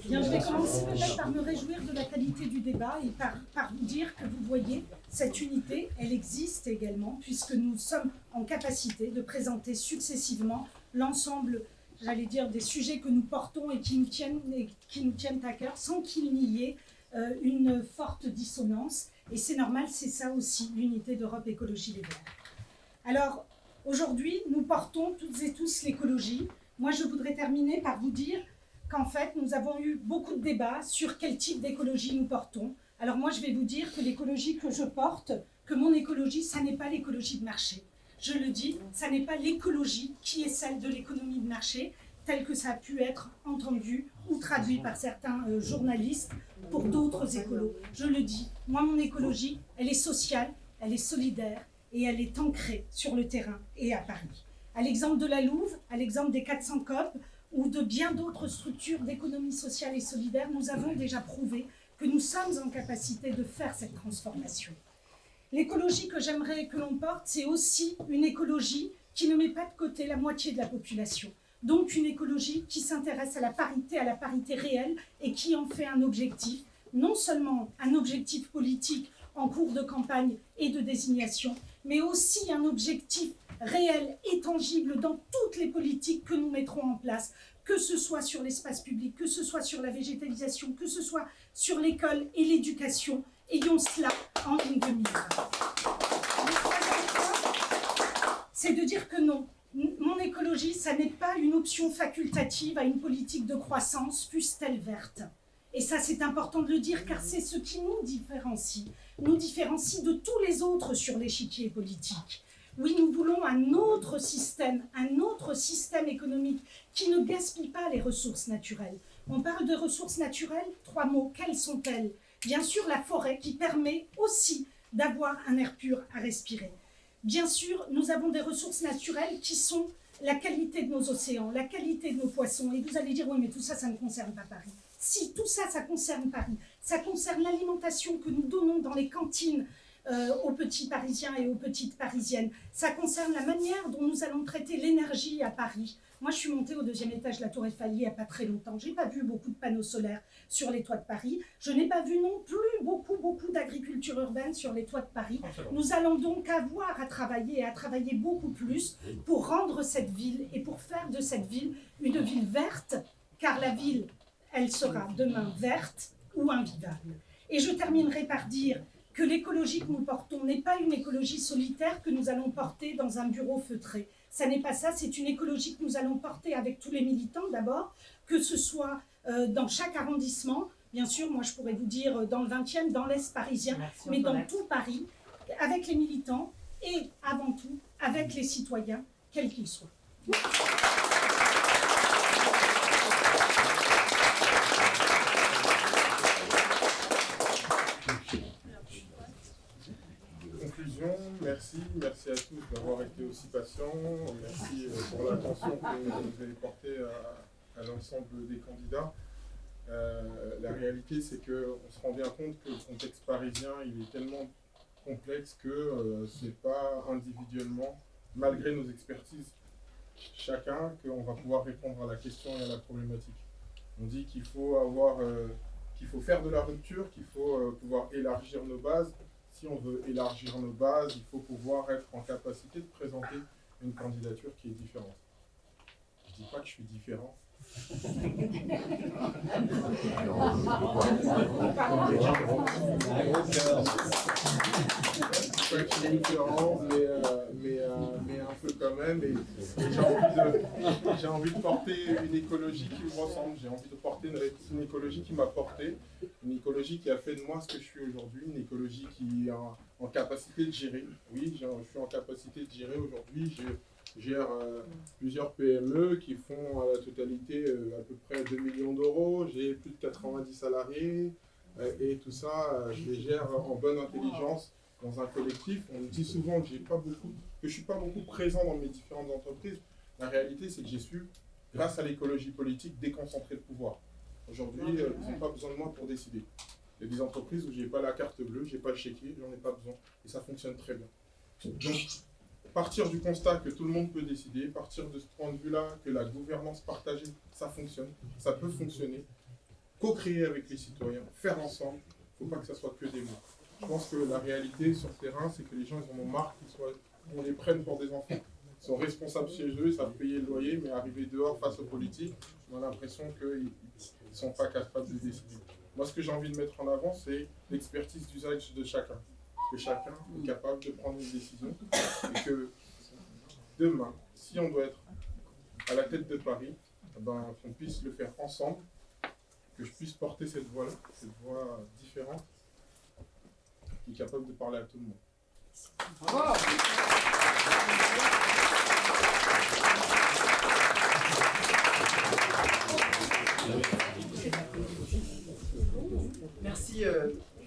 S7: Bien, je vais commencer peut-être par me réjouir de la qualité du débat et par vous dire que vous voyez, cette unité, elle existe également, puisque nous sommes en capacité de présenter successivement l'ensemble, j'allais dire, des sujets que nous portons et qui nous tiennent à cœur, sans qu'il n'y ait une forte dissonance. Et c'est normal, c'est ça aussi l'unité d'Europe Écologie Les Verts. Alors, aujourd'hui, nous portons toutes et tous l'écologie. Moi, je voudrais terminer par vous dire qu'en fait, nous avons eu beaucoup de débats sur quel type d'écologie nous portons. Alors moi, je vais vous dire que l'écologie que je porte, que mon écologie, ça n'est pas l'écologie de marché. Je le dis, ça n'est pas l'écologie qui est celle de l'économie de marché, telle que ça a pu être entendu ou traduit par certains journalistes pour d'autres écolos. Je le dis, moi, mon écologie, elle est sociale, elle est solidaire et elle est ancrée sur le terrain et à Paris. À l'exemple de la Louve, à l'exemple des 400 COP ou de bien d'autres structures d'économie sociale et solidaire, nous avons déjà prouvé que nous sommes en capacité de faire cette transformation. L'écologie que j'aimerais que l'on porte, c'est aussi une écologie qui ne met pas de côté la moitié de la population. Donc une écologie qui s'intéresse à la parité réelle et qui en fait un objectif, non seulement un objectif politique en cours de campagne et de désignation, mais aussi un objectif réel et tangible dans toutes les politiques que nous mettrons en place, que ce soit sur l'espace public, que ce soit sur la végétalisation, que ce soit sur l'école et l'éducation. Ayons cela en ligne de mire. C'est de dire que non, mon écologie, ça n'est pas une option facultative à une politique de croissance, fût-elle verte. Et ça, c'est important de le dire, car c'est ce qui nous différencie de tous les autres sur l'échiquier politique. Oui, nous voulons un autre système économique qui ne gaspille pas les ressources naturelles. On parle de ressources naturelles, 3 mots, quelles sont-elles? Bien sûr, la forêt qui permet aussi d'avoir un air pur à respirer. Bien sûr, nous avons des ressources naturelles qui sont la qualité de nos océans, la qualité de nos poissons. Et vous allez dire, oui, mais tout ça, ça ne concerne pas Paris. Si, tout ça, ça concerne Paris. Ça concerne l'alimentation que nous donnons dans les cantines aux petits Parisiens et aux petites Parisiennes. Ça concerne la manière dont nous allons traiter l'énergie à Paris. Moi, je suis montée au 2e étage de la Tour Eiffel il n'y a pas très longtemps. Je n'ai pas vu beaucoup de panneaux solaires sur les toits de Paris. Je n'ai pas vu non plus beaucoup d'agriculture urbaine sur les toits de Paris. Nous allons donc avoir à travailler, et à travailler beaucoup plus pour rendre cette ville et pour faire de cette ville une ville verte, car la ville, elle sera demain verte ou invivable. Et je terminerai par dire que l'écologie que nous portons n'est pas une écologie solitaire que nous allons porter dans un bureau feutré. Ça n'est pas ça, c'est une écologie que nous allons porter avec tous les militants d'abord, que ce soit dans chaque arrondissement. Bien sûr, moi je pourrais vous dire dans le 20e, dans l'Est parisien, mais dans tout Paris, avec les militants et avant tout avec les citoyens, quels qu'ils soient.
S8: Merci à tous d'avoir été aussi patients, merci pour l'attention que vous avez portée à l'ensemble des candidats. La réalité, c'est qu'on se rend bien compte que le contexte parisien, il est tellement complexe que c'est pas individuellement, malgré nos expertises, chacun, qu'on va pouvoir répondre à la question et à la problématique. On dit qu'il faut faire de la rupture, qu'il faut pouvoir élargir nos bases. Si on veut élargir nos bases, il faut pouvoir être en capacité de présenter une candidature qui est différente. Je ne dis pas que je suis différent. Je suis différent, mais un peu quand même. Et j'ai envie de porter une écologie qui me ressemble. J'ai envie de porter une écologie qui m'a porté, une écologie qui a fait de moi ce que je suis aujourd'hui, une écologie qui est en capacité de gérer. Oui, je suis en capacité de gérer aujourd'hui. Je gère plusieurs PME qui font à la totalité à peu près 2 millions d'euros. J'ai plus de 90 salariés et tout ça, je les gère en bonne intelligence dans un collectif. On me dit souvent que je ne suis pas beaucoup présent dans mes différentes entreprises. La réalité, c'est que j'ai su, grâce à l'écologie politique, déconcentrer le pouvoir. Aujourd'hui, ils n'ont pas besoin de moi pour décider. Il y a des entreprises où je n'ai pas la carte bleue, je n'ai pas le chéquier, j'en ai pas besoin. Et ça fonctionne très bien. Donc, partir du constat que tout le monde peut décider, partir de ce point de vue-là, que la gouvernance partagée, ça fonctionne, ça peut fonctionner, co-créer avec les citoyens, faire ensemble, il ne faut pas que ça soit que des mots. Je pense que la réalité sur le terrain, c'est que les gens, ils en ont marre qu'on les prenne pour des enfants. Ils sont responsables chez eux, ils savent payer le loyer, mais arriver dehors face aux politiques, on a l'impression qu'ils ne sont pas capables de décider. Moi, ce que j'ai envie de mettre en avant, c'est l'expertise d'usage de chacun. Que chacun est capable de prendre une décision et que demain, si on doit être à la tête de Paris, qu'on puisse le faire ensemble, que je puisse porter cette voix-là, cette voix différente, qui est capable de parler à tout le monde.
S3: Bravo.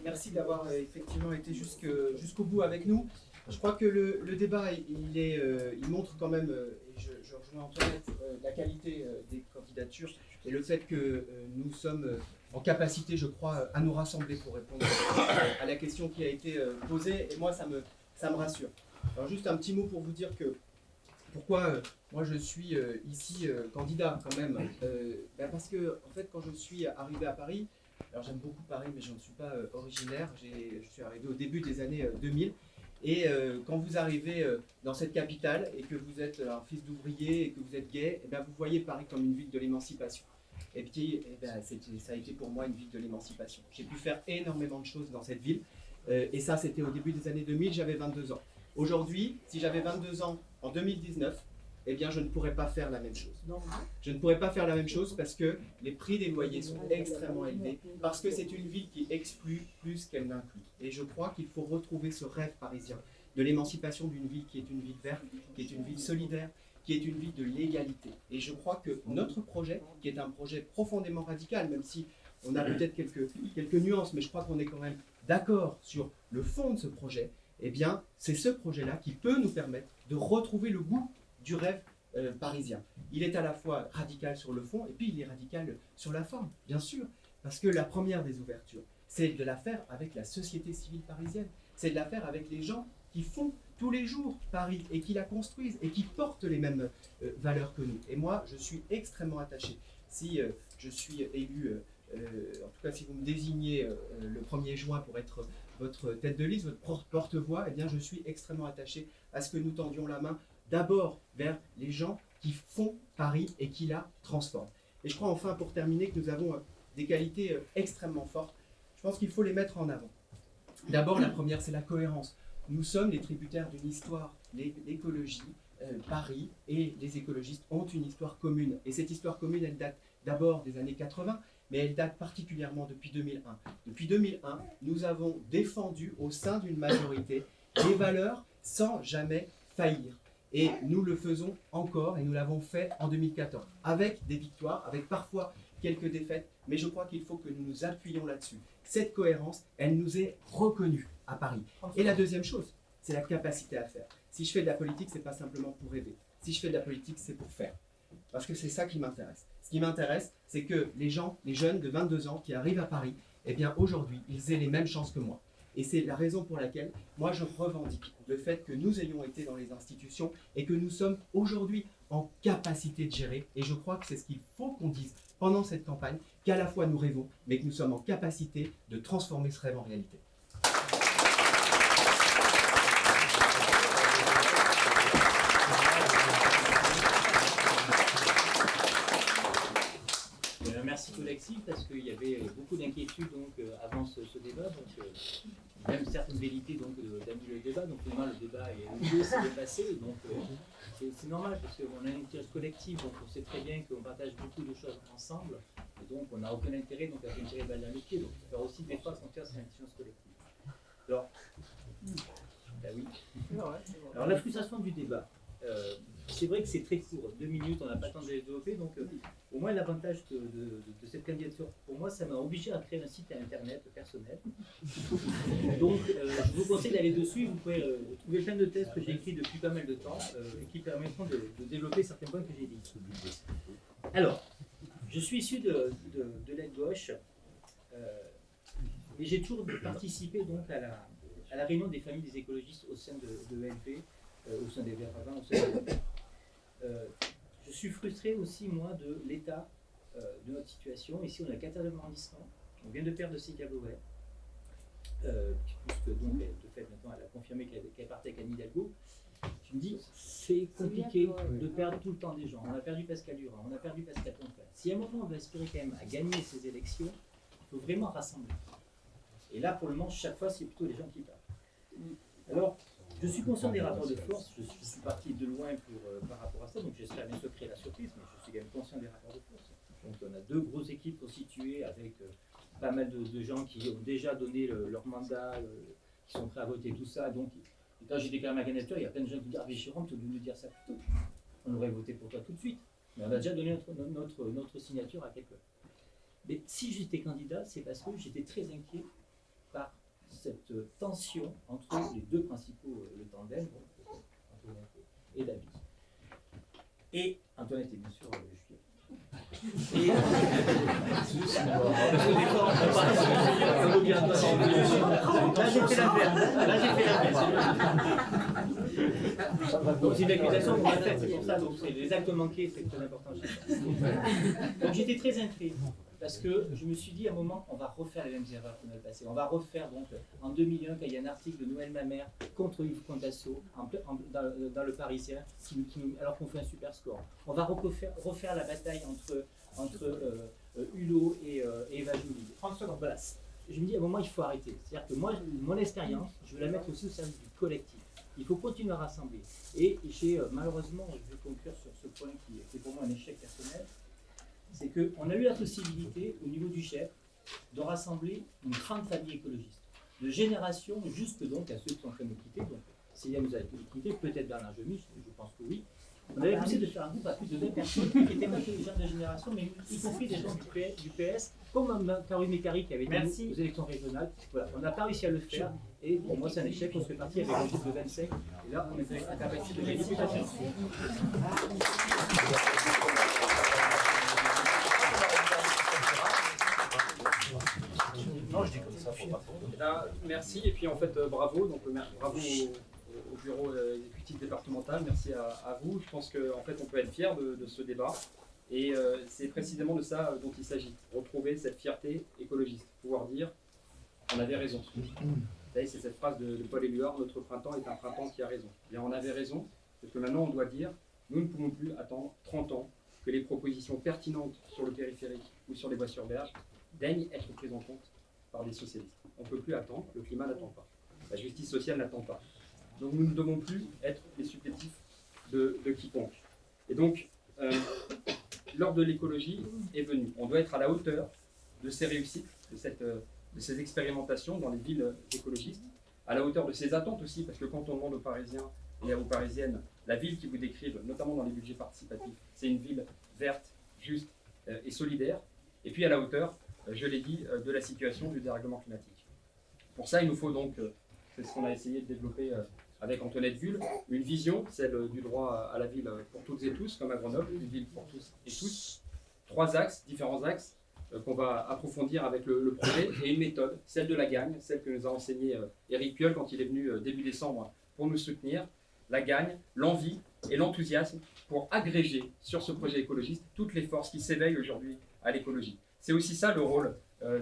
S3: Merci d'avoir effectivement été jusqu'au bout avec nous. Je crois que le débat, il montre quand même, et je rejoins Antoinette, la qualité des candidatures et le fait que nous sommes en capacité, je crois, à nous rassembler pour répondre à la question qui a été posée. Et moi, ça me rassure. Alors juste un petit mot pour vous dire que Pourquoi moi je suis ici candidat quand même parce que en fait quand je suis arrivé à Paris, alors j'aime beaucoup Paris mais je ne suis pas originaire, je suis arrivé au début des années 2000 et quand vous arrivez dans cette capitale et que vous êtes un fils d'ouvrier et que vous êtes gay, et bien vous voyez Paris comme une ville de l'émancipation. Et puis ça a été pour moi une ville de l'émancipation. J'ai pu faire énormément de choses dans cette ville et ça c'était au début des années 2000, j'avais 22 ans. Aujourd'hui, si j'avais 22 ans en 2019, eh bien je ne pourrais pas faire la même chose. Je ne pourrais pas faire la même chose parce que les prix des loyers sont extrêmement élevés, parce que c'est une ville qui exclut plus qu'elle n'inclut. Et je crois qu'il faut retrouver ce rêve parisien de l'émancipation d'une ville qui est une ville verte, qui est une ville solidaire, qui est une ville de l'égalité. Et je crois que notre projet, qui est un projet profondément radical, même si on a peut-être quelques nuances, mais je crois qu'on est quand même d'accord sur le fond de ce projet, eh bien c'est ce projet-là qui peut nous permettre de retrouver le goût du rêve parisien. Il est à la fois radical sur le fond et puis il est radical sur la forme, bien sûr, parce que la première des ouvertures, c'est de la faire avec la société civile parisienne, c'est de la faire avec les gens qui font tous les jours Paris et qui la construisent et qui portent les mêmes valeurs que nous. Et moi, je suis extrêmement attaché. Si je suis élu, en tout cas si vous me désignez le 1er juin pour être votre tête de liste, votre porte-voix, eh bien je suis extrêmement attaché à ce que nous tendions la main d'abord vers les gens qui font Paris et qui la transforment. Et je crois enfin, pour terminer, que nous avons des qualités extrêmement fortes. Je pense qu'il faut les mettre en avant. D'abord, la première, c'est la cohérence. Nous sommes les tributaires d'une histoire. L'écologie, Paris et les écologistes ont une histoire commune. Et cette histoire commune, elle date d'abord des années 80, mais elle date particulièrement depuis 2001. Depuis 2001, nous avons défendu au sein d'une majorité des valeurs sans jamais faillir. Et nous le faisons encore, et nous l'avons fait en 2014, avec des victoires, avec parfois quelques défaites, mais je crois qu'il faut que nous nous appuyions là-dessus. Cette cohérence, elle nous est reconnue à Paris. Et la deuxième chose, c'est la capacité à faire. Si je fais de la politique, c'est pas simplement pour rêver. Si je fais de la politique, c'est pour faire. Parce que c'est ça qui m'intéresse. Ce qui m'intéresse, c'est que les gens, les jeunes de 22 ans qui arrivent à Paris, eh bien aujourd'hui, ils aient les mêmes chances que moi. Et c'est la raison pour laquelle, moi, je revendique le fait que nous ayons été dans les institutions et que nous sommes aujourd'hui en capacité de gérer. Et je crois que c'est ce qu'il faut qu'on dise pendant cette campagne, qu'à la fois nous rêvons, mais que nous sommes en capacité de transformer ce rêve en réalité.
S4: Merci collectif parce qu'il y avait beaucoup d'inquiétudes avant ce débat, même certaines velléités d'annuler le débat, donc finalement le débat s'est dépassé, donc c'est normal parce qu'on a une intelligence collective, donc on sait très bien qu'on partage beaucoup de choses ensemble, et donc on n'a aucun intérêt à faire tirer balle dans les pieds, donc il faut faire aussi des fois sentir cette intelligence collective. Alors, ben oui. Alors la frustration du débat. C'est vrai que c'est très court, 2 minutes, on n'a pas le temps de les développer, donc au moins l'avantage de cette candidature, pour moi, ça m'a obligé à créer un site internet personnel. Donc je vous conseille d'aller dessus, vous pouvez trouver plein de thèses que j'ai écrits depuis pas mal de temps et qui permettront de développer certains points que j'ai dit. Alors, je suis issu de l'aile gauche et j'ai toujours participé donc à la réunion des familles des écologistes au sein de l'ELP. Au sein des Verts avant, au sein des je suis frustré aussi, moi, de l'état de notre situation. Ici, on a 14e arrondissement. On vient de perdre Célia Beauvais, puisque donc, de fait, maintenant, elle a confirmé qu'elle partait avec Anne Hidalgo. Je me dis, c'est compliqué de perdre tout le temps des gens. On a perdu Pascal Durand, on a perdu Pascal Tonfin. Si à un moment, on veut aspirer quand même à gagner ces élections, il faut vraiment rassembler. Et là, pour le moment, chaque fois, c'est plutôt les gens qui parlent. Alors, je suis conscient des rapports de force, je suis parti de loin par rapport à ça, donc j'espère bien sûr créer la surprise, mais je suis quand même conscient des rapports de force. Donc on a 2 grosses équipes constituées avec pas mal de gens qui ont déjà donné leur mandat, qui sont prêts à voter tout ça. Donc quand j'ai déclaré ma candidature, il y a plein de gens qui disent « Ah, Véchiron, tu devais nous dire ça plus tôt. On aurait voté pour toi tout de suite. » Mais on a déjà donné notre signature à quelqu'un. Mais si j'étais candidat, c'est parce que j'étais très inquiet par cette tension entre les 2 principaux, le tandem, Antoinette et David. Et Antoinette est bien sûr Julien. Et là j'ai fait l'affaire. Donc c'est une accusation qu'on m'a faite, c'est pour ça. Donc c'est les actes manqués, c'est très important. Donc j'étais très intrigué. Parce que je me suis dit à un moment, on va refaire les mêmes erreurs qu'on a passées. On va refaire donc en 2001, quand il y a un article de Noël Mamère contre Yves Contasso dans le Parisien, alors qu'on fait un super score. On va refaire la bataille entre Hulot et Eva Joly. 30 secondes. Voilà. Je me dis à un moment, il faut arrêter. C'est-à-dire que moi, mon expérience, je veux la mettre aussi au service du collectif. Il faut continuer à rassembler. Et j'ai malheureusement, je vais conclure sur ce point qui est pour moi un échec personnel. C'est qu'on a eu la possibilité, au niveau du chef, de rassembler une grande famille écologiste, de génération jusque donc à ceux qui sont en train de quitter. Donc, Célia nous a quitté, peut-être Bernard Gemus, je pense que oui. On avait essayé de faire un groupe à plus de 20 personnes qui n'étaient pas que des gens de génération, mais y compris des gens du PS, comme Karim Mekari qui avait été aux élections régionales. Voilà, on n'a pas réussi à le faire, et pour moi c'est un échec. On se fait partie avec un groupe de 25, et là on est avec la capacité de gagner toute la chance.
S5: Non, je dis comme ça, faut pas. Merci, et puis en fait, bravo. Donc, bravo au bureau exécutif départemental, merci à vous. Je pense qu'en fait, on peut être fier de ce débat. Et c'est précisément de ça dont il s'agit. Retrouver cette fierté écologiste. Pouvoir dire, on avait raison. Vous savez, c'est cette phrase de Paul Éluard, notre printemps est un printemps qui a raison. Eh bien, on avait raison, parce que maintenant, on doit dire, nous ne pouvons plus attendre 30 ans que les propositions pertinentes sur le périphérique ou sur les voies sur berge daignent être prises en compte par les socialistes. On ne peut plus attendre, le climat n'attend pas. La justice sociale n'attend pas. Donc nous ne devons plus être les supplétifs de quiconque. Et donc, l'heure de l'écologie est venue. On doit être à la hauteur de ces réussites, de ces expérimentations dans les villes écologistes, à la hauteur de ces attentes aussi, parce que quand on demande aux Parisiens et aux Parisiennes la ville qui vous décrivent, notamment dans les budgets participatifs, c'est une ville verte, juste et solidaire, et puis à la hauteur, je l'ai dit, de la situation du dérèglement climatique. Pour ça, il nous faut donc, c'est ce qu'on a essayé de développer avec Antoinette Bulle, une vision, celle du droit à la ville pour toutes et tous, comme à Grenoble, une ville pour tous et tous. 3 axes, différents axes, qu'on va approfondir avec le projet, et une méthode, celle de la gagne, celle que nous a enseignée Éric Piolle quand il est venu début décembre pour nous soutenir. La gagne, l'envie et l'enthousiasme pour agréger sur ce projet écologiste toutes les forces qui s'éveillent aujourd'hui à l'écologie. C'est aussi ça le rôle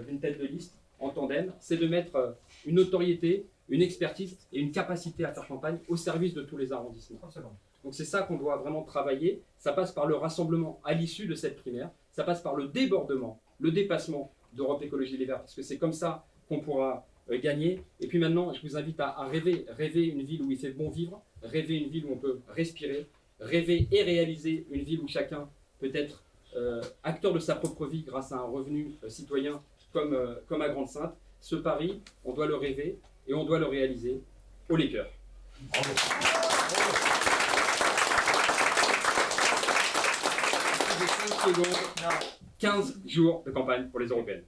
S5: d'une tête de liste en tandem, c'est de mettre une notoriété, une expertise et une capacité à faire campagne au service de tous les arrondissements. Donc c'est ça qu'on doit vraiment travailler. Ça passe par le rassemblement à l'issue de cette primaire, ça passe par le débordement, le dépassement d'Europe Écologie Les Verts, parce que c'est comme ça qu'on pourra gagner. Et puis maintenant, je vous invite à rêver une ville où il fait bon vivre, rêver une ville où on peut respirer, rêver et réaliser une ville où chacun peut être acteur de sa propre vie grâce à un revenu citoyen comme à Grande-Synthe. Ce pari, on doit le rêver et on doit le réaliser haut les cœurs. 5 secondes, 15 jours de campagne pour les européennes.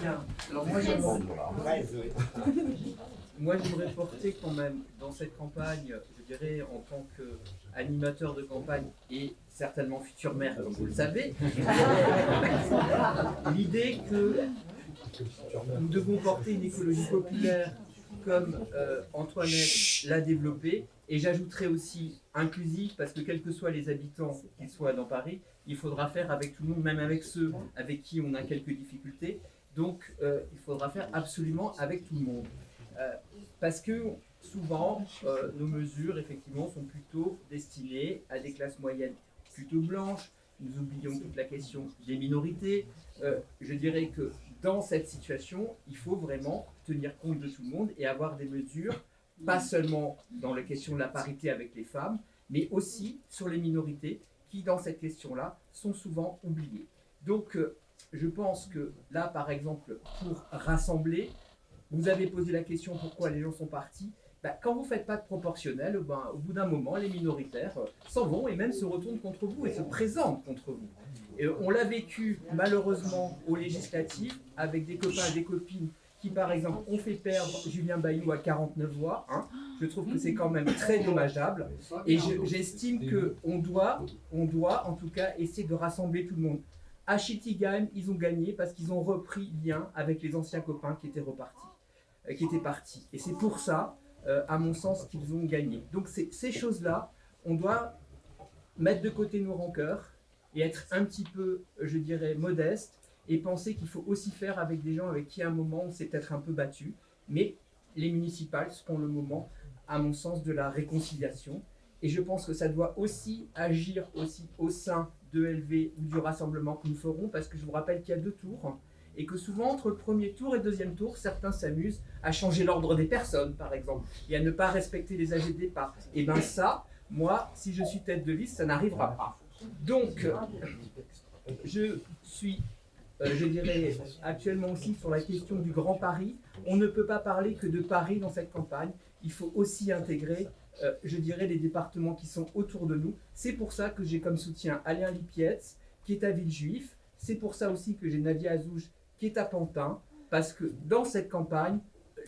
S9: Bien. Alors moi j'aimerais porter quand même dans cette campagne, je dirais en tant qu'animateur de campagne et certainement futur maire, comme vous le savez, l'idée que nous devons porter une écologie populaire comme Antoinette l'a développée, et j'ajouterais aussi inclusive, parce que quels que soient les habitants, qu'ils soient dans Paris, il faudra faire avec tout le monde, même avec ceux avec qui on a quelques difficultés. Donc il faudra faire absolument avec tout le monde. Parce que souvent, nos mesures, effectivement, sont plutôt destinées à des classes moyennes plutôt blanches. Nous oublions toute la question des minorités. Je dirais que dans cette situation, il faut vraiment tenir compte de tout le monde et avoir des mesures, pas seulement dans la question de la parité avec les femmes, mais aussi sur les minorités qui, dans cette question-là, sont souvent oubliées. Donc, je pense que là, par exemple, pour rassembler, vous avez posé la question pourquoi les gens sont partis. Quand vous ne faites pas de proportionnel, au bout d'un moment, les minoritaires s'en vont et même se retournent contre vous et se présentent contre vous. Et on l'a vécu malheureusement aux législatives avec des copains et des copines qui, par exemple, ont fait perdre Julien Bayou à 49 voix. Je trouve que c'est quand même très dommageable. Et j'estime qu'on doit, en tout cas, essayer de rassembler tout le monde. À Schiltigheim, ils ont gagné parce qu'ils ont repris lien avec les anciens copains qui étaient repartis. qui étaient partis. Et c'est pour ça, à mon sens, qu'ils ont gagné. Donc ces choses-là, on doit mettre de côté nos rancœurs et être un petit peu, je dirais, modeste et penser qu'il faut aussi faire avec des gens avec qui à un moment on s'est peut-être un peu battu. Mais les municipales seront le moment, à mon sens, de la réconciliation. Et je pense que ça doit aussi agir aussi au sein de LV ou du rassemblement que nous ferons, parce que je vous rappelle qu'il y a 2 tours, et que souvent entre le premier tour et le deuxième tour, certains s'amusent à changer l'ordre des personnes, par exemple, et à ne pas respecter les âgés de départ. Et bien ça, moi, si je suis tête de liste, ça n'arrivera pas. Donc, je suis, je dirais, actuellement aussi sur la question du Grand Paris. On ne peut pas parler que de Paris dans cette campagne. Il faut aussi intégrer, je dirais, les départements qui sont autour de nous. C'est pour ça que j'ai comme soutien Alain Lipietz, qui est à Villejuif. C'est pour ça aussi que j'ai Nadia Azouj, qui est à Pantin, parce que dans cette campagne,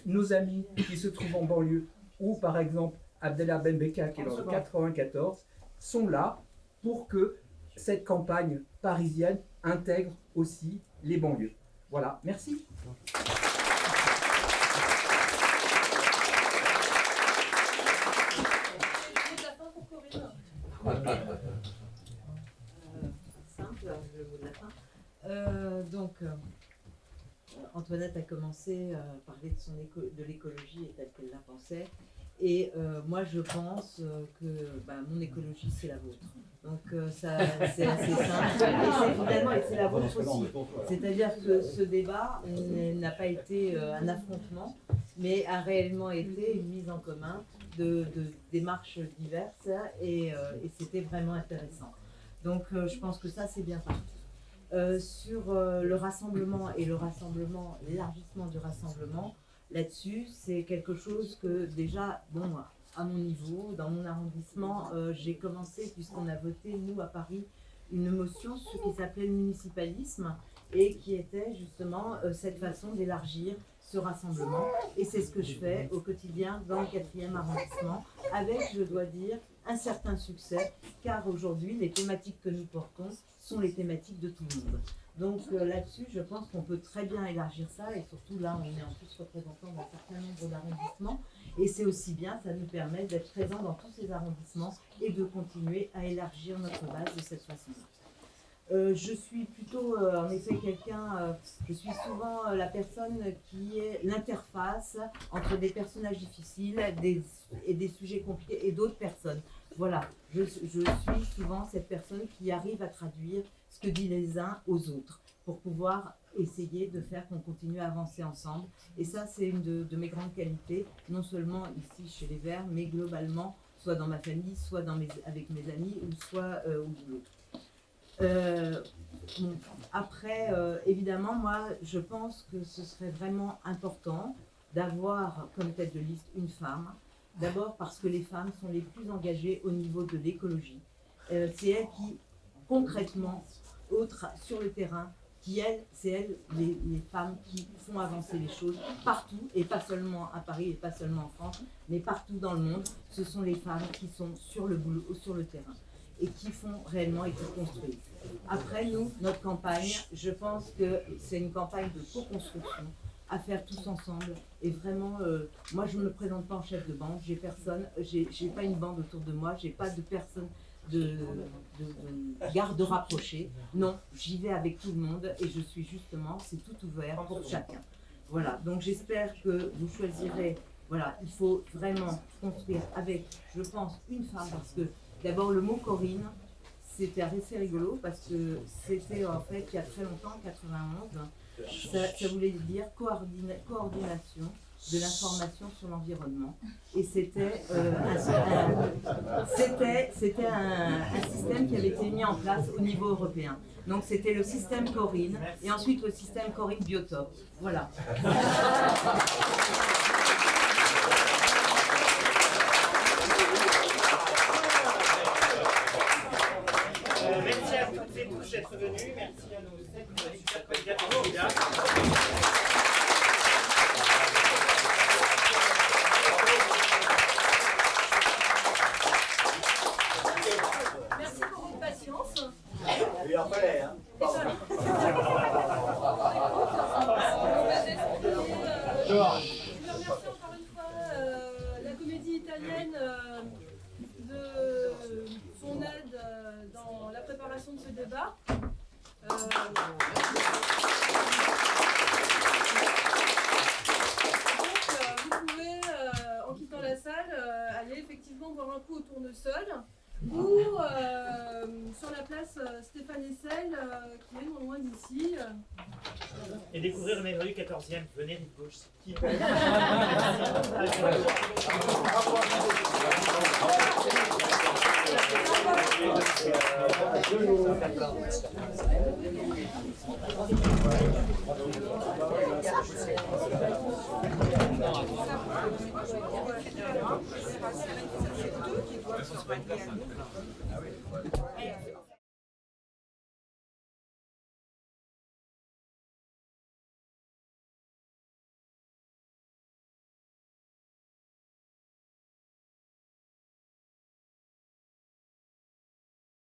S9: nos amis qui se trouvent en banlieue, ou par exemple Abdellah Benbeka, qui est dans le 94, sont là pour que cette campagne parisienne intègre aussi les banlieues. Voilà, merci.
S6: Simple, le mot de la fin. Antoinette a commencé à parler de l'écologie et telle qu'elle la pensait. Et moi, je pense que mon écologie, c'est la vôtre. Donc, ça, c'est assez simple. Et c'est la vôtre aussi. C'est-à-dire que ce débat n'a pas été un affrontement, mais a réellement été une mise en commun de démarches diverses. Et c'était vraiment intéressant. Donc, je pense que ça, c'est bien parti. Sur le rassemblement et l'élargissement du rassemblement, là-dessus, c'est quelque chose que déjà, à mon niveau, dans mon arrondissement, j'ai commencé, puisqu'on a voté, nous, à Paris, une motion qui s'appelait le municipalisme et qui était justement cette façon d'élargir ce rassemblement. Et c'est ce que je fais au quotidien dans le 4e arrondissement, avec, je dois dire, un certain succès, car aujourd'hui, les thématiques que nous portons sont les thématiques de tout le monde. Donc là-dessus, je pense qu'on peut très bien élargir ça, et surtout là, on est en plus représentant d'un certain nombre d'arrondissements, et c'est aussi bien, ça nous permet d'être présents dans tous ces arrondissements et de continuer à élargir notre base de cette façon-là. Je suis plutôt, en effet, je suis souvent la personne qui est l'interface entre des personnages difficiles et des sujets compliqués et d'autres personnes. Voilà, je suis souvent cette personne qui arrive à traduire ce que disent les uns aux autres pour pouvoir essayer de faire qu'on continue à avancer ensemble. Et ça, c'est une de mes grandes qualités, non seulement ici chez les Verts, mais globalement, soit dans ma famille, soit avec mes amis, ou soit au boulot. Après, évidemment, moi, je pense que ce serait vraiment important d'avoir comme tête de liste une femme. D'abord parce que les femmes sont les plus engagées au niveau de l'écologie. C'est elles qui, concrètement, sur le terrain, c'est elles, les femmes qui font avancer les choses partout, et pas seulement à Paris et pas seulement en France, mais partout dans le monde. Ce sont les femmes qui sont sur le boulot, sur le terrain, et qui font réellement et qui construisent. Après, nous, notre campagne, je pense que c'est une campagne de co-construction à faire tous ensemble. Et vraiment, moi, je ne me présente pas en chef de bande, j'ai personne, j'ai pas une bande autour de moi, j'ai pas de personne de garde rapprochée. Non, j'y vais avec tout le monde et je suis justement, c'est tout ouvert pour chacun. Voilà, donc j'espère que vous choisirez, voilà, il faut vraiment construire avec, je pense, une femme, parce que d'abord le mot Corinne, c'était assez rigolo parce que c'était en fait il y a très longtemps, en 91, ça voulait dire coordination de l'information sur l'environnement, et c'était un système qui avait été mis en place au niveau européen. Donc c'était le système Corinne et ensuite le système Corinne Biotope. Voilà.
S1: Merci à toutes et tous d'être venus. Merci à nos 7 candidats et candidats.
S2: Merci pour votre patience.
S10: Il en fallait, hein.
S2: Georges. là-bas. Vous pouvez, en quittant la salle, aller effectivement boire un coup au tournesol ou sur la place Stéphane Hessel, qui est non loin d'ici.
S1: Et découvrir le Maigre du 14e, venez rive gauche.